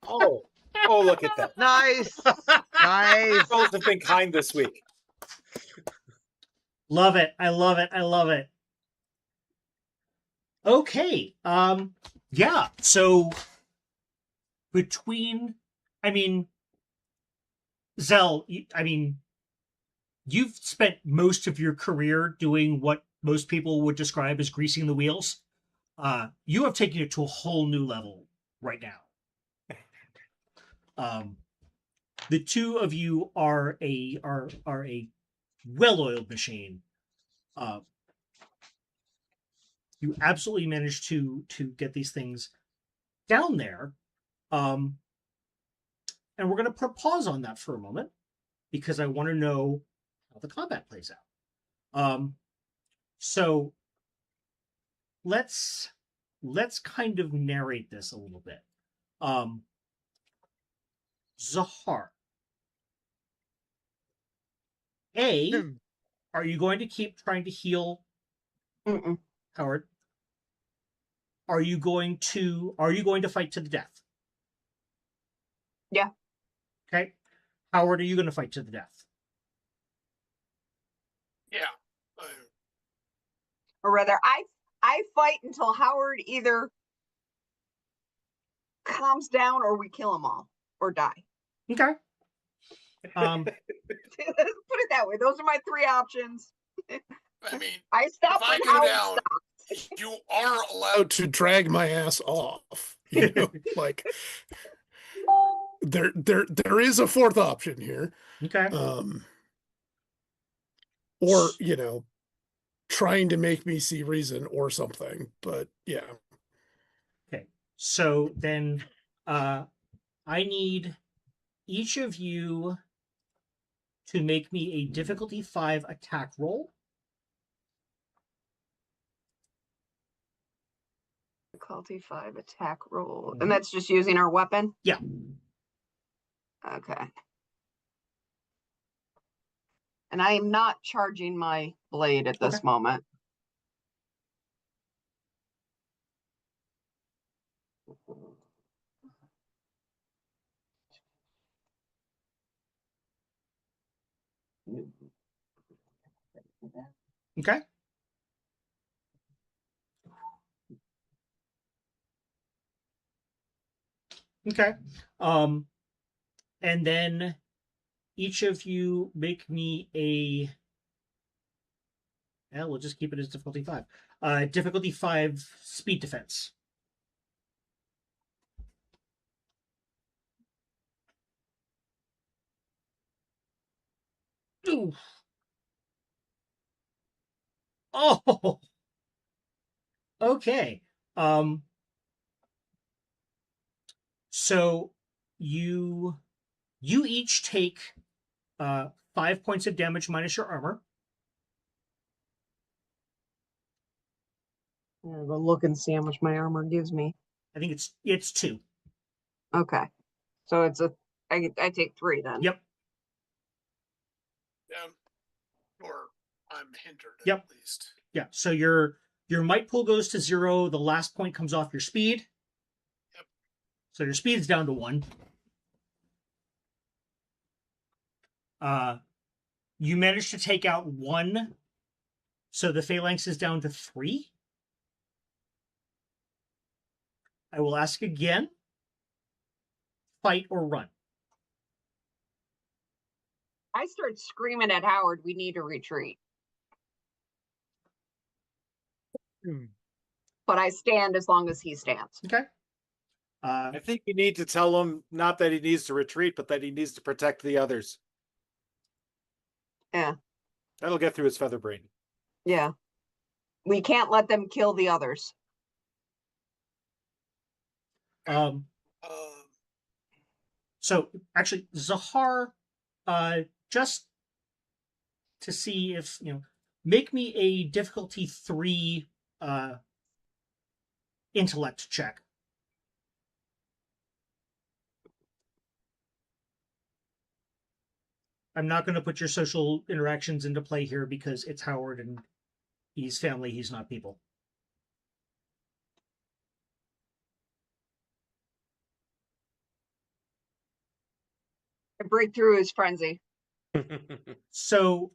Oh, look at that. Nice. Nice. Rolls have been kind this week. Love it. I love it. I love it. Okay. Yeah. So Zell, you've spent most of your career doing what most people would describe as greasing the wheels. You have taken it to a whole new level right now. The two of you are a well-oiled machine. You absolutely managed to get these things down there. And we're going to put a pause on that for a moment because I want to know how the combat plays out. So let's kind of narrate this a little bit. Zahar, are you going to keep trying to heal Mm-mm. Howard? Are you going to fight to the death? Yeah. Okay. Howard, are you going to fight to the death? Yeah. Or rather, I fight until Howard either calms down or we kill them all or die. Okay. Put it that way. Those are my three options. I mean, I stop if I when go Howard down, stops. you are allowed to drag my ass off. You know, like there is a fourth option here. Okay. Or, you know, trying to make me see reason or something. But yeah. Okay. So then I need each of you to make me a difficulty 5 attack roll. Difficulty 5 attack roll. Mhm. And that's just using our weapon? Yeah. Okay. And I am not charging my blade at this Okay. moment. Okay. Okay. And then each of you make me a. Yeah, we'll just keep it as difficulty 5. Difficulty 5 speed defense. Ooh. Oh. Okay. So you each take 5 points of damage minus your armor. I'm gonna go look and see how much my armor gives me. I think it's 2. Okay. So it's I take 3 then. Yep. Or I'm hindered Yep. at least. Yeah. So your might pool goes to 0. The last point comes off your speed. Yep. So your speed's down to 1. You managed to take out 1. So the phalanx is down to 3. I will ask again. Fight or run? I start screaming at Howard, we need to retreat. But I stand as long as he stands. Okay. I think you need to tell him not that he needs to retreat, but that he needs to protect the others. Yeah. That'll get through his feather brain. Yeah. We can't let them kill the others. So actually, Zahar, just to see if make me a difficulty 3 intellect check. I'm not going to put your social interactions into play here because it's Howard and he's family, he's not people. I break through his frenzy. So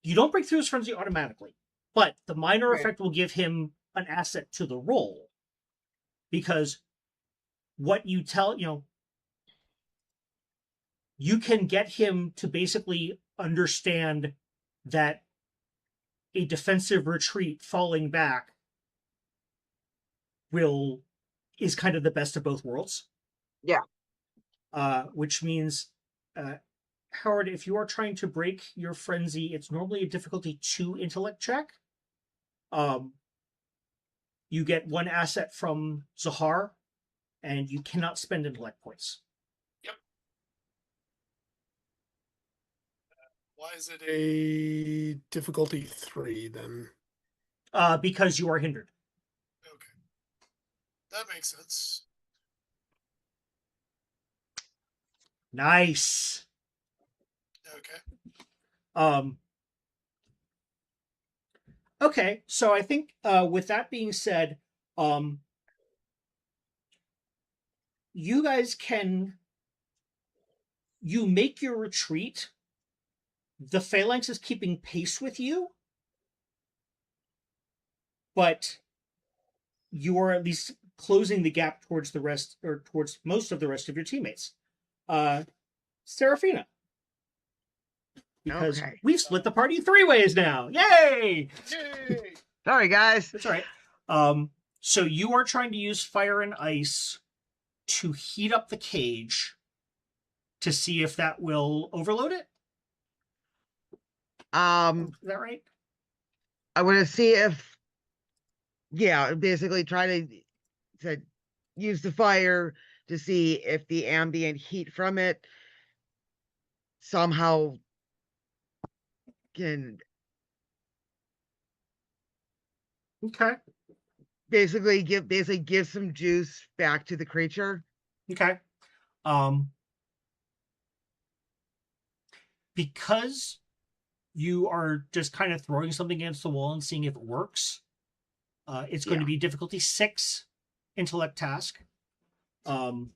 you don't break through his frenzy automatically, but the minor Right. effect will give him an asset to the roll because what you tell, you can get him to basically understand that a defensive retreat falling back is kind of the best of both worlds. Yeah. Which means, Howard, if you are trying to break your frenzy, it's normally a difficulty 2 intellect check. You get 1 asset from Zahar, and you cannot spend intellect points. Yep. Why is it a difficulty 3 then? Because you are hindered. Okay. That makes sense. Nice. Okay. Okay, so I think with that being said, you guys you make your retreat. The phalanx is keeping pace with you, but you are at least closing the gap towards the rest, or towards most of the rest of your teammates. Serafina. Because Okay. we've split the party 3 ways now. Yay! Yay! Sorry, guys. That's all right. So you are trying to use fire and ice to heat up the cage to see if that will overload it. Is that right? I want to see if, yeah, basically try to use the fire to see if the ambient heat from it somehow can Okay. basically give some juice back to the creature. Okay. Because you are just kind of throwing something against the wall and seeing if it works, it's going to be difficulty 6 intellect task. Or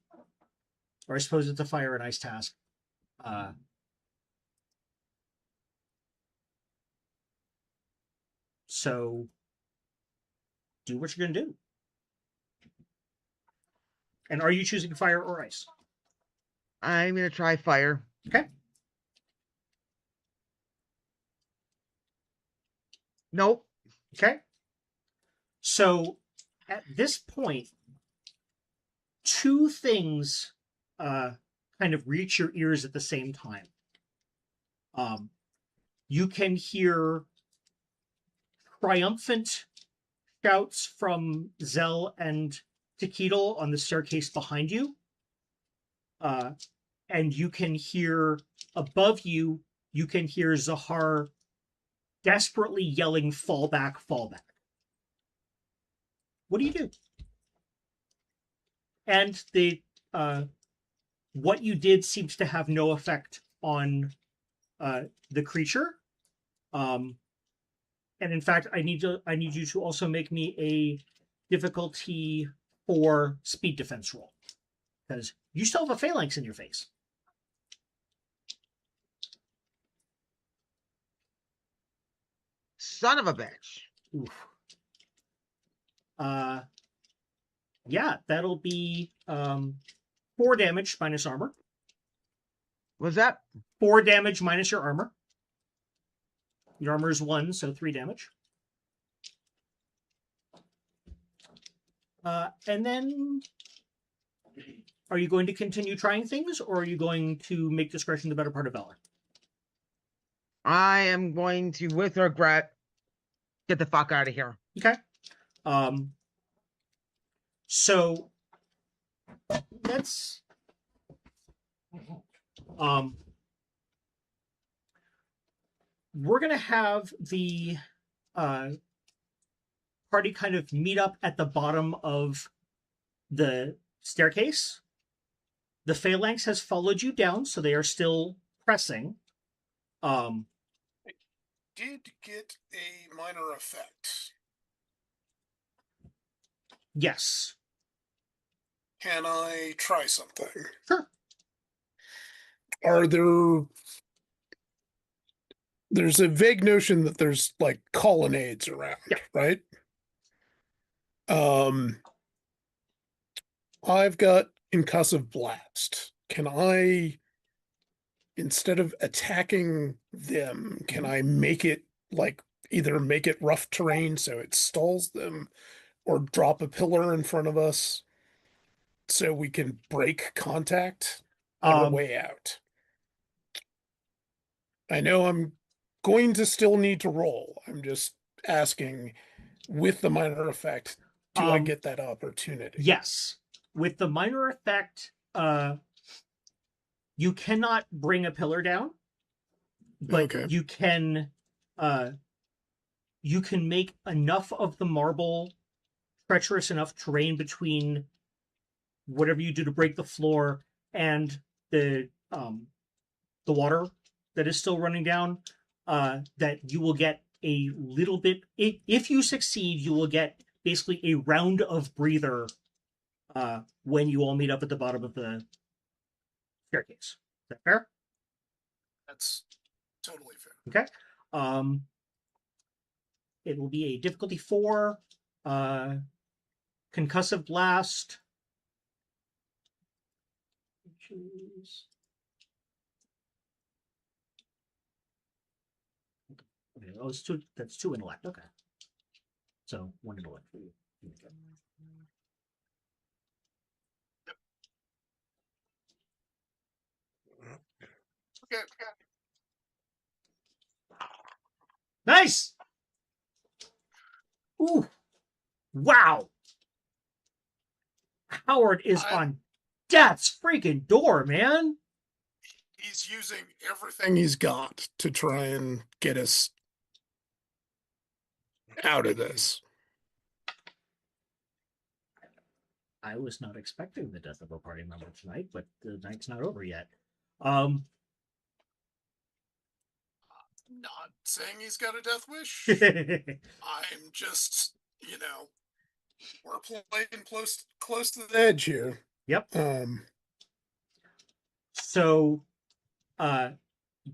I suppose it's a fire and ice task. So do what you're going to do. And are you choosing fire or ice? I'm going to try fire. Okay. Nope. Okay. So at this point, 2 things kind of reach your ears at the same time. You can hear triumphant shouts from Zell and Tequila on the staircase behind you. And you can hear above you, you can hear Zahar desperately yelling, fall back, fall back. What do you do? And the what you did seems to have no effect on the creature. And in fact, I need you to also make me a difficulty 4 speed defense roll, because you still have a phalanx in your face. Son of a bitch. Oof. Yeah, that'll be 4 damage minus armor. Was that? 4 damage minus your armor. Your armor is 1, so 3 damage. And then, are you going to continue trying things, or are you going to make discretion the better part of valor? I am going to, with regret, get the fuck out of here. Okay. So let's we're gonna have the party kind of meet up at the bottom of the staircase. The phalanx has followed you down, so they are still pressing. Did get a minor effect. Yes. Can I try something? Sure. Are there's a vague notion that there's like colonnades around, right? I've got concussive blast. Can I, instead of attacking them, can I make it like either make it rough terrain so it stalls them, or drop a pillar in front of us so we can break contact on our way out? I know I'm going to still need to roll. I'm just asking, with the minor effect, do I get that opportunity? Yes. With the minor effect, you cannot bring a pillar down, but you can make enough of the marble treacherous enough terrain between whatever you do to break the floor and the water that is still running down, that you will get a little bit. If you succeed, you will get basically a round of breather when you all meet up at the bottom of the staircase. Is that fair? That's totally fair. Okay. It will be a difficulty 4. concussive blast. Okay, oh, it's two. That's 2 intellect. Okay, so 1 intellect for you. Okay. Nice. Ooh, wow. Howard is on death's freaking door, man. He's using everything he's got to try and get us out of this. I was not expecting the death of a party member tonight, but the night's not over yet. Not saying he's got a death wish. I'm just, we're playing close to the edge here. Yep. So,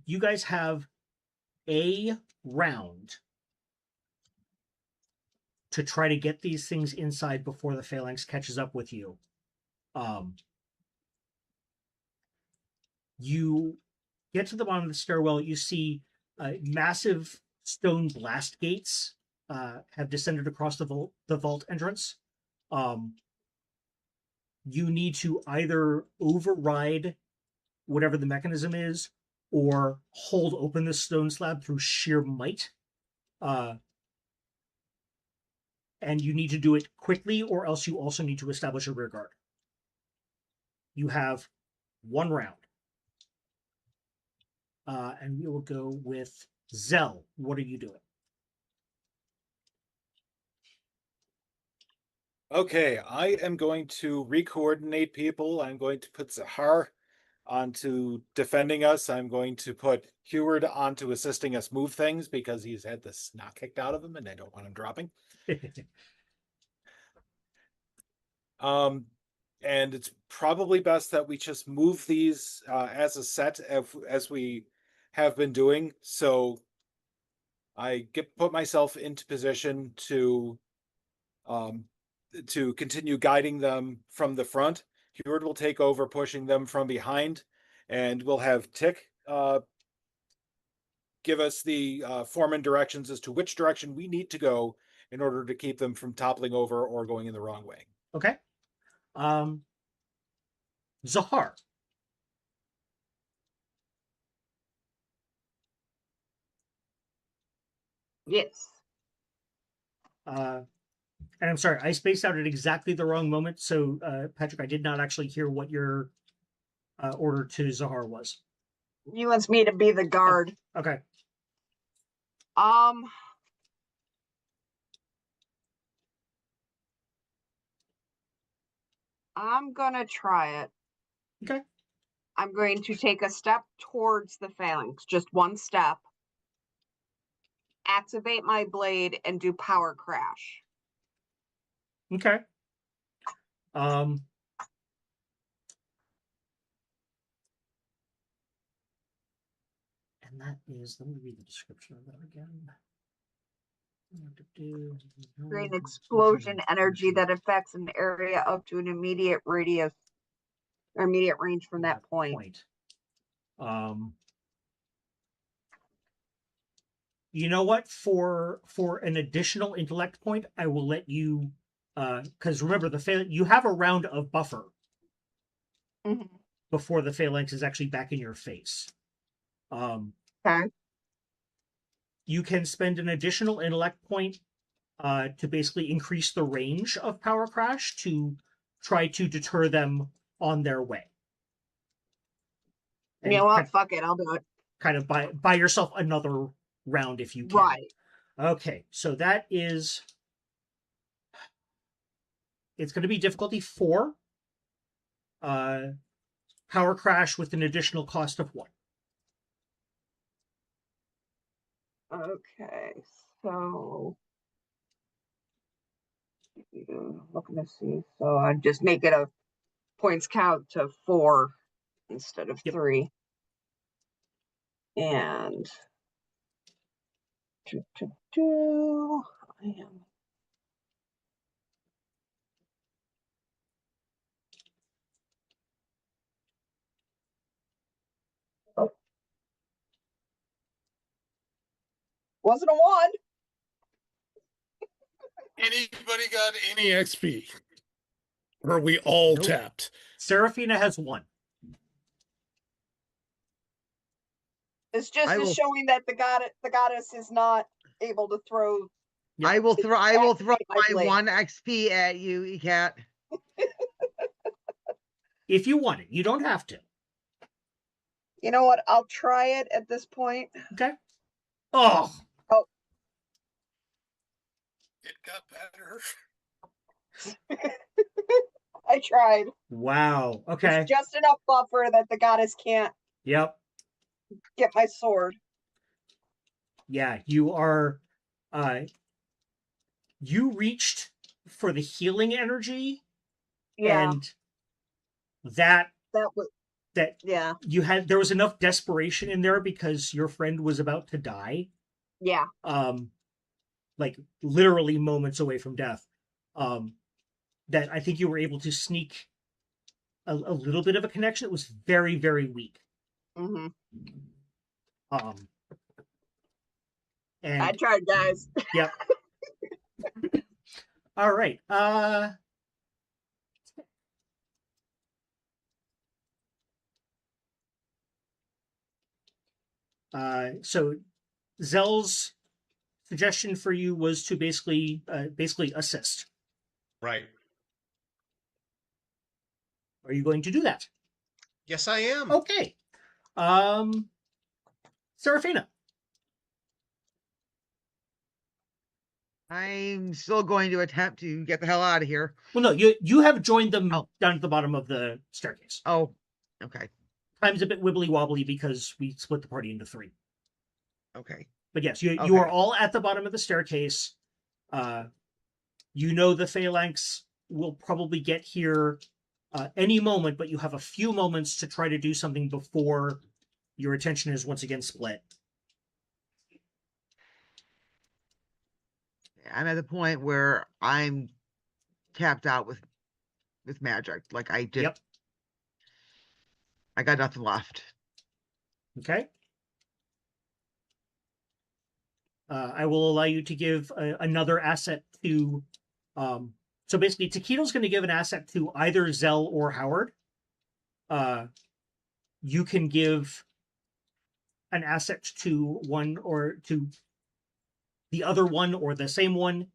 you guys have a round to try to get these things inside before the phalanx catches up with you. You get to the bottom of the stairwell. You see massive stone blast gates have descended across the vault entrance. You need to either override whatever the mechanism is or hold open the stone slab through sheer might. And you need to do it quickly, or else you also need to establish a rear guard. You have 1 round. And we will go with Zell. What are you doing? Okay, I am going to recoordinate people. I'm going to put Zahar onto defending us. I'm going to put Heward onto assisting us move things because he's had the snot kicked out of him and I don't want him dropping. And it's probably best that we just move these as a set as we have been doing. So I put myself into position to continue guiding them from the front. Heward will take over pushing them from behind, and we'll have Tick give us the foreman directions as to which direction we need to go in order to keep them from toppling over or going in the wrong way. Okay. Zahar. Yes. And I'm sorry, I spaced out at exactly the wrong moment. So, Patrick, I did not actually hear what your order to Zahar was. He wants me to be the guard. Okay. I'm gonna try it. Okay. I'm going to take a step towards the phalanx, just 1 step. Activate my blade and do power crash. Okay. And that is, let me read the description of that again. Create an explosion energy that affects an area up to an immediate radius or immediate range from that point. You know what? For an additional intellect point, I will let you, because remember you have a round of buffer before the phalanx is actually back in your face. Okay. You can spend an additional intellect point to basically increase the range of power crash to try to deter them on their way. And you know what? Fuck it, I'll do it. Kind of buy yourself another round if you can. Right. Okay, so that is, it's going to be difficulty 4. Power crash with an additional cost of 1. Okay, so looking to see. So I'd just make it a points count to 4 instead of 3. And I am Wasn't a wand. Anybody got any XP? Or are we all Nope. tapped? Seraphina has 1. It's just I will- showing that the goddess is not able to throw. Yep. I will throw my blade. 1 XP at you, Ecat. If you want it, you don't have to. You know what? I'll try it at this point. Okay. Oh, It got better. I tried. wow. Okay. It's just enough buffer that the goddess can't Yep. get my sword. Yeah, you are you reached for the healing energy, Yeah, and that that was. Yeah, there was enough desperation in there because your friend was about to die, yeah. like literally moments away from death, that I think you were able to sneak a little bit of a connection. It was very, very weak. Mm-hmm. And I tried, guys. yep. All right. So Zell's suggestion for you was to basically assist. Right. Are you going to do that? Yes, I am. Okay. Seraphina. I'm still going to attempt to get the hell out of here. Well, no, you have joined them Oh. down at the bottom of the staircase. Oh, okay. Time's a bit wibbly wobbly because we split the party into 3. Okay. But yes, you Okay. are all at the bottom of the staircase. You know the phalanx will probably get here any moment, but you have a few moments to try to do something before your attention is once again split. I'm at the point where I'm tapped out with magic. Like I did. Yep. I got nothing left. Okay. I will allow you to give another asset to. So basically, Taquito's going to give an asset to either Zell or Howard. You can give an asset to one or to the other one or the same one.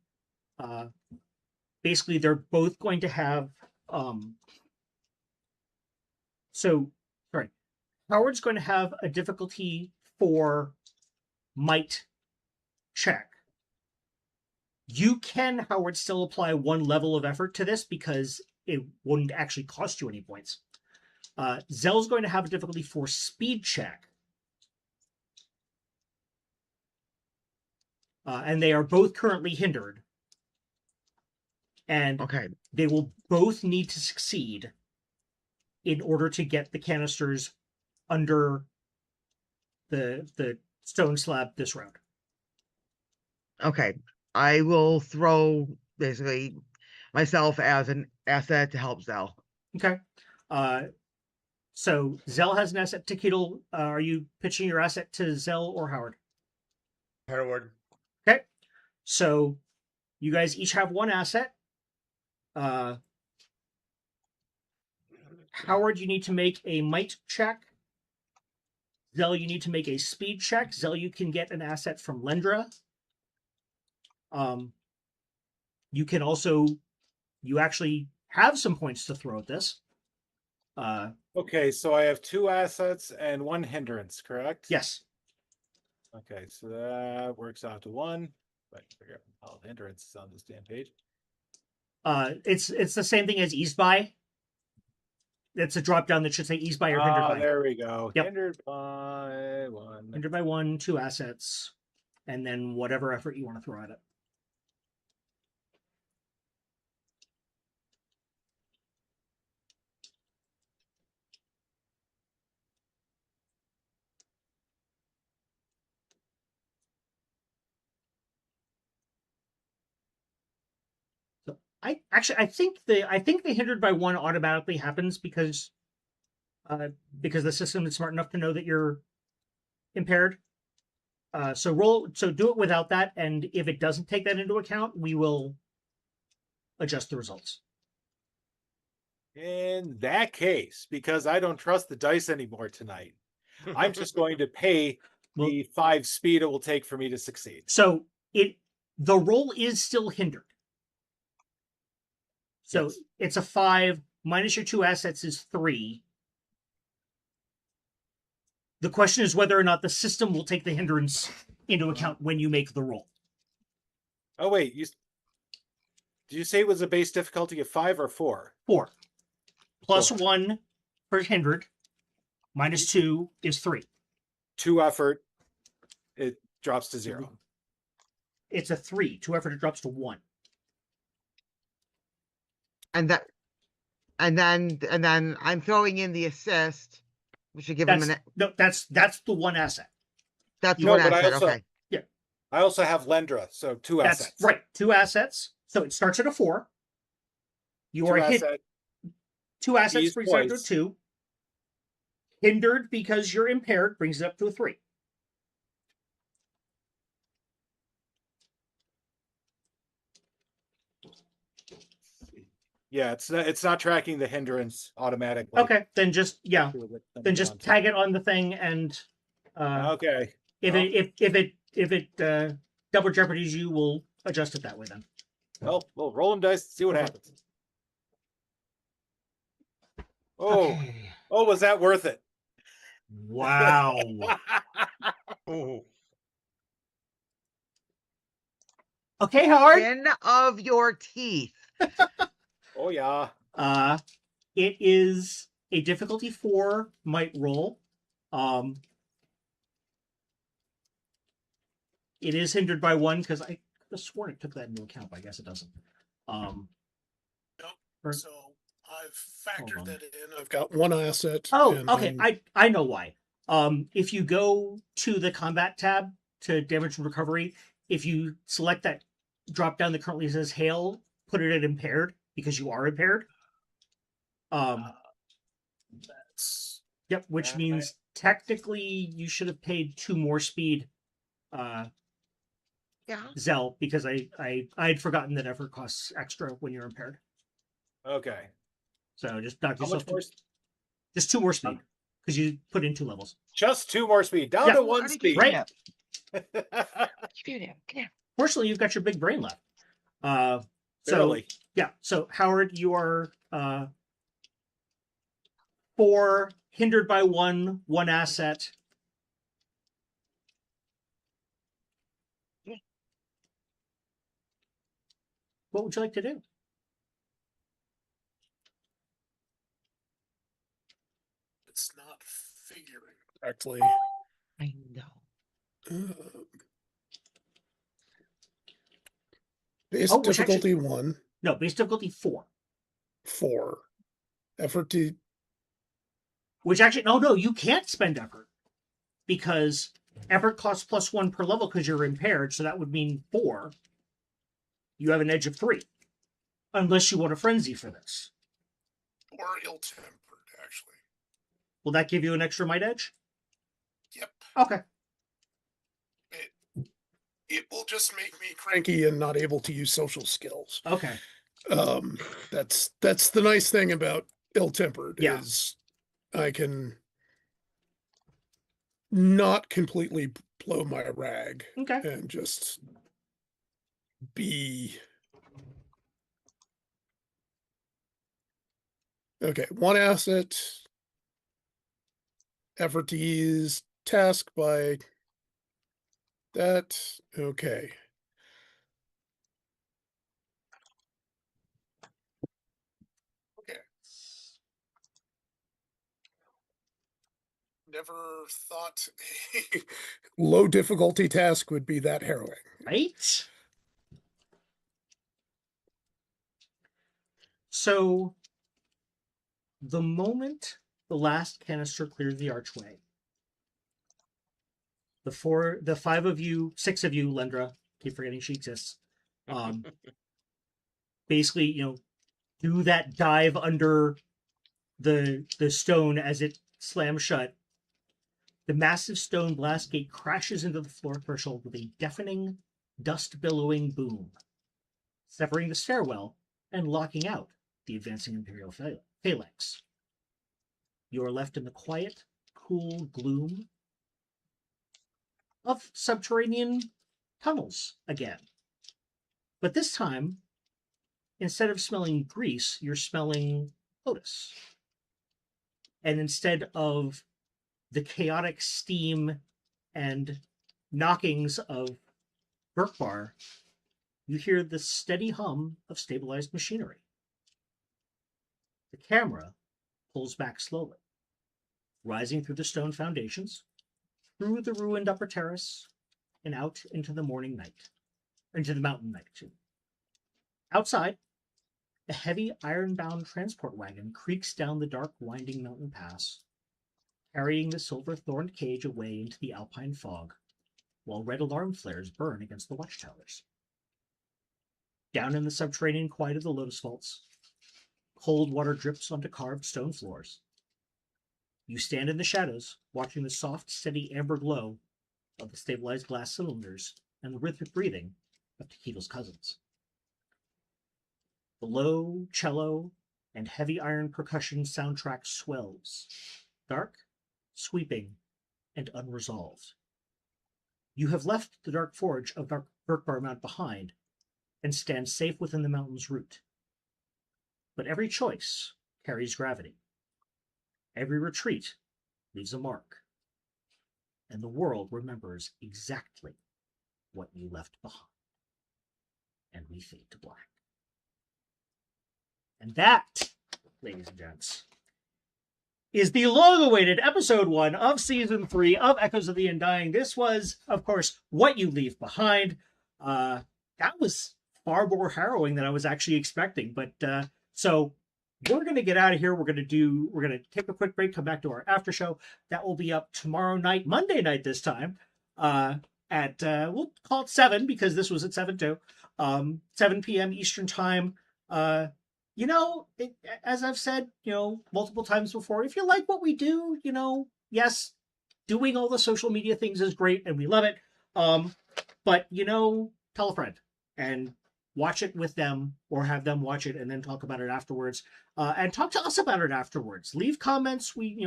Basically, they're both going to have. Sorry. Howard's going to have a difficulty for might check. You can, Howard, still apply 1 level of effort to this because it wouldn't actually cost you any points. Zell's going to have a difficulty for speed check. And they are both currently hindered. And Okay. they will both need to succeed in order to get the canisters under the stone slab this round. Okay. I will throw basically myself as an asset to help Zell. Okay. So Zell has an asset to Kittle. Are you pitching your asset to Zell or Howard? Howard. Okay. So you guys each have 1 asset. Howard, you need to make a might check. Zell, you need to make a speed check. Zell, you can get an asset from Lendra. You can also, you actually have some points to throw at this. Okay, so I have 2 assets and 1 hindrance, correct? Yes. Okay, so that works out to 1. But figure out all the hindrance is on this damn page. It's the same thing as eased by. It's a drop down that should say eased by or hindered by. There we go. Yep. Hindered by 1. Hindered by 1, 2 assets, and then whatever effort you want to throw at it. So I think the hindered by 1 automatically happens because the system is smart enough to know that you're impaired. So do it without that, and if it doesn't take that into account, we will adjust the results. In that case, because I don't trust the dice anymore tonight, I'm just going to pay the 5 speed it will take for me to succeed. So the roll is still hindered. So Yes. it's a 5 minus your 2 assets is 3. The question is whether or not the system will take the hindrance into account when you make the roll. Oh wait, did you say it was a base difficulty of 5 or 4? 4 plus 4. 1 for hindered minus 2 is 3. 2 effort, it drops to 0. It's a 3. 2 effort, it drops to 1. And then I'm throwing in the assist. We should give him That's the 1 asset. that's No, one but asset. I also, Okay. I also have Lendra, so 2 That's assets. right. 2 assets. So it starts at a 4. You 2 are hit. asset, 2 assets These brings it up to a twice. 2. Hindered because you're impaired brings it up to a 3. Yeah, it's not tracking the hindrance automatically. Okay, then just tag it on the thing, and Okay. if it double jeopardies you, we'll adjust it that way then. Well, we'll roll them dice, see what happens. Oh, Okay. oh, was that worth it? Wow. Ooh. Okay, Howard. Skin of your teeth. Oh yeah. It is a difficulty 4 might roll. It is hindered by 1 because I could have sworn it took that into account, but I guess it doesn't. Nope. So I've Hold factored on. that in. I've got 1 asset. Oh, and okay. I'm- I know why. If you go to the combat tab to damage and recovery, if you select that drop down that currently says hail, put it at impaired because you are impaired. That's Yep, which means technically you should have paid 2 more speed, Yeah. Zell, because I'd forgotten that effort costs extra when you're impaired. Okay. So just knock How yourself much more? just 2 more speed because you put in 2 levels. Just 2 more speed, down Yeah. to 1 speed. Right. Get him. Fortunately, you've got your big brain left. So Barely. yeah. So Howard, you are 4 hindered by 1 asset. What would you like to do? it's not figuring correctly. I know. Base Oh, which difficulty 1, No, base difficulty 4. 4. Effort to Which actually, no, you can't spend effort because effort costs +1 per level because you're impaired. So that would mean 4. You have an edge of 3, unless you want a frenzy for this. or ill-tempered, actually. Will that give you an extra might edge? Yep. Okay. It will just make me cranky and not able to use social skills. Okay. That's the nice thing about ill-tempered Yeah. is I can not completely blow my rag Okay. and just be okay. 1 asset, effort to ease task by that. Okay. Okay. Never thought a low difficulty task would be that harrowing. Right? So the moment the last canister clears the archway, the 5 of you, 6 of you, Lendra, keep forgetting she exists, basically, do that dive under the stone as it slams shut. The massive stone glass gate crashes into the floor threshold with a deafening, dust-billowing boom, severing the stairwell and locking out the advancing Imperial phalanx. You are left in the quiet, cool gloom of subterranean tunnels again. But this time, instead of smelling grease, you're smelling lotus. And instead of the chaotic steam and knockings of Burkbar, you hear the steady hum of stabilized machinery. The camera pulls back slowly, rising through the stone foundations, through the ruined upper terrace, and out into the morning night, into the mountain night, too. Outside, a heavy iron-bound transport wagon creaks down the dark, winding mountain pass, carrying the silver-thorned cage away into the alpine fog, while red alarm flares burn against the watchtowers. Down in the subterranean quiet of the lotus vaults, cold water drips onto carved stone floors. You stand in the shadows, watching the soft, steady amber glow of the stabilized glass cylinders and the rhythmic breathing of Tequil's cousins. The low cello and heavy iron percussion soundtrack swells, dark, sweeping, and unresolved. You have left the dark forge of Burkbar Mount behind and stand safe within the mountain's root. But every choice carries gravity. Every retreat leaves a mark. And the world remembers exactly what you left behind. And we fade to black. And that, ladies and gents, is the long-awaited episode 1 of season 3 of Echoes of the Undying. This was, of course, What You Leave Behind. That was far more harrowing than I was actually expecting. But so we're going to get out of here. We're going to take a quick break, come back to our after show. That will be up tomorrow night, Monday night this time, at, we'll call it 7 because this was at 7 too, 7 p.m. Eastern time. As I've said, multiple times before, if you like what we do, yes, doing all the social media things is great and we love it. But, tell a friend and watch it with them or have them watch it and then talk about it afterwards. And talk to us about it afterwards. Leave comments. We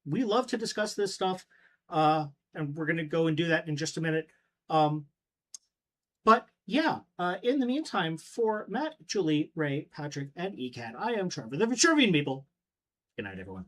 love to discuss this stuff. And we're going to go and do that in just a minute. But yeah, in the meantime, for Matt, Julie, Ray, Patrick, and ECAT, I am Trevor, the Vitruvian Meeple. Good night, everyone.